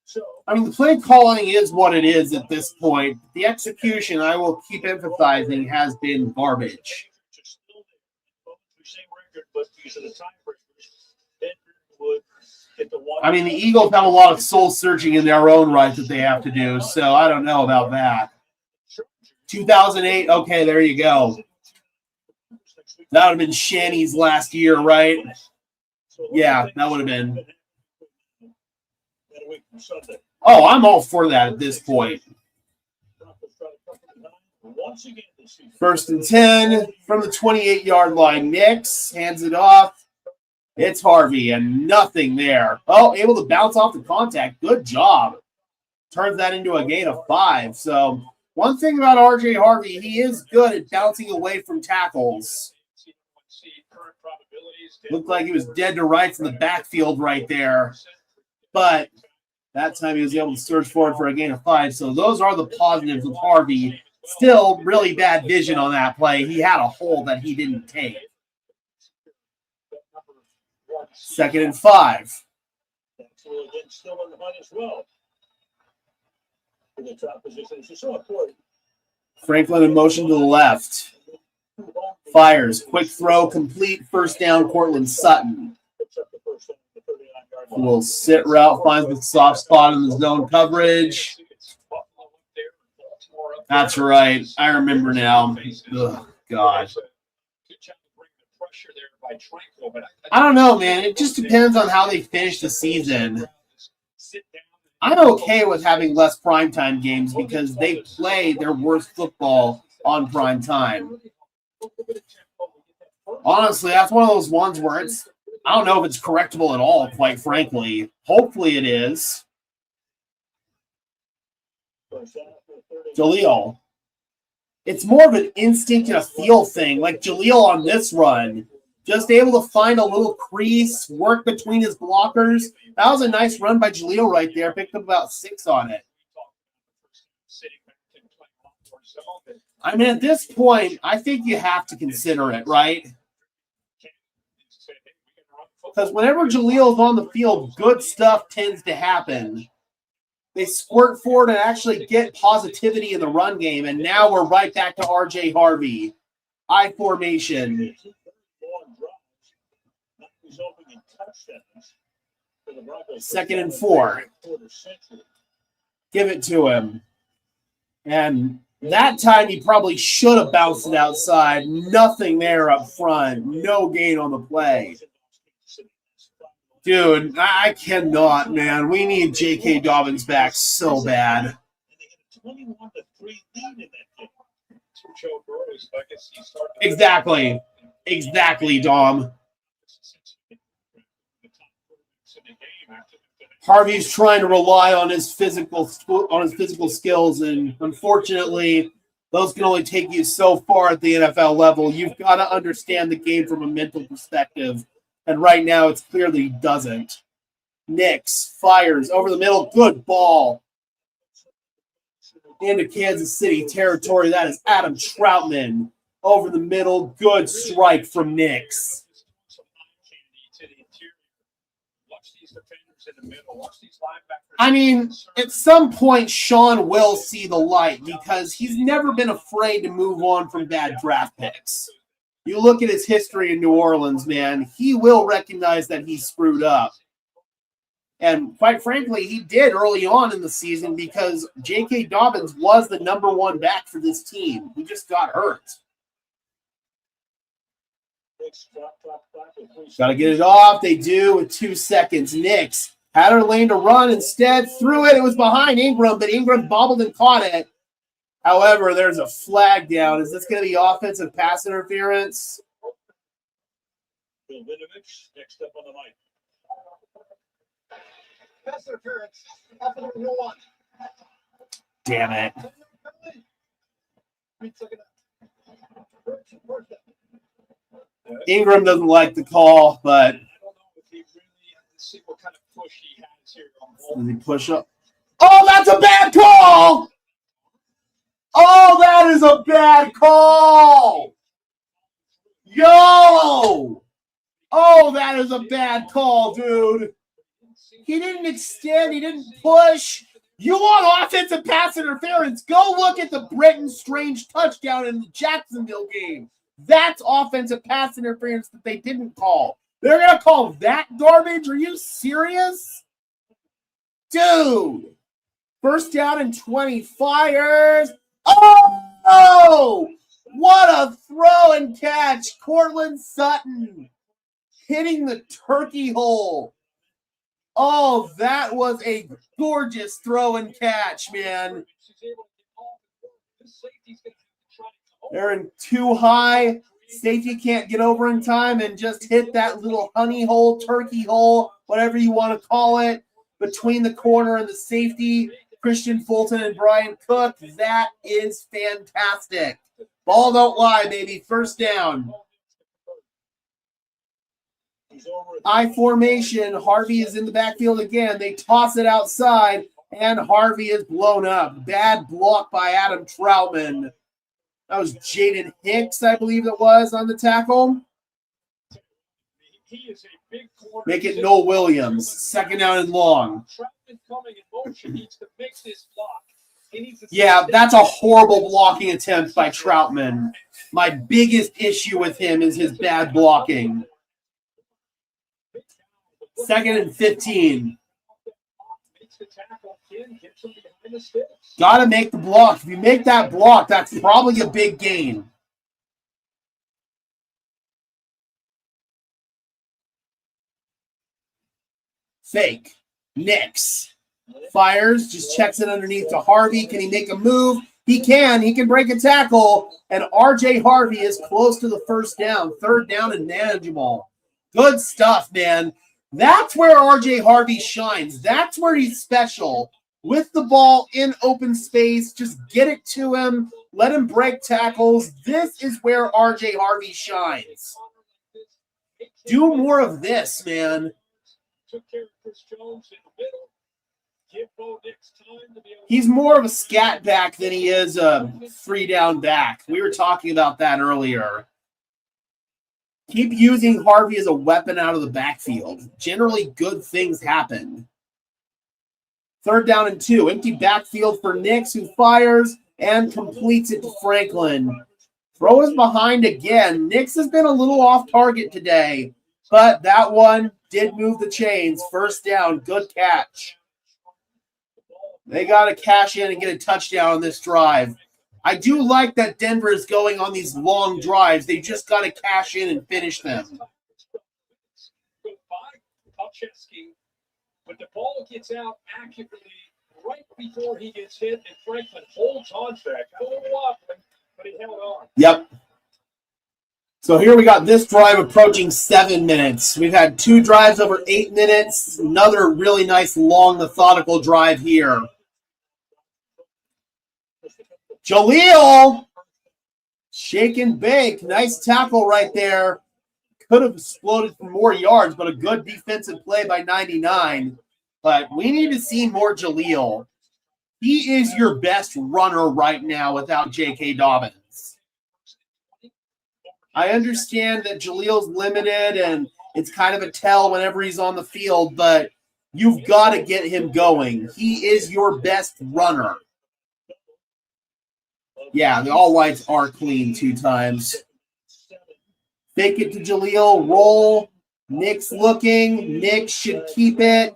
So I mean, the play calling is what it is at this point. The execution, I will keep emphasizing, has been garbage. I mean, the Eagles have a lot of soul searching in their own right that they have to do, so I don't know about that. 2008, okay, there you go. That would have been Shanny's last year, right? Yeah, that would have been. Oh, I'm all for that at this point. 1st and 10 from the 28-yard line. Nix hands it off. It's Harvey, and nothing there. Oh, able to bounce off the contact. Good job. Turns that into a gain of 5. So one thing about R.J. Harvey, he is good at bouncing away from tackles. Looked like he was dead to rights in the backfield right there. But that time he was able to search forward for a gain of 5. So those are the positives with Harvey. Still really bad vision on that play. He had a hole that he didn't take. 2nd and 5. Franklin in motion to the left. Fires. Quick throw, complete. 1st down, Cortland Sutton. Will sit route, finds the soft spot in the zone coverage. That's right. I remember now. Ugh, God. I don't know, man. It just depends on how they finish the season. I'm okay with having less primetime games because they play their worst football on prime time. Honestly, that's one of those ones where I don't know if it's correctable at all, quite frankly. Hopefully it is. Jaleel. It's more of an instinct and a feel thing, like Jaleel on this run. Just able to find a little crease, work between his blockers. That was a nice run by Jaleel right there. Picked up about 6 on it. I mean, at this point, I think you have to consider it, right? Because whenever Jaleel's on the field, good stuff tends to happen. They squirt forward and actually get positivity in the run game, and now we're right back to R.J. Harvey. I formation. 2nd and 4. Give it to him. And that time he probably should have bounced it outside. Nothing there up front. No gain on the play. Dude, I cannot, man. We need J.K. Dobbins back so bad. Exactly. Exactly, Dom. Harvey's trying to rely on his physical skills, and unfortunately, those can only take you so far at the NFL level. You've got to understand the game from a mental perspective, and right now it's clear that he doesn't. Nix fires over the middle. Good ball. Into Kansas City territory. That is Adam Troutman over the middle. Good strike from Nix. I mean, at some point, Sean will see the light because he's never been afraid to move on from bad draft picks. You look at his history in New Orleans, man, he will recognize that he screwed up. And quite frankly, he did early on in the season because J.K. Dobbins was the number 1 back for this team. He just got hurt. Got to get it off. They do with 2 seconds. Nix had her lane to run. Instead, threw it. It was behind Ingram, but Ingram bobbled and caught it. However, there's a flag down. Is this going to be offensive pass interference? Next up on the mic. Pass interference. No one. Damn it. Ingram doesn't like the call, but I don't know if he really see what kind of push he has here on does he push up? Oh, that's a bad call! Oh, that is a bad call! Yo! Oh, that is a bad call, dude. He didn't extend. He didn't push. You want offensive pass interference? Go look at the Britton Strange touchdown in the Jacksonville game. That's offensive pass interference that they didn't call. They're going to call that garbage? Are you serious? Dude. First down and 20. Fires. Oh! What a throw and catch. Cortland Sutton hitting the turkey hole. Oh, that was a gorgeous throw and catch, man. They're in too high. Safety can't get over in time and just hit that little honey hole, turkey hole, whatever you want to call it, between the corner and the safety. Christian Fulton and Brian Cook. That is fantastic. Ball don't lie, baby. First down. I formation. Harvey is in the backfield again. They toss it outside, and Harvey is blown up. Bad block by Adam Troutman. That was Jaden Hicks, I believe it was, on the tackle. Make it Noel Williams. Second down and long. Yeah, that's a horrible blocking attempt by Troutman. My biggest issue with him is his bad blocking. Second and 15. Got to make the block. If you make that block, that's probably a big gain. Fake. Nix. Fires. Just checks it underneath to Harvey. Can he make a move? He can. He can break a tackle. And R.J. Harvey is close to the first down. Third down and manageable. Good stuff, man. That's where R.J. Harvey shines. That's where he's special. With the ball in open space, just get it to him. Let him break tackles. This is where R.J. Harvey shines. Do more of this, man. He's more of a scat back than he is a three down back. We were talking about that earlier. Keep using Harvey as a weapon out of the backfield. Generally, good things happen. Third down and 2. Empty backfield for Nix, who fires and completes it to Franklin. Throw is behind again. Nix has been a little off target today, but that one did move the chains. First down, good catch. They got to cash in and get a touchdown on this drive. I do like that Denver is going on these long drives. They just got to cash in and finish them. But the ball gets out accurately right before he gets hit, and Franklin holds on to that. Got a little wobbling, but he held on. Yep. So here we got this drive approaching 7 minutes. We've had 2 drives over 8 minutes. Another really nice, long, methodical drive here. Jaleel, shake and bake. Nice tackle right there. Could have exploded for more yards, but a good defensive play by 99. But we need to see more Jaleel. He is your best runner right now without J.K. Dobbins. I understand that Jaleel's limited and it's kind of a tell whenever he's on the field, but you've got to get him going. He is your best runner. Yeah, the all whites are clean 2 times. Fake it to Jaleel. Roll. Nick's looking. Nick should keep it.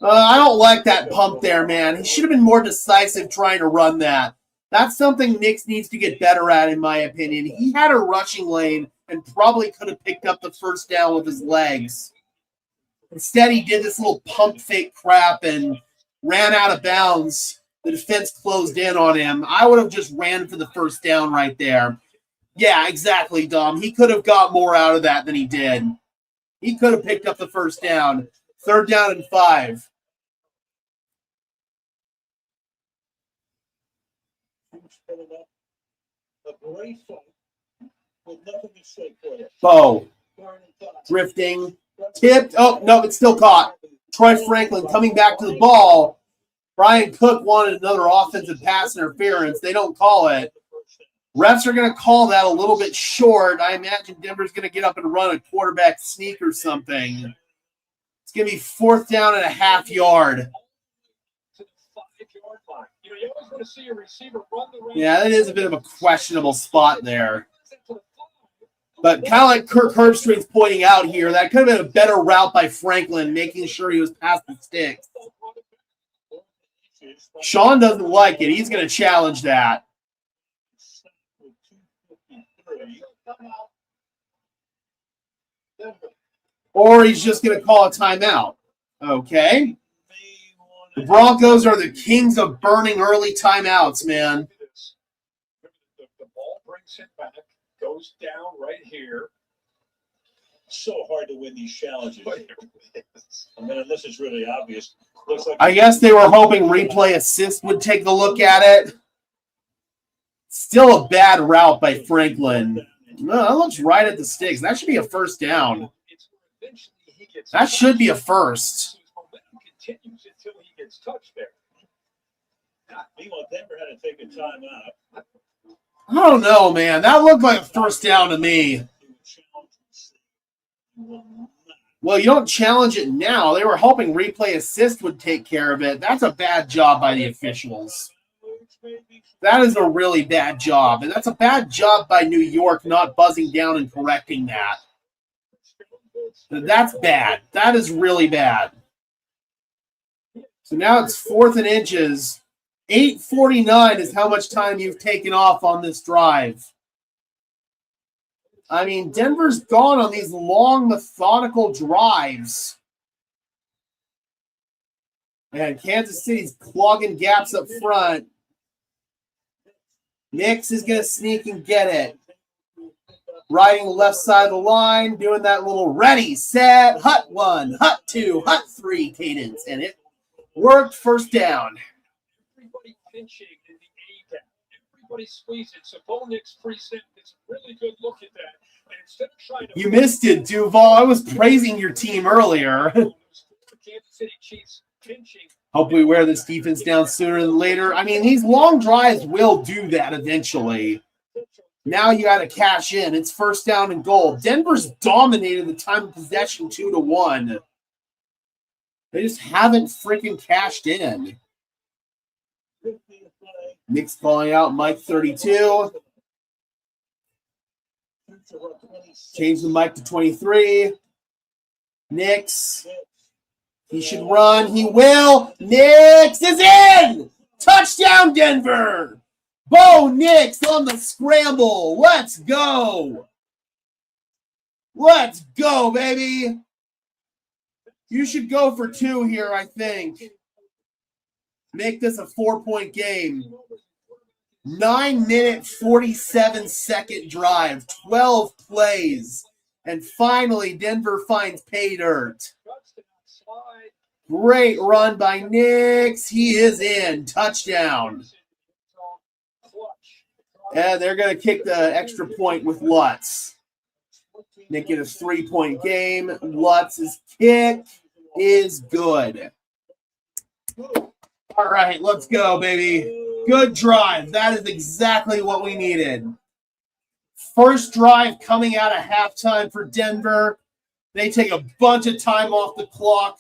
I don't like that pump there, man. He should have been more decisive trying to run that. That's something Nick needs to get better at, in my opinion. He had a rushing lane and probably could have picked up the first down with his legs. Instead, he did this little pump fake crap and ran out of bounds. The defense closed in on him. I would have just ran for the first down right there. Yeah, exactly, Dom. He could have got more out of that than he did. He could have picked up the first down. Third down and 5. Bo. Drifting. Tipped. Oh, no, it's still caught. Troy Franklin coming back to the ball. Brian Cook wanted another offensive pass interference. They don't call it. Refs are going to call that a little bit short. I imagine Denver's going to get up and run a quarterback sneak or something. It's going to be 4th down and a half yard. you always want to see a receiver run the route. Yeah, that is a bit of a questionable spot there. But kind of like Kirk Herbstreit's pointing out here, that could have been a better route by Franklin, making sure he was past the sticks. Sean doesn't like it. He's going to challenge that. Or he's just going to call a timeout. Okay. The Broncos are the kings of burning early timeouts, man. The ball brings it back, goes down right here. So hard to win these challenges. I mean, unless it's really obvious. Looks like I guess they were hoping replay assist would take a look at it. Still a bad route by Franklin. No, that looks right at the sticks. That should be a first down. That should be a first. Continues until he gets touched there. Meanwhile, Denver had to take a timeout. I don't know, man. That looked like a first down to me. Well, you don't challenge it now. They were hoping replay assist would take care of it. That's a bad job by the officials. That is a really bad job. And that's a bad job by New York not buzzing down and correcting that. That's bad. That is really bad. So now it's 4th and inches. 8:49 is how much time you've taken off on this drive. I mean, Denver's gone on these long, methodical drives. And Kansas City's clogging gaps up front. Nix is going to sneak and get it. Riding the left side of the line, doing that little ready, set, hut 1, hut 2, hut 3 cadence. And it worked. First down. Everybody pinching in the A gap. Everybody squeezing. So Bo Nix present. It's a really good look at that. And instead of trying to You missed it, Duval. I was praising your team earlier. Kansas City Chiefs pinching. Hope we wear this defense down sooner than later. I mean, these long drives will do that eventually. Now you got to cash in. It's first down and goal. Denver's dominated the time of possession 2-1. They just haven't freaking cashed in. Nick's calling out Mike 32. Change the mic to 23. Nix. He should run. He will. Nix is in. Touchdown, Denver. Bo Nix on the scramble. Let's go. Let's go, baby. You should go for 2 here, I think. Make this a 4-point game. 9-minute, 47-second drive. 12 plays. And finally, Denver finds pay dirt. Great run by Nix. He is in. Touchdown. And they're going to kick the extra point with Lutz. Nick get a 3-point game. Lutz's kick is good. All right, let's go, baby. Good drive. That is exactly what we needed. First drive coming out of halftime for Denver. They take a bunch of time off the clock.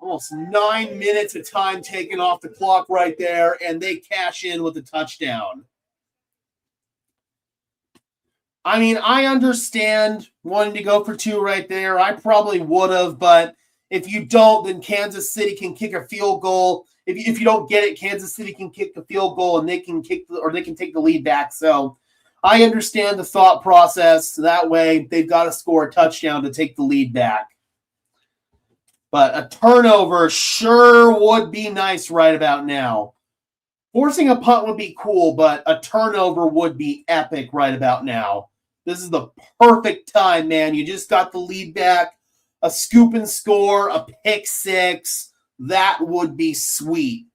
Almost 9 minutes of time taken off the clock right there, and they cash in with a touchdown. I mean, I understand wanting to go for 2 right there. I probably would have, but if you don't, then Kansas City can kick a field goal. If you don't get it, Kansas City can kick the field goal and they can take the lead back. So I understand the thought process. That way, they've got to score a touchdown to take the lead back. But a turnover sure would be nice right about now. Forcing a punt would be cool, but a turnover would be epic right about now. This is the perfect time, man. You just got the lead back. A scoop and score, a pick 6. That would be sweet.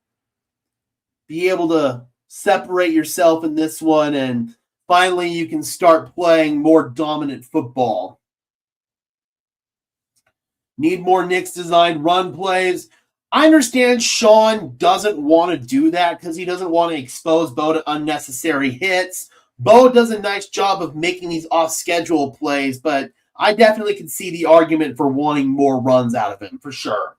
Be able to separate yourself in this one, and finally you can start playing more dominant football. Need more Knicks-designed run plays. I understand Sean doesn't want to do that because he doesn't want to expose Bo to unnecessary hits. Bo does a nice job of making these off-schedule plays, but I definitely can see the argument for wanting more runs out of him, for sure.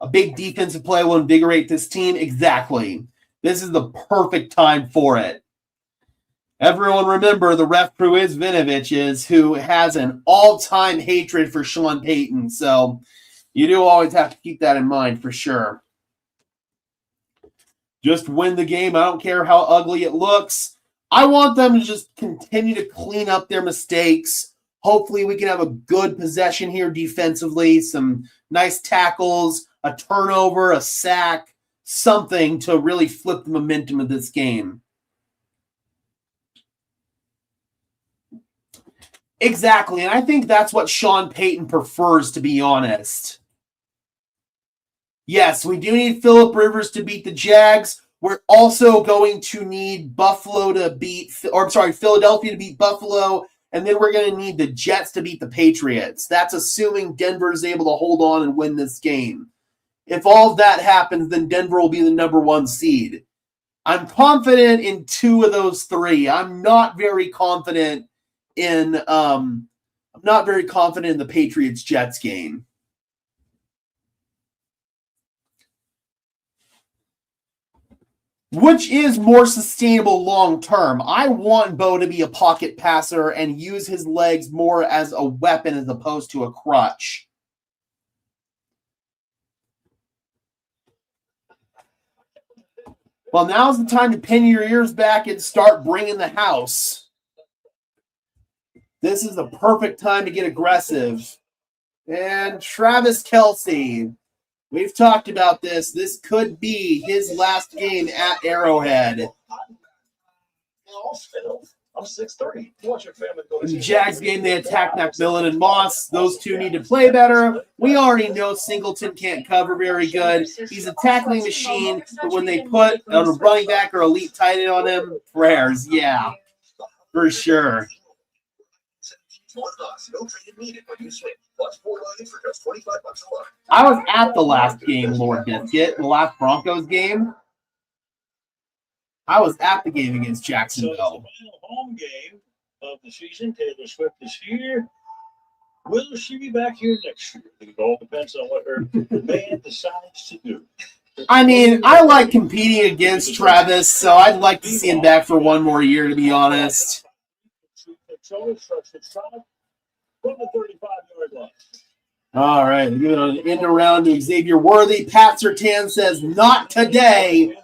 A big defensive play will invigorate this team. Exactly. This is the perfect time for it. Everyone remember the ref crew is Vinovich's, who has an all-time hatred for Sean Payton. So you do always have to keep that in mind for sure. Just win the game. I don't care how ugly it looks. I want them to just continue to clean up their mistakes. Hopefully we can have a good possession here defensively, some nice tackles, a turnover, a sack, something to really flip the momentum of this game. Exactly, and I think that's what Sean Payton prefers, to be honest. Yes, we do need Phillip Rivers to beat the Jags. We're also going to need Philadelphia to beat Buffalo, and then we're going to need the Jets to beat the Patriots. That's assuming Denver is able to hold on and win this game. If all of that happens, then Denver will be the number 1 seed. I'm confident in 2 of those 3. I'm not very confident in the Patriots-Jets game. Which is more sustainable long term? I want Bo to be a pocket passer and use his legs more as a weapon as opposed to a crutch. Well, now's the time to pin your ears back and start bringing the house. This is the perfect time to get aggressive. And Travis Kelce. We've talked about this. This could be his last game at Arrowhead. I'm 6'3". Watch your family go to In the Jags game, they attacked McMillan and Moss. Those two need to play better. We already know Singleton can't cover very good. He's a tackling machine, but when they put a running back or elite tight end on him, prayers, yeah, for sure. I was at the last game, Lord Biscuit, the last Broncos game. I was at the game against Jacksonville. So it's the final home game of the season. Taylor Swift is here. Will she be back here next year? It all depends on what her band decides to do. I mean, I like competing against Travis, so I'd like to see him back for one more year, to be honest. All right, give it an end around to Xavier Worthy. Pat Surtain says, not today.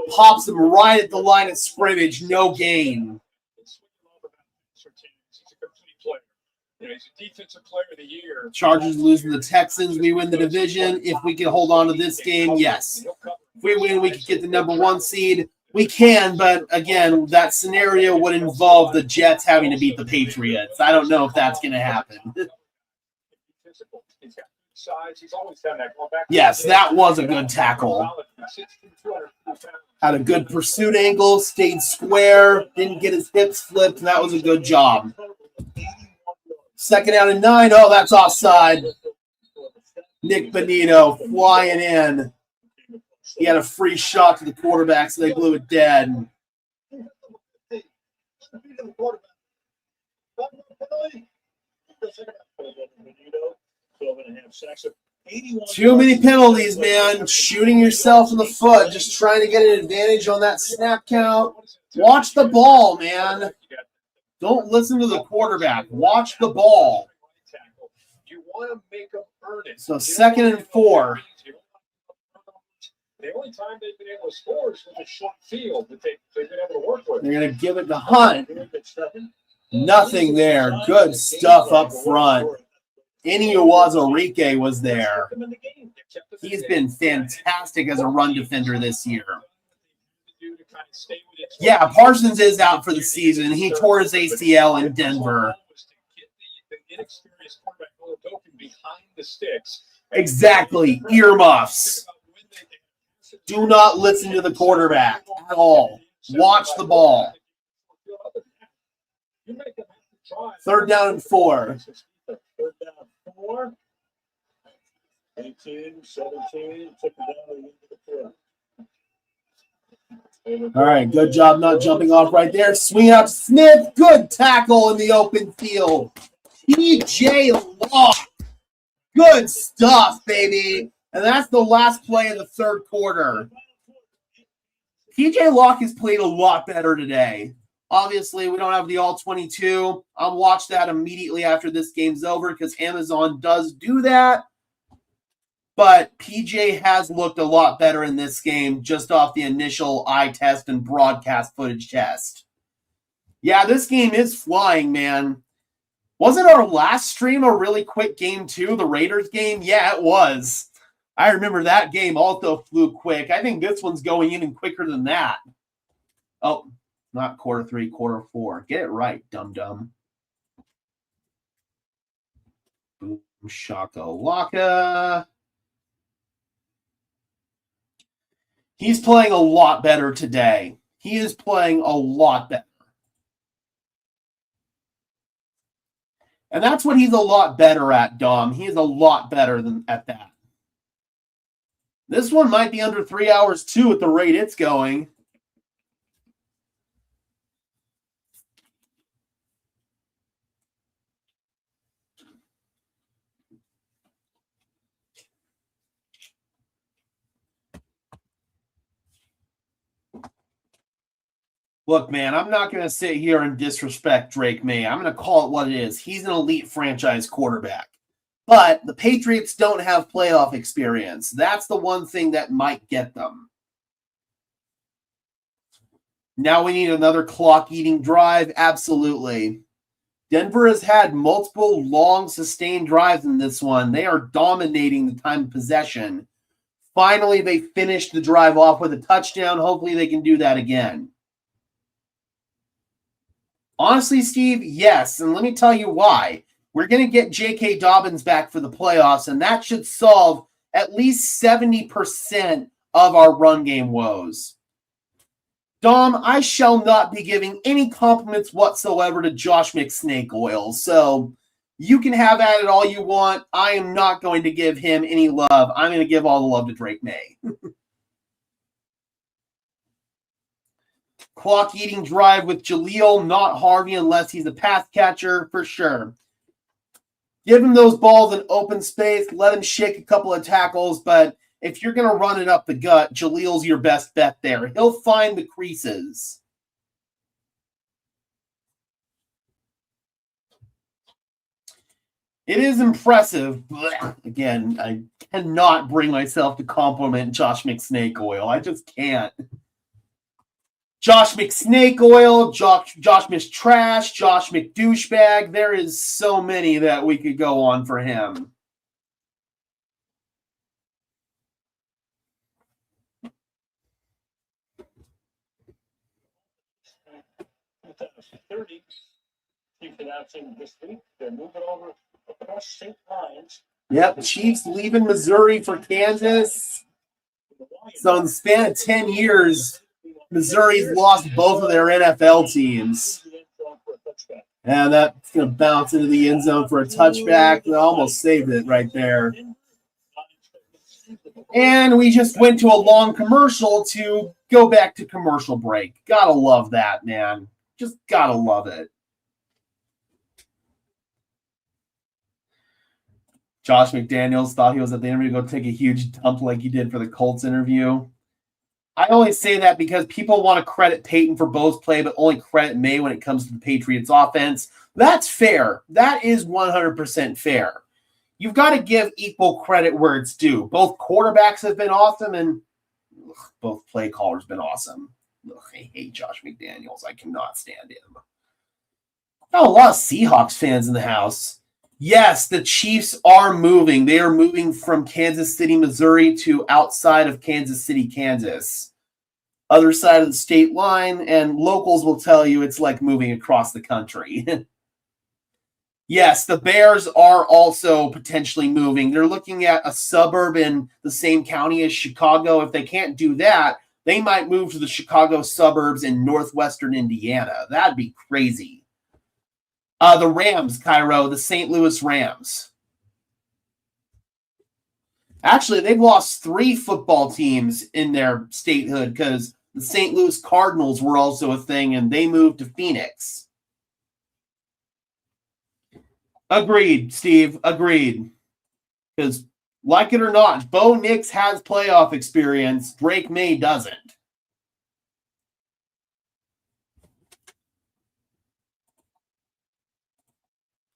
Pops him right at the line of scrimmage, no gain. He's a complete player. You know, he's a defensive player of the year. Chargers losing the Texans. We win the division. If we can hold on to this game, yes. If we win, we could get the number 1 seed. We can, but again, that scenario would involve the Jets having to beat the Patriots. I don't know if that's going to happen. Yes, that was a good tackle. Had a good pursuit angle, stayed square, didn't get his hips flipped. That was a good job. 2nd down and 9. Oh, that's offside. Nick Bonito flying in. He had a free shot to the quarterback, so they blew it dead. Too many penalties, man. Shooting yourself in the foot, just trying to get an advantage on that snap count. Watch the ball, man. Don't listen to the quarterback. Watch the ball. So 2nd and 4. The only time they've been able to score is with a short field that they've been able to work with. They're going to give it to Hunt. Nothing there. Good stuff up front. Iniuwazurike was there. He's been fantastic as a run defender this year. Yeah, Parsons is out for the season. He tore his ACL in Denver. Exactly. Earmuffs. Do not listen to the quarterback at all. Watch the ball. 3rd down and 4. 3rd down 4. 18, 17, took it down to the 4. All right, good job not jumping off right there. Swing out to Smith. Good tackle in the open field. TJ Lock. Good stuff, baby. And that's the last play of the third quarter. PJ Locke has played a lot better today. Obviously, we don't have the All-22. I'll watch that immediately after this game's over because Amazon does do that. But PJ has looked a lot better in this game just off the initial eye test and broadcast footage test. Yeah, this game is flying, man. Wasn't our last stream a really quick game too, the Raiders game? Yeah, it was. I remember that game also flew quick. I think this one's going even quicker than that. Oh, not quarter 3, quarter 4. Get it right, dum-dum. Boom, shaka waka. He's playing a lot better today. He is playing a lot better. And that's what he's a lot better at, Dom. He is a lot better at that. This one might be under 3 hours, too, at the rate it's going. Look, man, I'm not going to sit here and disrespect Drake May. I'm going to call it what it is. He's an elite franchise quarterback. But the Patriots don't have playoff experience. That's the one thing that might get them. Now we need another clock-eating drive? Absolutely. Denver has had multiple long, sustained drives in this one. They are dominating the time of possession. Finally, they finished the drive off with a touchdown. Hopefully they can do that again. Honestly, Steve, yes. And let me tell you why. We're going to get J.K. Dobbins back for the playoffs, and that should solve at least 70% of our run game woes. Dom, I shall not be giving any compliments whatsoever to Josh McSnake Oil, so you can have at it all you want. I am not going to give him any love. I'm going to give all the love to Drake May. Clock-eating drive with Jaleel, not Harvey, unless he's a pass catcher, for sure. Give him those balls in open space. Let him shake a couple of tackles, but if you're going to run it up the gut, Jaleel's your best bet there. He'll find the creases. It is impressive. Again, I cannot bring myself to compliment Josh McSnake Oil. I just can't. Josh McSnake Oil, Josh McTrash, Josh McDouchebag. There is so many that we could go on for him. They're moving over across state lines. Yep, Chiefs leaving Missouri for Kansas. So in the span of 10 years, Missouri's lost both of their NFL teams. And that's going to bounce into the end zone for a touchback. They almost saved it right there. And we just went to a long commercial to go back to commercial break. Gotta love that, man. Just gotta love it. Josh McDaniels thought he was at the interview to go take a huge dump like he did for the Colts interview. I only say that because people want to credit Peyton for Bo's play, but only credit May when it comes to the Patriots offense. That's fair. That is 100% fair. You've got to give equal credit where it's due. Both quarterbacks have been awesome, and both play callers have been awesome. I hate Josh McDaniels. I cannot stand him. Got a lot of Seahawks fans in the house. Yes, the Chiefs are moving. They are moving from Kansas City, Missouri to outside of Kansas City, Kansas. Other side of the state line, and locals will tell you it's like moving across the country. Yes, the Bears are also potentially moving. They're looking at a suburb in the same county as Chicago. If they can't do that, they might move to the Chicago suburbs in northwestern Indiana. That'd be crazy. The Rams, Cairo, the St. Louis Rams. Actually, they've lost 3 football teams in their statehood because the St. Louis Cardinals were also a thing, and they moved to Phoenix. Agreed, Steve. Agreed. Because Like it or not, Bo Nix has playoff experience. Drake May doesn't.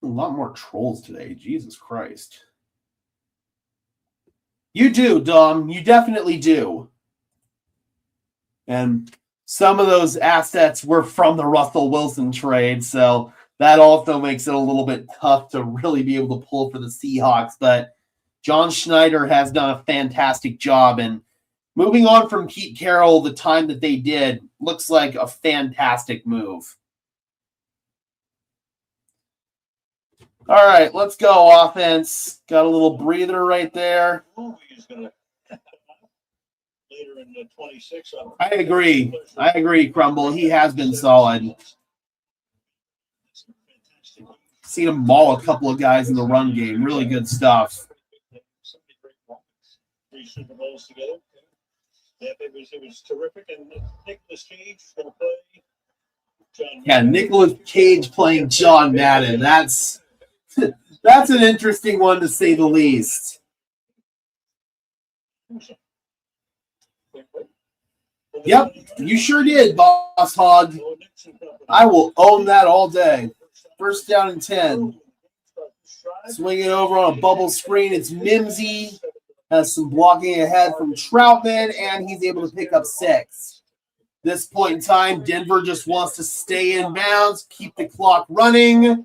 A lot more trolls today. Jesus Christ. You do, Dom. You definitely do. And some of those assets were from the Russell Wilson trade, so that also makes it a little bit tough to really be able to pull for the Seahawks. But John Schneider has done a fantastic job, and moving on from Pete Carroll the time that they did looks like a fantastic move. All right, let's go offense. Got a little breather right there. Later in the 26. I agree, Crumble. He has been solid. Seen him maul a couple of guys in the run game. Really good stuff. 3 Super Bowls together. Yeah, it was terrific. And Nicolas Cage going to play. Yeah, Nicolas Cage playing John Madden. That's an interesting one to say the least. Yep, you sure did, Boss Hog. I will own that all day. First down and 10. Swing it over on a bubble screen. It's Mimsy. Has some blocking ahead from Troutman, and he's able to pick up 6. This point in time, Denver just wants to stay in bounds, keep the clock running.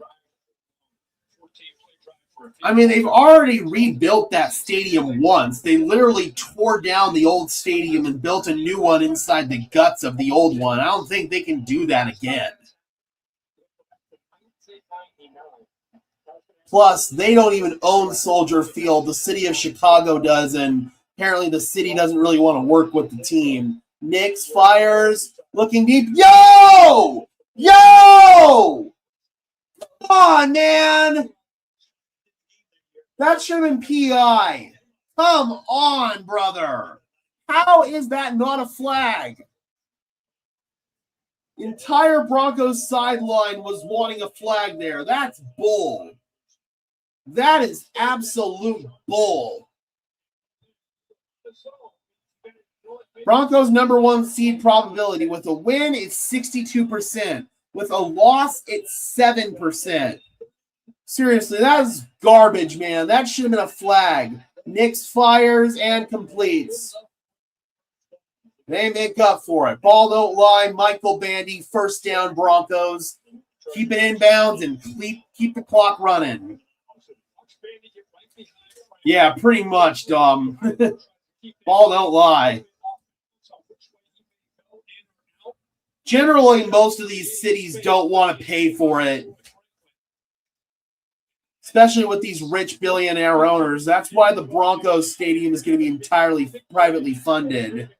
I mean, they've already rebuilt that stadium once. They literally tore down the old stadium and built a new one inside the guts of the old one. I don't think they can do that again. Plus, they don't even own Soldier Field. The city of Chicago does, and apparently the city doesn't really want to work with the team. Knicks fires, looking deep. Yo! Yo! Come on, man! That should have been PI. Come on, brother. How is that not a flag? The entire Broncos sideline was wanting a flag there. That's bull. That is absolute bull. Broncos number 1 seed probability. With a win, it's 62%. With a loss, it's 7%. Seriously, that is garbage, man. That should have been a flag. Knicks fires and completes. They make up for it. Ball don't lie. Michael Bandy, first down Broncos. Keep it inbounds and keep the clock running. Yeah, pretty much, Dom. Ball don't lie. Generally, most of these cities don't want to pay for it. Especially with these rich billionaire owners. That's why the Broncos stadium is going to be entirely privately funded.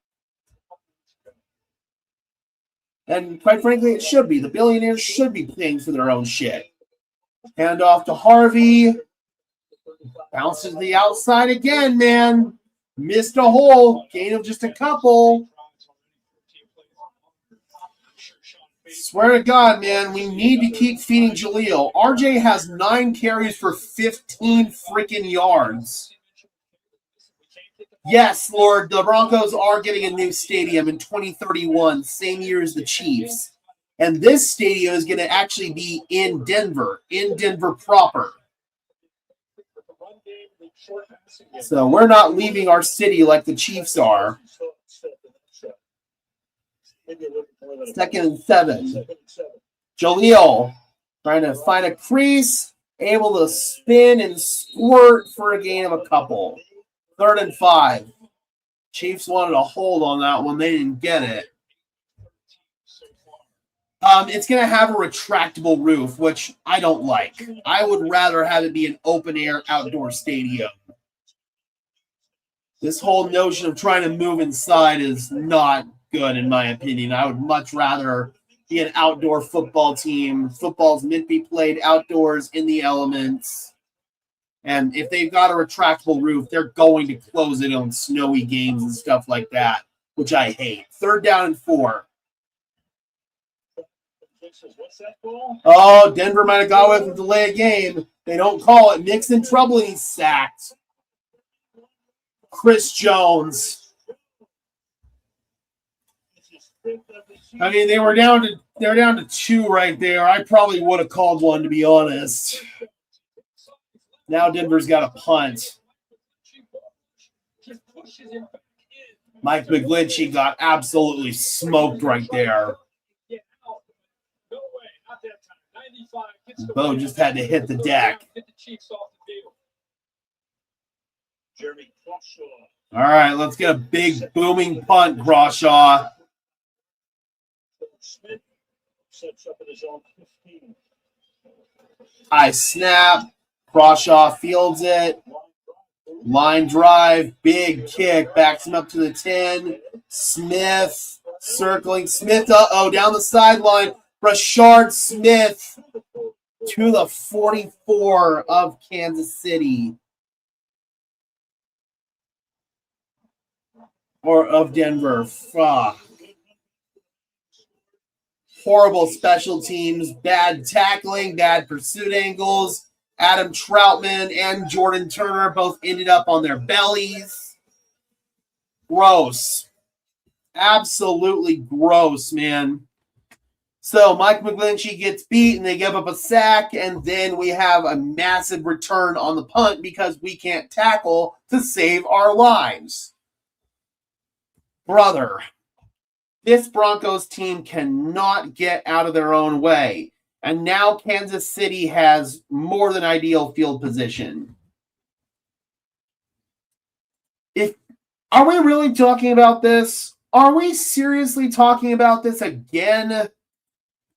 And quite frankly, it should be. The billionaires should be paying for their own shit. Hand off to Harvey. Bounces to the outside again, man. Missed a hole. Gain of just a couple. Swear to God, man, we need to keep feeding Jaleel. RJ has 9 carries for 15 freaking yards. Yes, Lord, the Broncos are getting a new stadium in 2031, same year as the Chiefs. And this stadium is going to actually be in Denver proper. So we're not leaving our city like the Chiefs are. 2nd and 7. Jaleel trying to find a crease, able to spin and squirt for a gain of a couple. 3rd and 5. Chiefs wanted a hold on that one. They didn't get it. It's going to have a retractable roof, which I don't like. I would rather have it be an open-air outdoor stadium. This whole notion of trying to move inside is not good, in my opinion. I would much rather be an outdoor football team. Football's meant to be played outdoors in the elements. And if they've got a retractable roof, they're going to close it on snowy games and stuff like that, which I hate. 3rd down and 4. Oh, Denver might have got away with a delay of game. They don't call it. Nick's in trouble and he's sacked. Chris Jones. I mean, they were down to 2 right there. I probably would have called one, to be honest. Now Denver's got a punt. Mike McGlinchey got absolutely smoked right there. Bo just had to hit the deck. All right, let's get a big booming punt, Grawshaw. High snap. Crawshaw fields it. Line drive. Big kick. Backs him up to the 10. Smith circling. Smith, down the sideline. Rashard Smith to the 44 of Kansas City. Or of Denver. Fuck. Horrible special teams, bad tackling, bad pursuit angles. Adam Troutman and Jordan Turner both ended up on their bellies. Gross. Absolutely gross, man. So Mike McGlinchey gets beat and they give up a sack, and then we have a massive return on the punt because we can't tackle to save our lives. Brother. This Broncos team cannot get out of their own way. And now Kansas City has more than ideal field position. Are we really talking about this? Are we seriously talking about this again?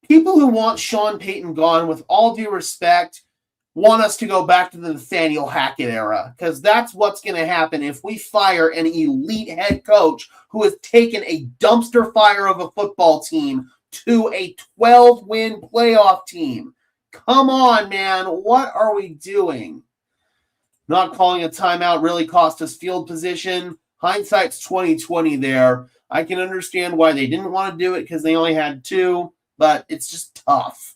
People who want Sean Payton gone, with all due respect, want us to go back to the Nathaniel Hackett era, because that's what's going to happen if we fire an elite head coach who has taken a dumpster fire of a football team to a 12-win playoff team. Come on, man. What are we doing? Not calling a timeout really cost us field position. Hindsight's 20/20 there. I can understand why they didn't want to do it because they only had 2, but it's just tough.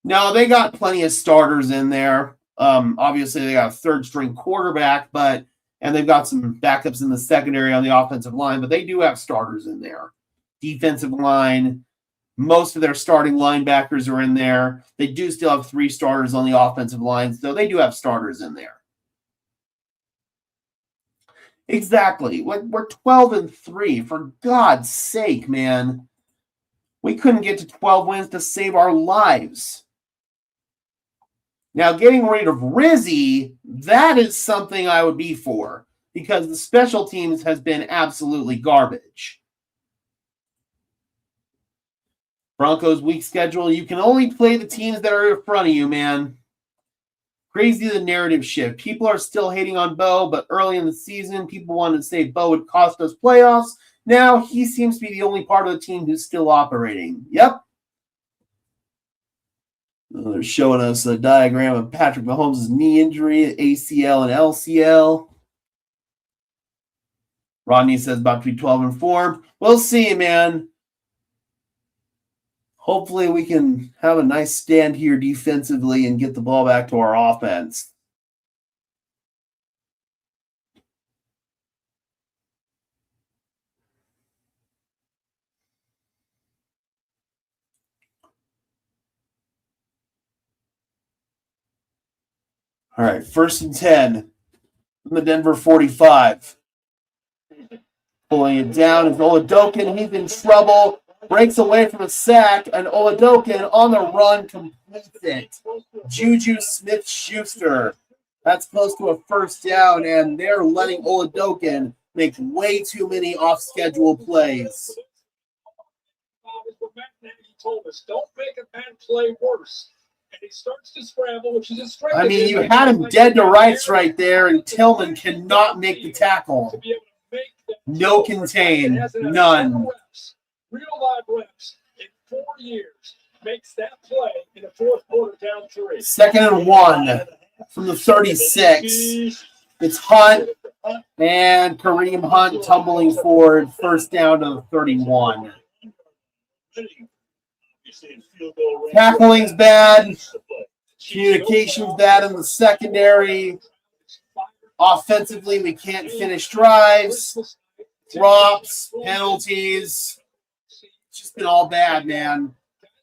No, they got plenty of starters in there. Obviously, they got a third-string quarterback, and they've got some backups in the secondary on the offensive line, but they do have starters in there. Defensive line, most of their starting linebackers are in there. They do still have 3 starters on the offensive line, so they do have starters in there. Exactly. We're 12-3. For God's sake, man. We couldn't get to 12 wins to save our lives. Now, getting rid of Rizzy, that is something I would be for, because the special teams has been absolutely garbage. Broncos week schedule, you can only play the teams that are in front of you, man. Crazy the narrative shift. People are still hating on Bo, but early in the season, people wanted to say Bo would cost us playoffs. Now, he seems to be the only part of the team who's still operating. Yep. They're showing us a diagram of Patrick Mahomes' knee injury, ACL and LCL. Rodney says about to be 12-4. We'll see, man. Hopefully we can have a nice stand here defensively and get the ball back to our offense. All right, 1st and 10 from the Denver 45. Pulling it down is Oladokin. He's in trouble. Breaks away from a sack, and Oladokin on the run completes it. Juju Smith-Schuster. That's close to a 1st down, and they're letting Oladokin make way too many off-schedule plays. He told us, don't make a bad play worse. And he starts to scramble, which is a strength. I mean, you had him dead to rights right there, and Tillman cannot make the tackle. No contain. None. Real live reps in 4 years makes that play in the 4th quarter down 3. 2nd and 1 from the 36. It's Hunt and Kareem Hunt tumbling forward. 1st down to the 31. Tackling's bad. Communication's bad in the secondary. Offensively, we can't finish drives, drops, penalties. It's just been all bad, man.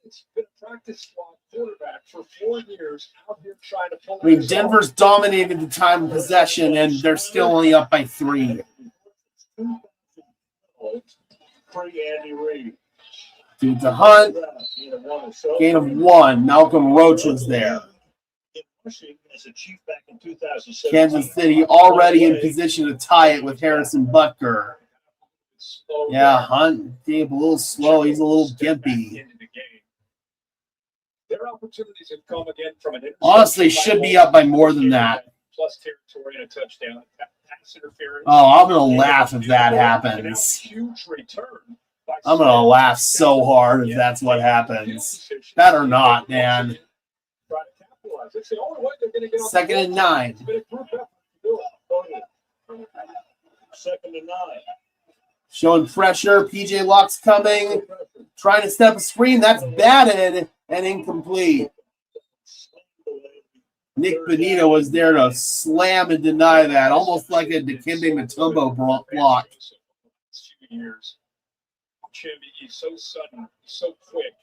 He's been a practice squad quarterback for 4 years out here trying to pull I mean, this off. Denver's dominated the time of possession, and they're still only up by 3. Pre-Andy Reid. Dude, the hunt, gain of 1. Malcolm Roach was there. In rushing as a Chief back in 2017. Kansas City already in position to tie it with Harrison Butker. Yeah, Hunt, Dave, a little slow. He's a little gimpy. Their opportunities have come again from an Honestly, should be up by more than that. plus territory and a touchdown. Pass interference. Oh, I'm going to laugh if that happens. Huge return. I'm going to laugh so hard if that's what happens. That or not, man. It's the only way they're going to get on 2nd and 9. Second and 9. Showing pressure. PJ Locke's coming. Trying to step a screen. That's batted and incomplete. Nick Benito was there to slam and deny that. Almost like a Dikembe Mutombo block. Chimby, he's so sudden, he's so quick,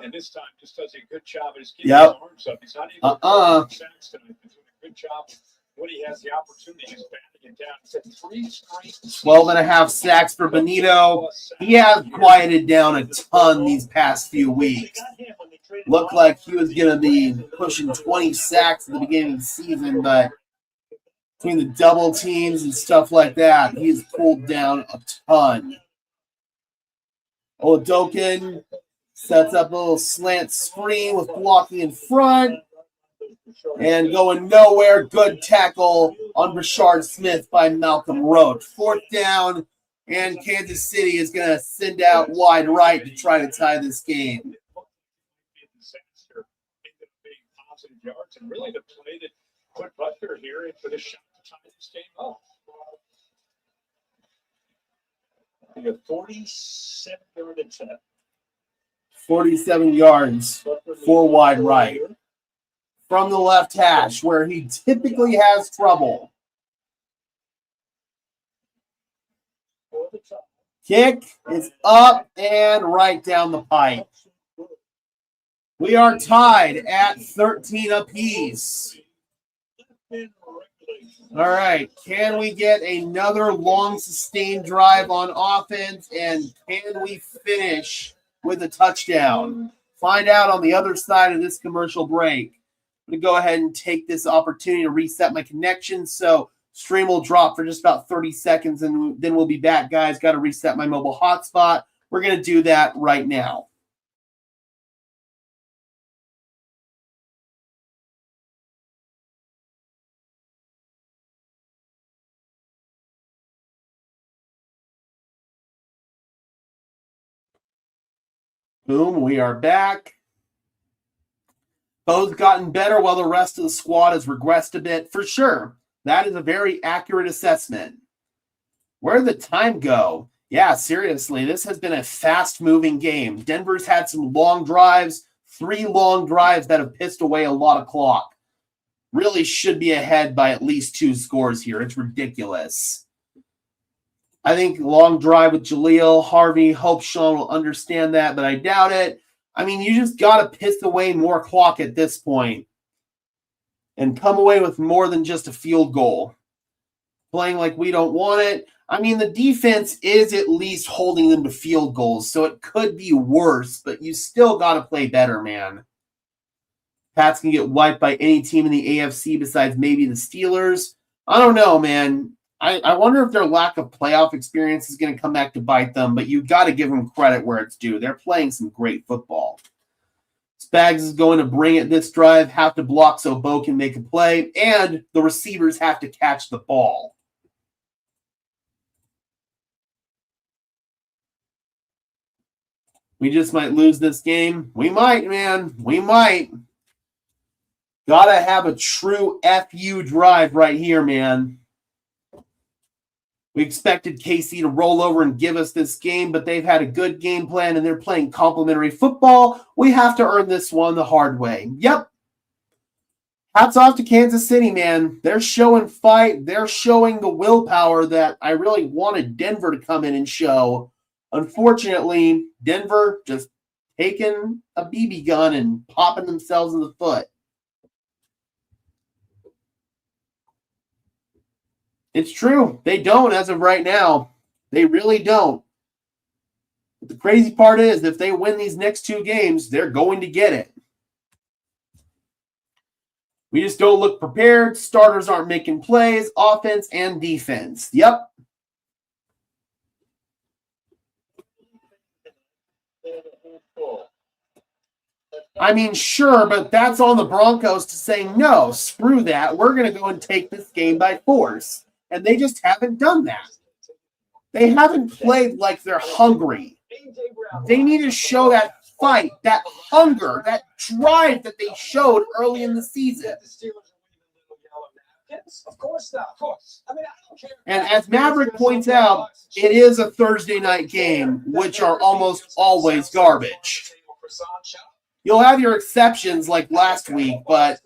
and this time just does a good job of just getting his arms up. He's not even sacks tonight. He's doing a good job when he has the opportunity. He's batting it down. He's had 3 straight 12.5 sacks for Benito. He has quieted down a ton these past few weeks. Looked like he was going to be pushing 20 sacks at the beginning of the season, but between the double teams and stuff like that, he's pulled down a ton. Oladokin sets up a little slant screen with blocking in front and going nowhere. Good tackle on Rashard Smith by Malcolm Roach. 4th down, and Kansas City is going to send out wide right to try to tie this game. And really the play that put Butker here in for the shot to tie this game up. He got 47-yard attempt. 47 yards, 4 wide right. From the left hash, where he typically has trouble. Kick is up and right down the pipe. We are tied at 13 apiece. All right, can we get another long sustained drive on offense, and can we finish with a touchdown? Find out on the other side of this commercial break. I'm going to go ahead and take this opportunity to reset my connection, so stream will drop for just about 30 seconds, and then we'll be back, guys. Got to reset my mobile hotspot. We're going to do that right now. Boom, we are back. Bo's gotten better while the rest of the squad has regressed a bit. For sure, that is a very accurate assessment. Where did the time go? Yeah, seriously, this has been a fast-moving game. Denver's had some long drives, 3 long drives that have pissed away a lot of clock. Really should be ahead by at least 2 scores here. It's ridiculous. I think long drive with Jaleel, Harvey, hope Sean will understand that, but I doubt it. I mean, you just got to piss away more clock at this point and come away with more than just a field goal. Playing like we don't want it. I mean, the defense is at least holding them to field goals, so it could be worse, but you still got to play better, man. Pats can get wiped by any team in the AFC besides maybe the Steelers. I don't know, man. I wonder if their lack of playoff experience is going to come back to bite them, but you've got to give them credit where it's due. They're playing some great football. Spags is going to bring it this drive, have to block so Bo can make a play, and the receivers have to catch the ball. We just might lose this game. We might, man. We might. Got to have a true FU drive right here, man. We expected KC to roll over and give us this game, but they've had a good game plan and they're playing complimentary football. We have to earn this one the hard way. Yep. Hats off to Kansas City, man. They're showing fight. They're showing the willpower that I really wanted Denver to come in and show. Unfortunately, Denver just taking a BB gun and popping themselves in the foot. It's true. They don't as of right now. They really don't. But the crazy part is if they win these next 2 games, they're going to get it. We just don't look prepared. Starters aren't making plays, offense and defense. Yep. I mean, sure, but that's on the Broncos to say, no, screw that. We're going to go and take this game by force. And they just haven't done that. They haven't played like they're hungry. They need to show that fight, that hunger, that drive that they showed early in the season. Of course not. Of course. I mean, I don't care. And as Maverick points out, it is a Thursday night game, which are almost always garbage. You'll have your exceptions like last week, but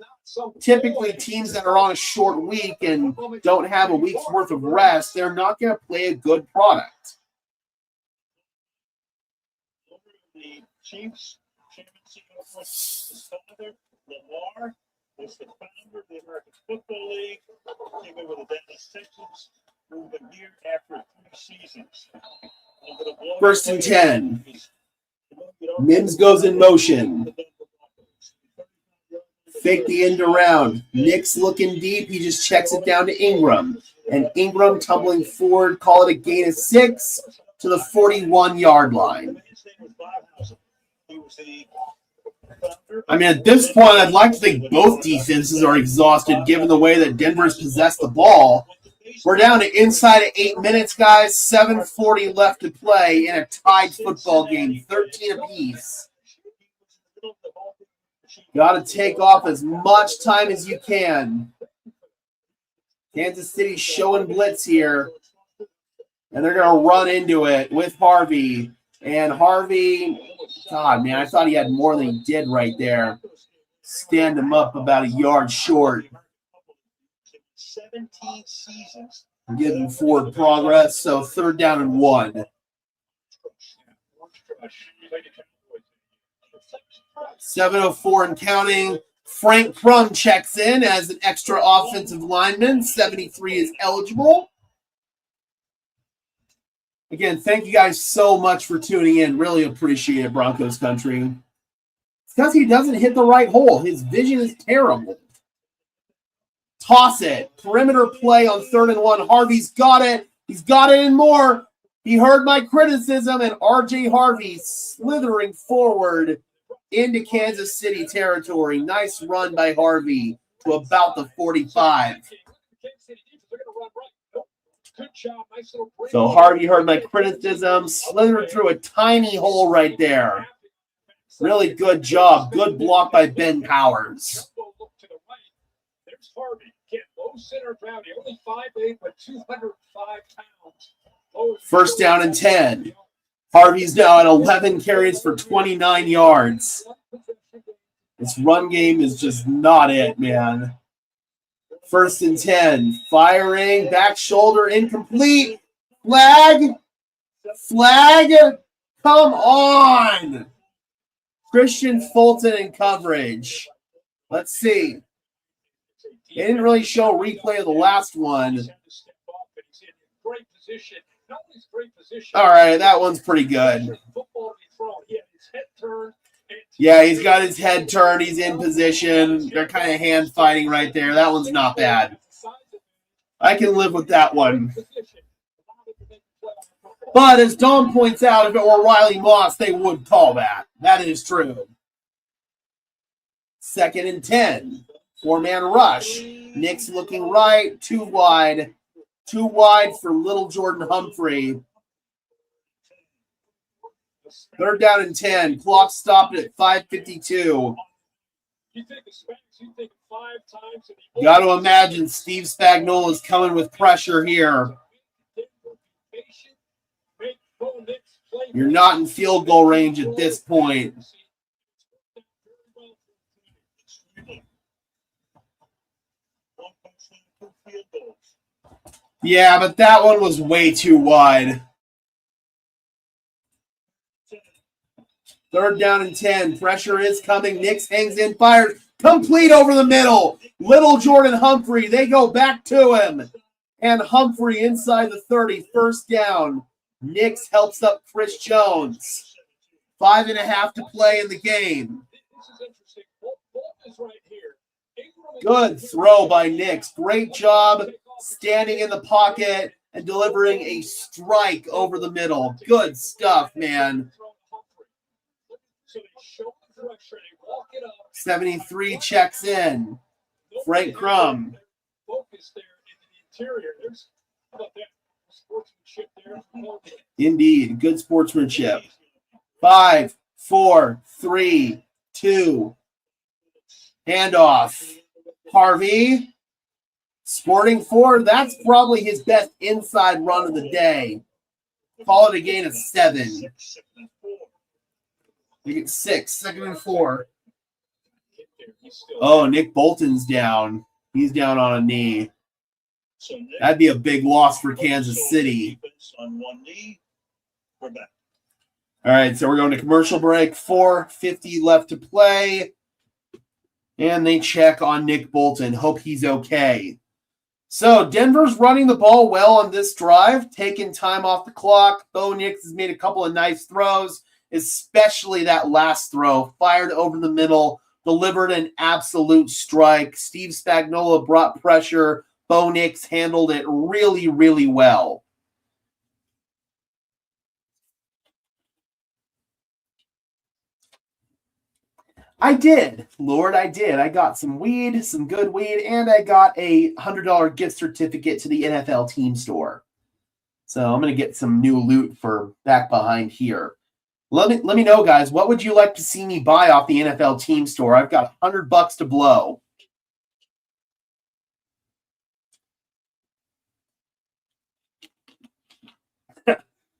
typically teams that are on a short week and don't have a week's worth of rest, they're not going to play a good product. The Chiefs championship his father, Lamar, was the founder of the American Football League, came over the Dallas Texans, moved them here after 3 seasons. 1st and 10. Mims goes in motion. Fake the end around. Nick's looking deep. He just checks it down to Ingram. And Ingram tumbling forward, call it a gain of 6 to the 41-yard line. I mean, at this point, I'd like to think both defenses are exhausted given the way that Denver's possessed the ball. We're down to inside of 8 minutes, guys. 7:40 left to play in a tied football game, 13 apiece. Got to take off as much time as you can. Kansas City showing blitz here. And they're going to run into it with Harvey. And Harvey, God, man, I thought he had more than he did right there. Stand him up about a yard short. 17 seasons. Give him forward progress. So 3rd down and 1. 7:04 and counting. Frank Crum checks in as an extra offensive lineman. 73 is eligible. Again, thank you guys so much for tuning in. Really appreciate it, Broncos country. It's because he doesn't hit the right hole. His vision is terrible. Toss it. Perimeter play on 3rd and 1. Harvey's got it. He's got it and more. He heard my criticism, and R.J. Harvey slithering forward into Kansas City territory. Nice run by Harvey to about the 45. So Harvey heard my criticism, slithered through a tiny hole right there. Really good job. Good block by Ben Powers. There's Harvey. Low center gravity, only 5'8", but 205 pounds. 1st down and 10. Harvey's now at 11 carries for 29 yards. This run game is just not it, man. 1st and 10. Firing, back shoulder, incomplete. Flag. Come on. Christian Fulton in coverage. Let's see. They didn't really show a replay of the last one. All right, that one's pretty good. Yeah, he's got his head turned. He's in position. They're kind of hand fighting right there. That one's not bad. I can live with that one. But as Don points out, if it were Riley Moss, they would call that. That is true. 2nd and 10. 4-man rush. Nick's looking right. 2 wide. 2 wide for little Jordan Humphrey. 3rd down and 10. Clock stopped at 5:52. Got to imagine Steve Spagnuolo is coming with pressure here. You're not in field goal range at this point. Yeah, but that one was way too wide. 3rd down and 10. Pressure is coming. Nix hangs in, fires. Complete over the middle. Little Jordan Humphrey. They go back to him. And Humphrey inside the 30. 1st down. Nix helps up Chris Jones. 5.5 to play in the game. Good throw by Nix. Great job standing in the pocket and delivering a strike over the middle. Good stuff, man. 73 checks in. Frank Crum. Indeed, good sportsmanship. 5, 4, 3, 2. Handoff. Harvey. Sporting 4. That's probably his best inside run of the day. Call it a gain of 7. You get 6. 2nd and 4. Oh, Nick Bolton's down. He's down on a knee. That'd be a big loss for Kansas City. All right, so we're going to commercial break. 4:50 left to play. And they check on Nick Bolton. Hope he's okay. So Denver's running the ball well on this drive, taking time off the clock. Bo Nix has made a couple of nice throws, especially that last throw. Fired over the middle, delivered an absolute strike. Steve Spagnuolo brought pressure. Bo Nix handled it really, really well. I did, Lord, I did. I got some weed, some good weed, and I got a $100 gift certificate to the NFL team store. So I'm going to get some new loot for back behind here. Let me know, guys, what would you like to see me buy off the NFL team store? I've got $100 to blow.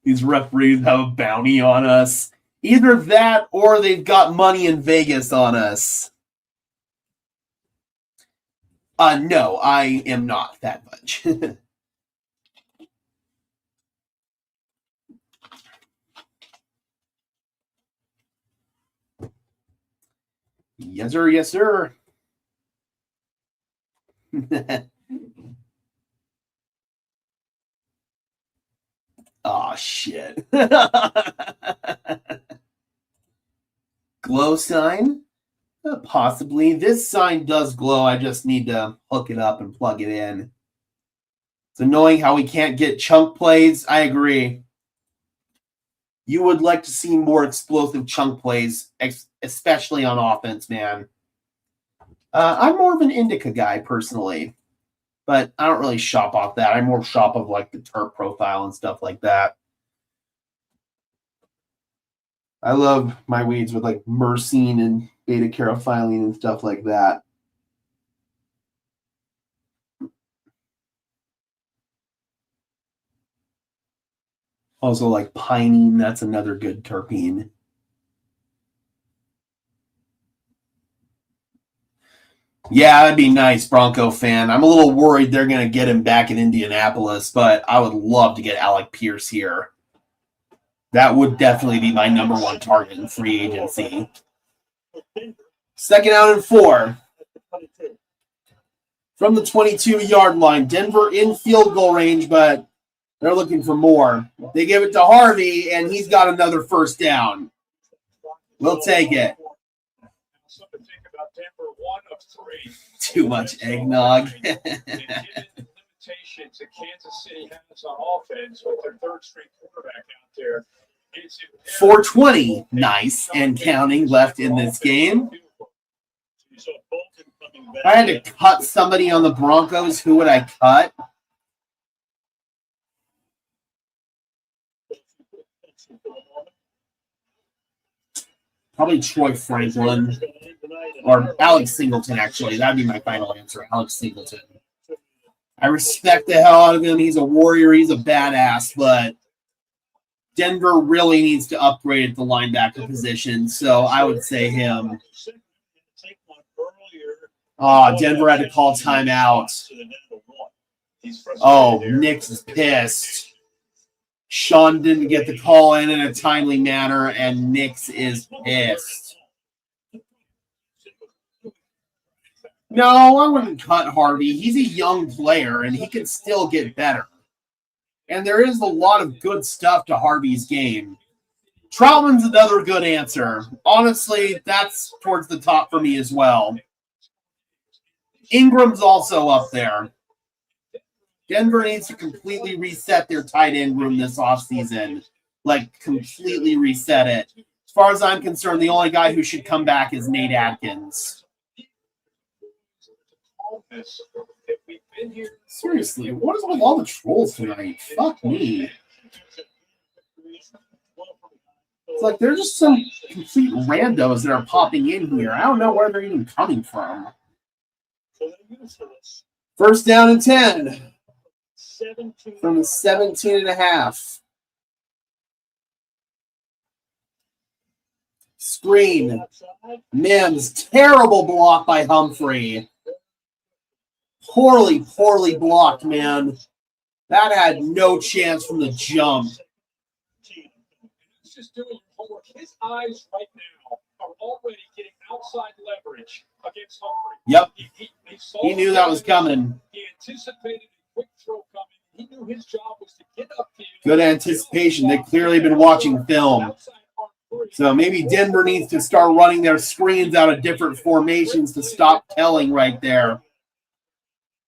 These referees have a bounty on us. Either that or they've got money in Vegas on us. No, I am not that much. Yes, sir. Yes, sir. Oh, shit. Glow sign? Possibly. This sign does glow. I just need to hook it up and plug it in. It's annoying how we can't get chunk plays. I agree. You would like to see more explosive chunk plays, especially on offense, man. I'm more of an indica guy, personally. But I don't really shop off that. I more shop of like the terp profile and stuff like that. I love my weeds with like myrcene and beta-carophylline and stuff like that. Also like pinene, that's another good terpene. Yeah, that'd be nice, Bronco fan. I'm a little worried they're going to get him back in Indianapolis, but I would love to get Alec Pierce here. That would definitely be my number one target in free agency. 2nd out and 4. From the 22-yard line. Denver in field goal range, but they're looking for more. They give it to Harvey, and he's got another 1st down. We'll take it. Too mumuch eggnog. Limitations that Kansas City has on offense with their 3rd-string quarterback out there. 4:20, nice and counting left in this game. If I had to cut somebody on the Broncos, who would I cut? Probably Troy Franklin or Alex Singleton, actually. That'd be my final answer, Alex Singleton. I respect the hell out of him. He's a warrior. He's a badass, but Denver really needs to upgrade at the linebacker position, so I would say him. Oh, Denver had to call timeout. He's frustrated Oh, there. Nix is pissed. Sean didn't get the call in a timely manner, and Nix is pissed. No, I wouldn't cut Harvey. He's a young player, and he can still get better. And there is a lot of good stuff to Harvey's game. Troutman's another good answer. Honestly, that's towards the top for me as well. Ingram's also up there. Denver needs to completely reset their tight end room this offseason. Like, completely reset it. As far as I'm concerned, the only guy who should come back is Nate Atkins. Seriously, what is with all the trolls tonight? Fuck me. It's like they're just some complete randos that are popping in here. I don't know where they're even coming from. First down and 10 from the 17.5. Screen. Mims. Terrible block by Humphrey. Poorly blocked, man. That had no chance from the jump. He's just doing homework. His eyes right now are already getting outside leverage against Humphrey. Yep. He He knew that was coming. He anticipated a quick throw coming. He knew his job was to get up here. Good anticipation. They've clearly been watching film. So maybe Denver needs to start running their screens out of different formations to stop telling right there.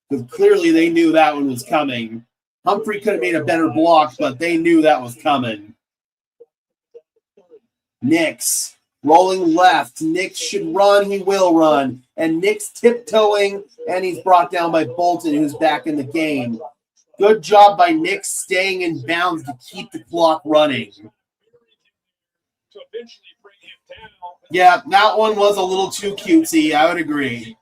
Because clearly they knew that one was coming. Humphrey could have made a better block, but they knew that was coming. Nix rolling left. Nix should run. He will run. And Nix tiptoeing, and he's brought down by Bolton, who's back in the game. Good job by Nix staying in bounds to keep the clock running. Yeah, that one was a little too cutesy. I would agree.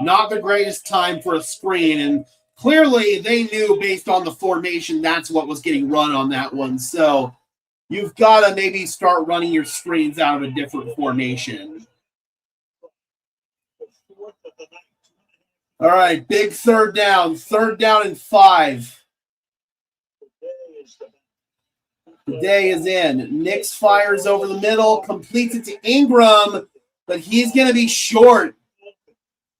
Not the greatest time for a screen, and clearly they knew based on the formation that's what was getting run on that one. So you've got to maybe start running your screens out of a different formation. All right, big third down. Third down and 5. The day is in. Nix fires over the middle, completes it to Ingram, but he's going to be short.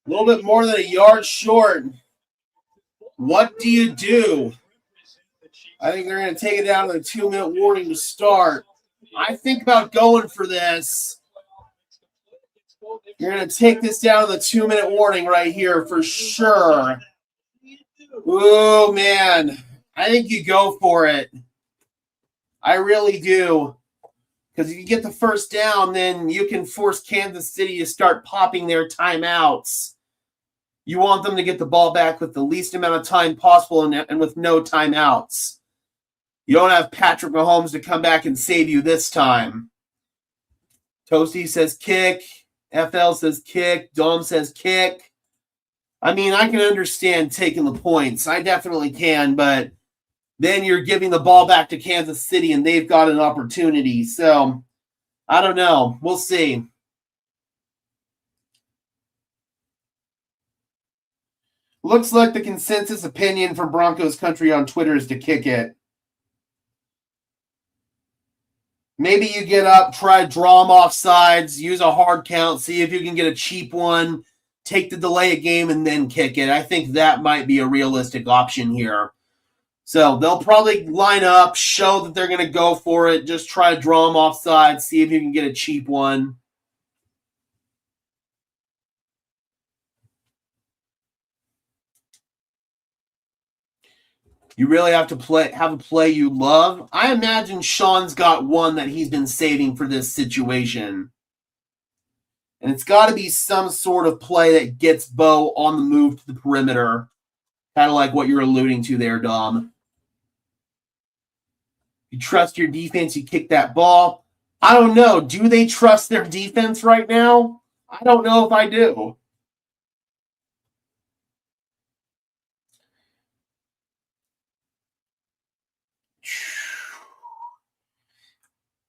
A little bit more than a yard short. What do you do? I think they're going to take it down to the 2-minute warning to start. I think about going for this. You're going to take this down to the 2-minute warning right here for sure. Oh, man. I think you go for it. I really do. Because if you get the first down, then you can force Kansas City to start popping their timeouts. You want them to get the ball back with the least amount of time possible and with no timeouts. You don't have Patrick Mahomes to come back and save you this time. Toasty says kick. FL says kick. Dom says kick. I mean, I can understand taking the points. I definitely can, but then you're giving the ball back to Kansas City and they've got an opportunity. So, I don't know. We'll see. Looks like the consensus opinion from Broncos country on Twitter is to kick it. Maybe you get up, try draw them off sides, use a hard count, see if you can get a cheap one, take the delay of game, and then kick it. I think that might be a realistic option here. So they'll probably line up, show that they're going to go for it, just try to draw them off sides, see if you can get a cheap one. You really have to have a play you love. I imagine Sean's got one that he's been saving for this situation. And it's got to be some sort of play that gets Bo on the move to the perimeter. Kind of like what you're alluding to there, Dom. You trust your defense, you kick that ball. I don't know. Do they trust their defense right now? I don't know if I do.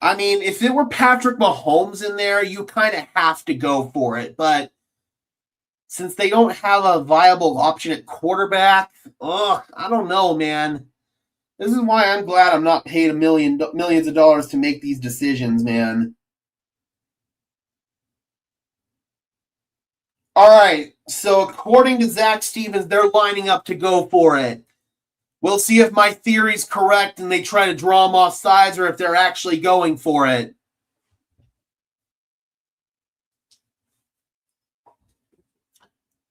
I mean, if it were Patrick Mahomes in there, you kind of have to go for it. But since they don't have a viable option at quarterback, I don't know, man. This is why I'm glad I'm not paid millions of dollars to make these decisions, man. All right, so according to Zach Stevens, they're lining up to go for it. We'll see if my theory's correct and they try to draw them off sides or if they're actually going for it.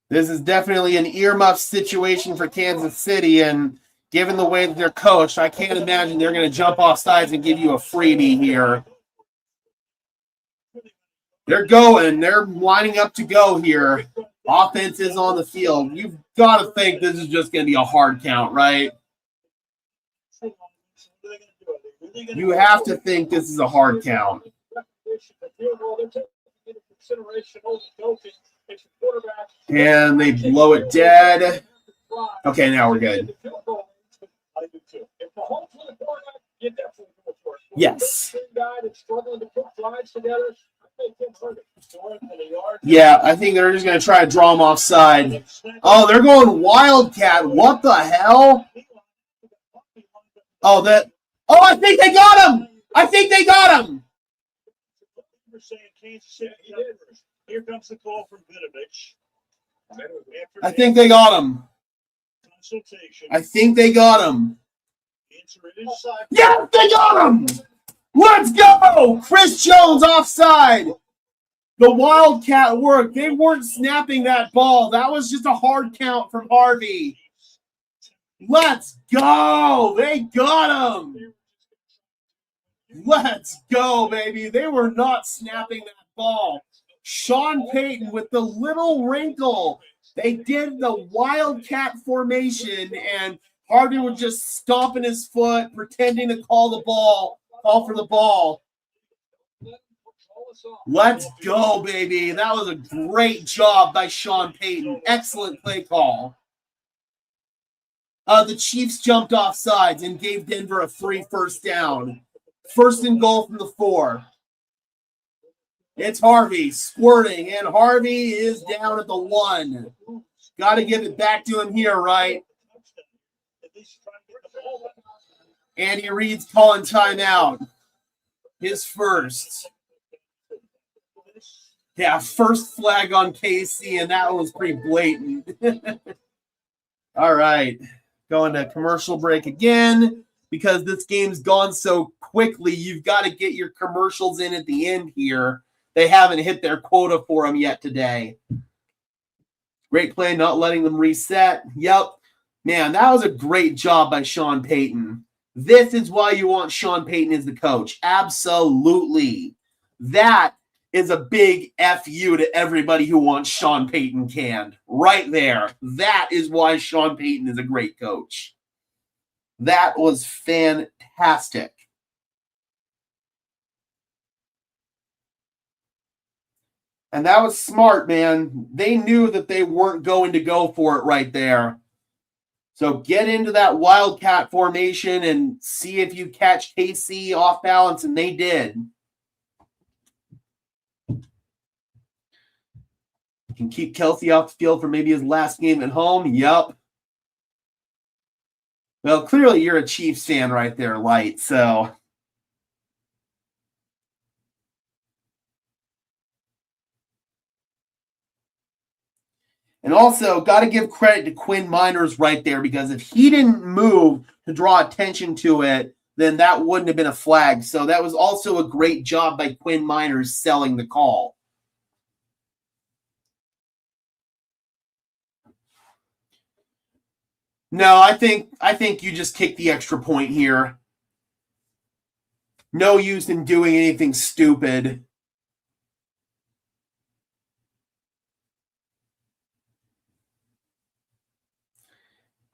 This is definitely an earmuff situation for Kansas City, and given the way that they're coached, I can't imagine they're going to jump off sides and give you a freebie here. They're going. They're lining up to go here. Offense is on the field. You've got to think this is just going to be a hard count, right? You have to think this is a hard count. And they blow it dead. Okay, now we're good. Yes. Yeah, I think they're just going to try to draw him offside. Oh, they're going Wildcat. What the hell? Oh, I think they got him. I think they got him. Here comes the call from Vinovich. I think they got him. I think they got him. Yeah, they got him. Let's go. Chris Jones offside. The Wildcat worked. They weren't snapping that ball. That was just a hard count from Harvey. Let's go. They got him. Let's go, baby. They were not snapping that ball. Sean Payton with the little wrinkle. They did the Wildcat formation, and Harvey was just stomping his foot, pretending to call for the ball. Let's go, baby. That was a great job by Sean Payton. Excellent play call. The Chiefs jumped off sides and gave Denver a free first down. First and goal from the 4. It's Harvey squirting, and Harvey is down at the 1. Got to give it back to him here, right? Andy Reid's calling timeout. His first. Yeah, first flag on KC, and that was pretty blatant. All right. Going to commercial break again. Because this game's gone so quickly, you've got to get your commercials in at the end here. They haven't hit their quota for them yet today. Great play, not letting them reset. Yep. Man, that was a great job by Sean Payton. This is why you want Sean Payton as the coach. Absolutely. That is a big FU to everybody who wants Sean Payton canned. Right there. That is why Sean Payton is a great coach. That was fantastic. And that was smart, man. They knew that they weren't going to go for it right there. So get into that Wildcat formation and see if you catch KC off balance, and they did. Can keep Kelsey off the field for maybe his last game at home. Yup. Well, clearly you're a Chiefs fan right there, Light, so. And also, got to give credit to Quinn Miners right there, because if he didn't move to draw attention to it, then that wouldn't have been a flag. So that was also a great job by Quinn Miners selling the call. No, I think you just kick the extra point here. No use in doing anything stupid.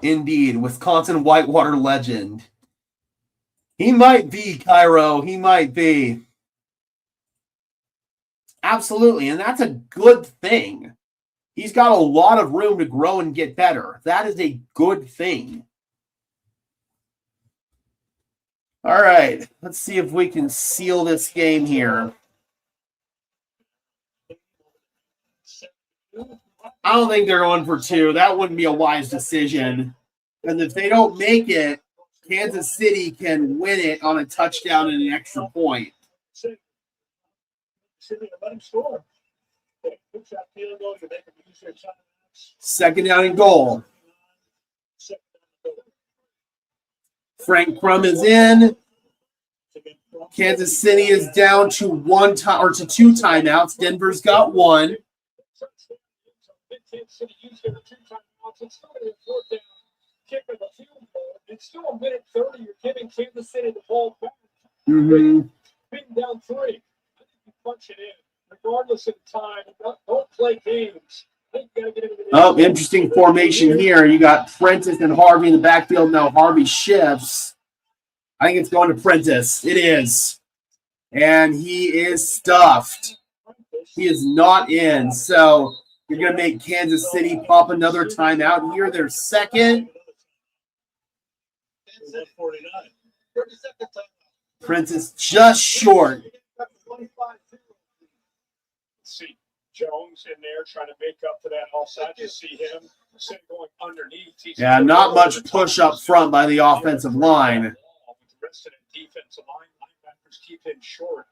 Indeed, Wisconsin Whitewater legend. He might be, Cairo. He might be. Absolutely, and that's a good thing. He's got a lot of room to grow and get better. That is a good thing. All right, let's see if we can seal this game here. I don't think they're going for 2. That wouldn't be a wise decision. And if they don't make it, Kansas City can win it on a touchdown and an extra point. City let him score. They push that field goal, you make them use their timeouts. Second down and goal. Frank Crum is in. Kansas City is down to 2 timeouts. Denver's got 1. It's still a minute 30. You're giving Kansas City the ball back. Mm-hmm. Being down 3. I think you punch it in, regardless of time. Don't play games. Oh, interesting formation here. You got Prentice and Harvey in the backfield. Now Harvey shifts. I think it's going to Prentice. It is. And he is stuffed. He is not in. So you're going to make Kansas City pop another timeout here. Their second. Prentice just short. See Jones in there trying to make up for that offside. You see him going underneath. Yeah, not much push up front by the offensive line. The rest of the defensive line, linebackers keep him short.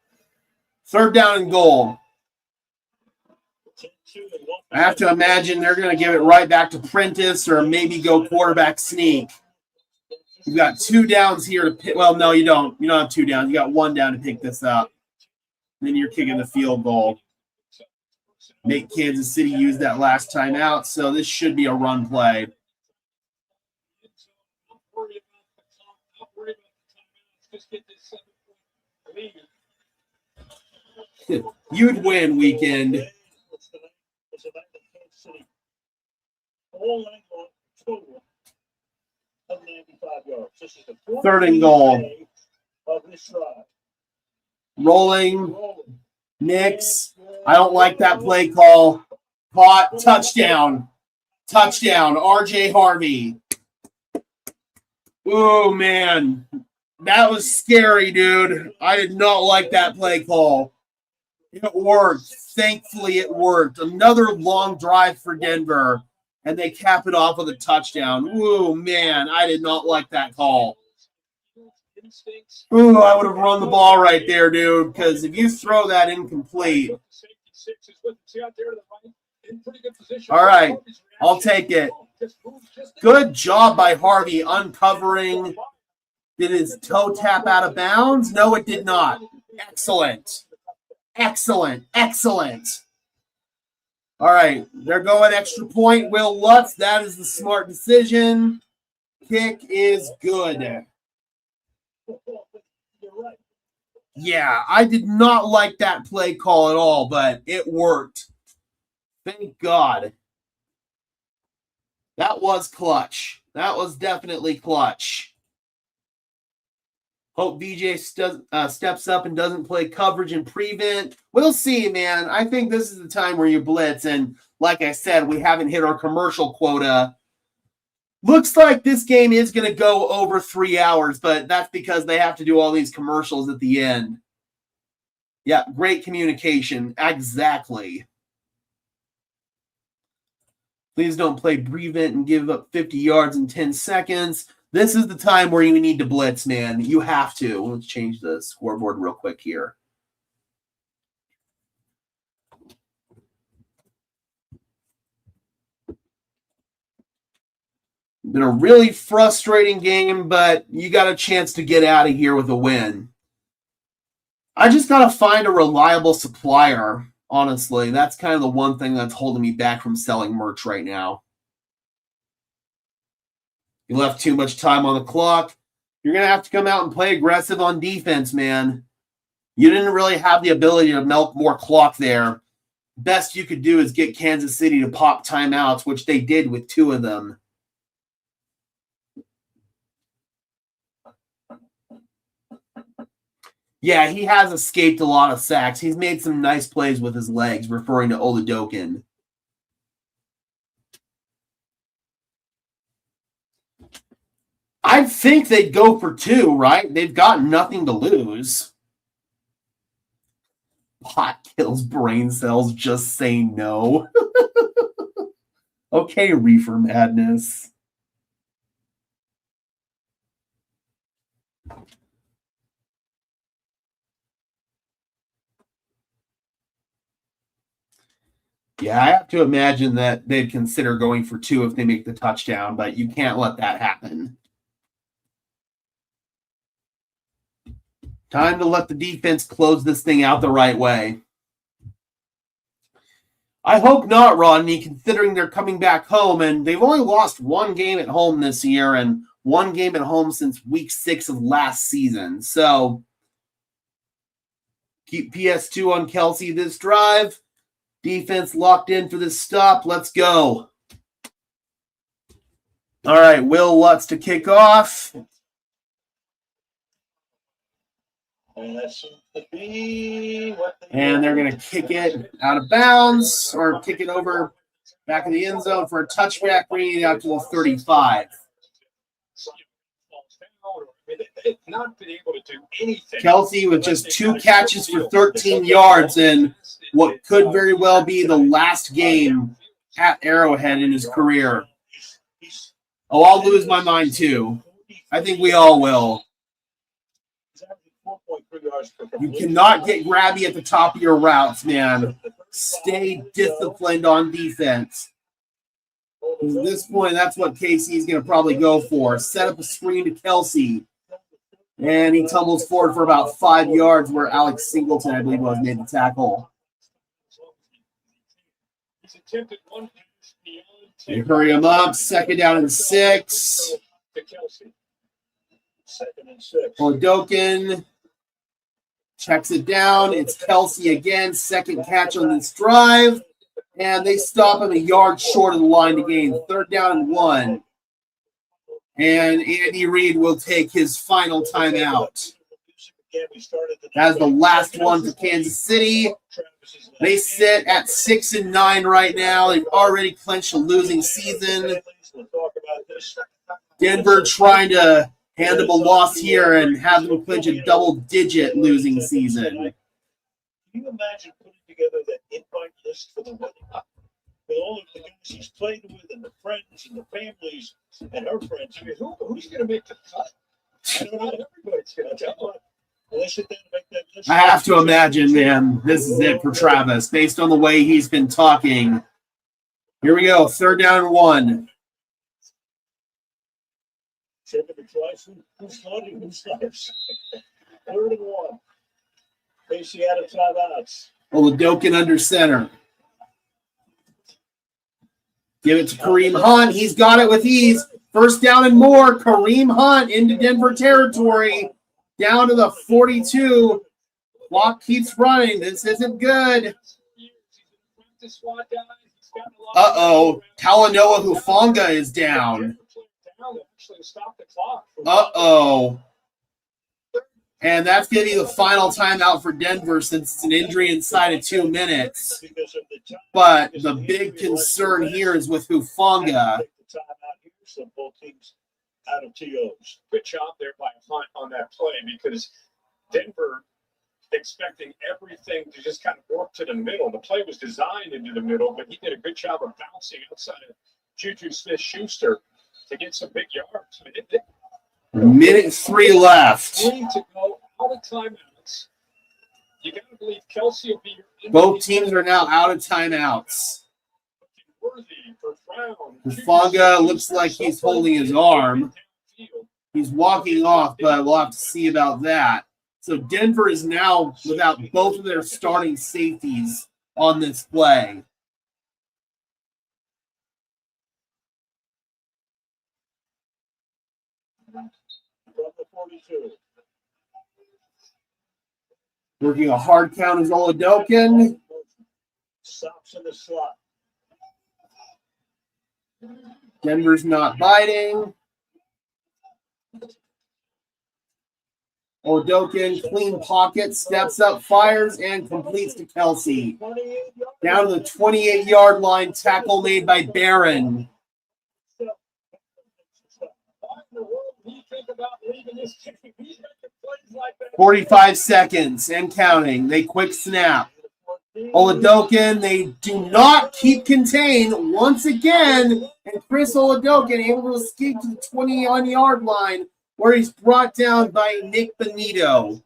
Third down and goal. I have to imagine they're going to give it right back to Prentice or maybe go quarterback sneak. You've got 2 downs here to pick. Well, no, you don't. You don't have 2 downs. You got 1 down to pick this up. Then you're kicking the field goal. Make Kansas City use that last timeout. So this should be a run play. You'd win weekend. Third and goal. Rolling. Nix. I don't like that play call. Caught. Touchdown. Touchdown. RJ Harvey. Oh, man. That was scary, dude. I did not like that play call. It worked. Thankfully, it worked. Another long drive for Denver, and they cap it off with a touchdown. Ooh, man, I did not like that call. Ooh, I would have run the ball right there, dude, because if you throw that incomplete. All right, I'll take it. Good job by Harvey uncovering. Did his toe tap out of bounds? No, it did not. Excellent. Excellent. Excellent. All right, they're going extra point. Will Lutz, that is the smart decision. Kick is good. Yeah, I did not like that play call at all, but it worked. Thank God. That was clutch. That was definitely clutch. Hope VJ steps up and doesn't play coverage and prevent. We'll see, man. I think this is the time where you blitz. And like I said, we haven't hit our commercial quota. Looks like this game is going to go over 3 hours, but that's because they have to do all these commercials at the end. Yeah, great communication. Exactly. Please don't play prevent and give up 50 yards in 10 seconds. This is the time where you need to blitz, man. You have to. Let's change the scoreboard real quick here. Been a really frustrating game, but you got a chance to get out of here with a win. I just got to find a reliable supplier, honestly. That's kind of the one thing that's holding me back from selling merch right now. You left too much time on the clock. You're going to have to come out and play aggressive on defense, man. You didn't really have the ability to milk more clock there. Best you could do is get Kansas City to pop timeouts, which they did with 2 of them. Yeah, he has escaped a lot of sacks. He's made some nice plays with his legs, referring to Oladokin. I think they'd go for 2, right? They've got nothing to lose. Pot kills brain cells, just say no. Okay, Reefer Madness. Yeah, I have to imagine that they'd consider going for 2 if they make the touchdown, but you can't let that happen. Time to let the defense close this thing out the right way. I hope not, Rodney, considering they're coming back home, and they've only lost 1 game at home this year and 1 game at home since week 6 of last season. So keep PS2 on Kelsey this drive. Defense locked in for this stop. Let's go. All right, Will Lutz to kick off. And that seems to be what And they're going to kick it out of bounds or kick it over back in the end zone for a touchback, bringing it out to the 35. Not been able to do anything. Kelsey with just 2 catches for 13 yards in what could very well be the last game at Arrowhead in his career. Oh, I'll lose my mind too. I think we all will. You cannot get grabby at the top of your routes, man. Stay disciplined on defense. At this point, that's what KC's going to probably go for. Set up a screen to Kelsey. And he tumbles forward for about 5 yards where Alex Singleton, I believe, was made the tackle. They hurry him up. 2nd down and 6. Odokin checks it down. It's Kelsey again. 2nd catch on this drive. And they stop him a yard short of the line to gain. 3rd down and 1. And Andy Reid will take his final timeout. That's the last one for Kansas City. They sit at 6-9 right now. They've already clinched a losing season. Denver trying to hand them a loss here and have them clinch a double-digit losing season. Can you imagine putting together that invite list for the wedding? With all of the guys he's played with and the friends and the families and her friends. I mean, who's going to make the cut? I don't know. Everybody's going to tell. They sit down and make that list. I have to imagine, man, this is it for Travis, based on the way he's been talking. Here we go, 3rd down and 1. Who's starting? Who starts? 3rd and 1. Casey out of timeouts. Odokin under center. Give it to Kareem Hunt. He's got it with ease. 1st down and more. Kareem Hunt into Denver territory. Down to the 42. Clock keeps running. This isn't good. Uh-oh. Talanoa Hufanga is down. Uh-oh. And that's going to be the final timeout for Denver since it's an injury inside of 2 minutes. But the big concern here is with Hufanga. Both teams out of TOs. Good job there by Hunt on that play because Denver expecting everything to just kind of work to the middle. The play was designed into the middle, but he did a good job of bouncing outside of Juju Smith-Schuster to get some big yards. I mean, Minute 3 left. 3 to go, out of timeouts. You got to believe Kelsey will be here. Both teams are now out of timeouts. Hufanga looks like he's holding his arm. He's walking off, but we'll have to see about that. So Denver is now without both of their starting safeties on this play. From the 42. Working a hard count is Odokin. Stops in the slot. Denver's not biting. Odokin, clean pocket, steps up, fires, and completes to Kelsey. Down to the 28-yard line, tackle made by Barron. 45 seconds and counting. They quick snap. Oladokin, they do not keep contained once again. And Chris Oladokin able to escape to the 21-yard line where he's brought down by Nick Benito.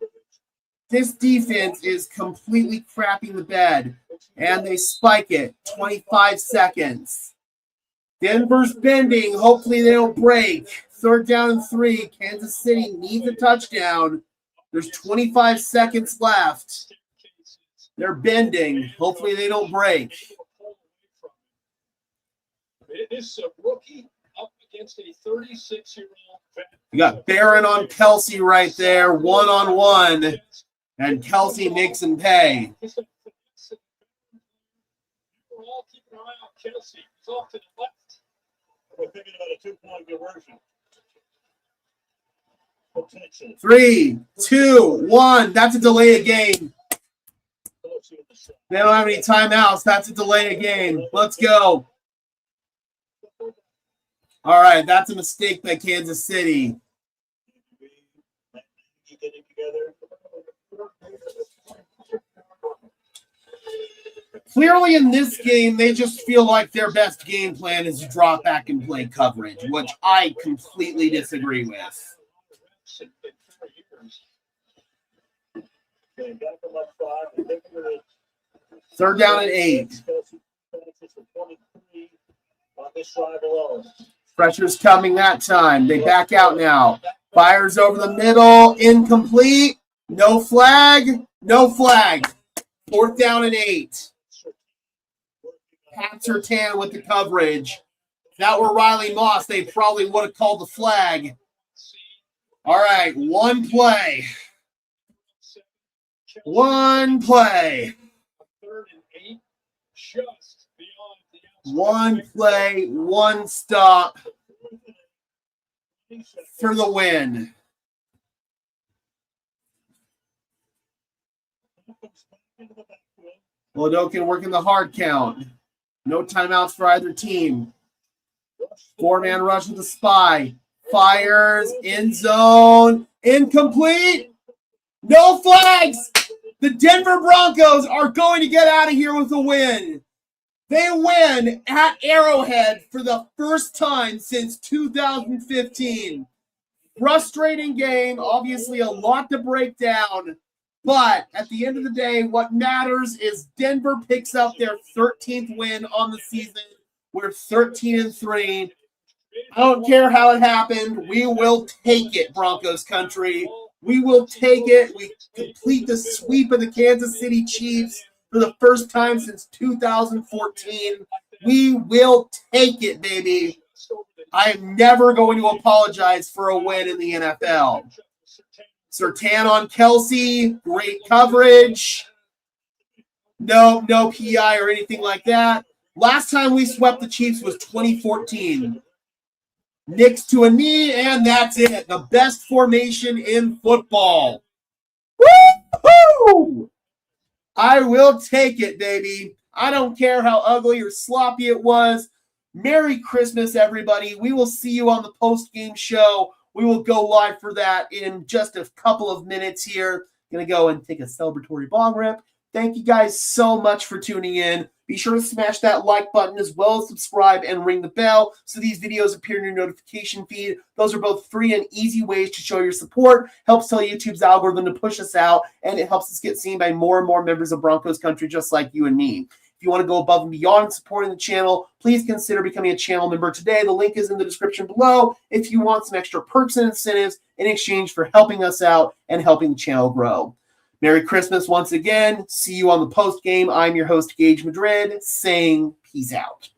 This defense is completely crapping the bed. And they spike it. 25 seconds. Denver's bending. Hopefully they don't break. 3rd down and 3. Kansas City needs a touchdown. There's 25 seconds left. They're bending. Hopefully they don't break. This rookie up against a 36-year-old. You got Barron on Kelsey right there, 1-on-1. And Kelsey makes him pay. We're all keeping an eye on Kelsey. He's off to the left. We're thinking about a 2-point conversion. Potential. 3, 2, 1. That's a delay of game. They don't have any timeouts. That's a delay of game. Let's go. All right, that's a mistake by Kansas City. Getting together. Clearly in this game, they just feel like their best game plan is to drop back and play coverage, which I completely disagree with. Third down and 8. Pressure's coming that time. They back out now. Fires over the middle. Incomplete. No flag. No flag. 4th down and 8. Pat Surtain with the coverage. If that were Riley Moss, they probably would have called the flag. All right, one play. One play. 3rd and 8, just beyond the outside. One play, one stop for the win. Oladokin working the hard count. No timeouts for either team. 4-man rush with the spy. Fires, end zone, incomplete. No flags. The Denver Broncos are going to get out of here with a win. They win at Arrowhead for the first time since 2015. Frustrating game, obviously a lot to break down. But at the end of the day, what matters is Denver picks up their 13th win on the season. We're 13-3. I don't care how it happened. We will take it, Broncos country. We will take it. We complete the sweep of the Kansas City Chiefs for the first time since 2014. We will take it, baby. I am never going to apologize for a win in the NFL. Surtain on Kelsey, great coverage. No PI or anything like that. Last time we swept the Chiefs was 2014. Nicks to a knee, and that's it. The best formation in football. Woo-hoo! I will take it, baby. I don't care how ugly or sloppy it was. Merry Christmas, everybody. We will see you on the post-game show. We will go live for that in just a couple of minutes here. Going to go and take a celebratory bong rip. Thank you guys so much for tuning in. Be sure to smash that like button as well as subscribe and ring the bell so these videos appear in your notification feed. Those are both free and easy ways to show your support. Helps tell YouTube's algorithm to push us out, and it helps us get seen by more and more members of Broncos country just like you and me. If you want to go above and beyond supporting the channel, please consider becoming a channel member today. The link is in the description below if you want some extra perks and incentives in exchange for helping us out and helping the channel grow. Merry Christmas once again. See you on the post game. I'm your host, Gage Madrid, saying peace out.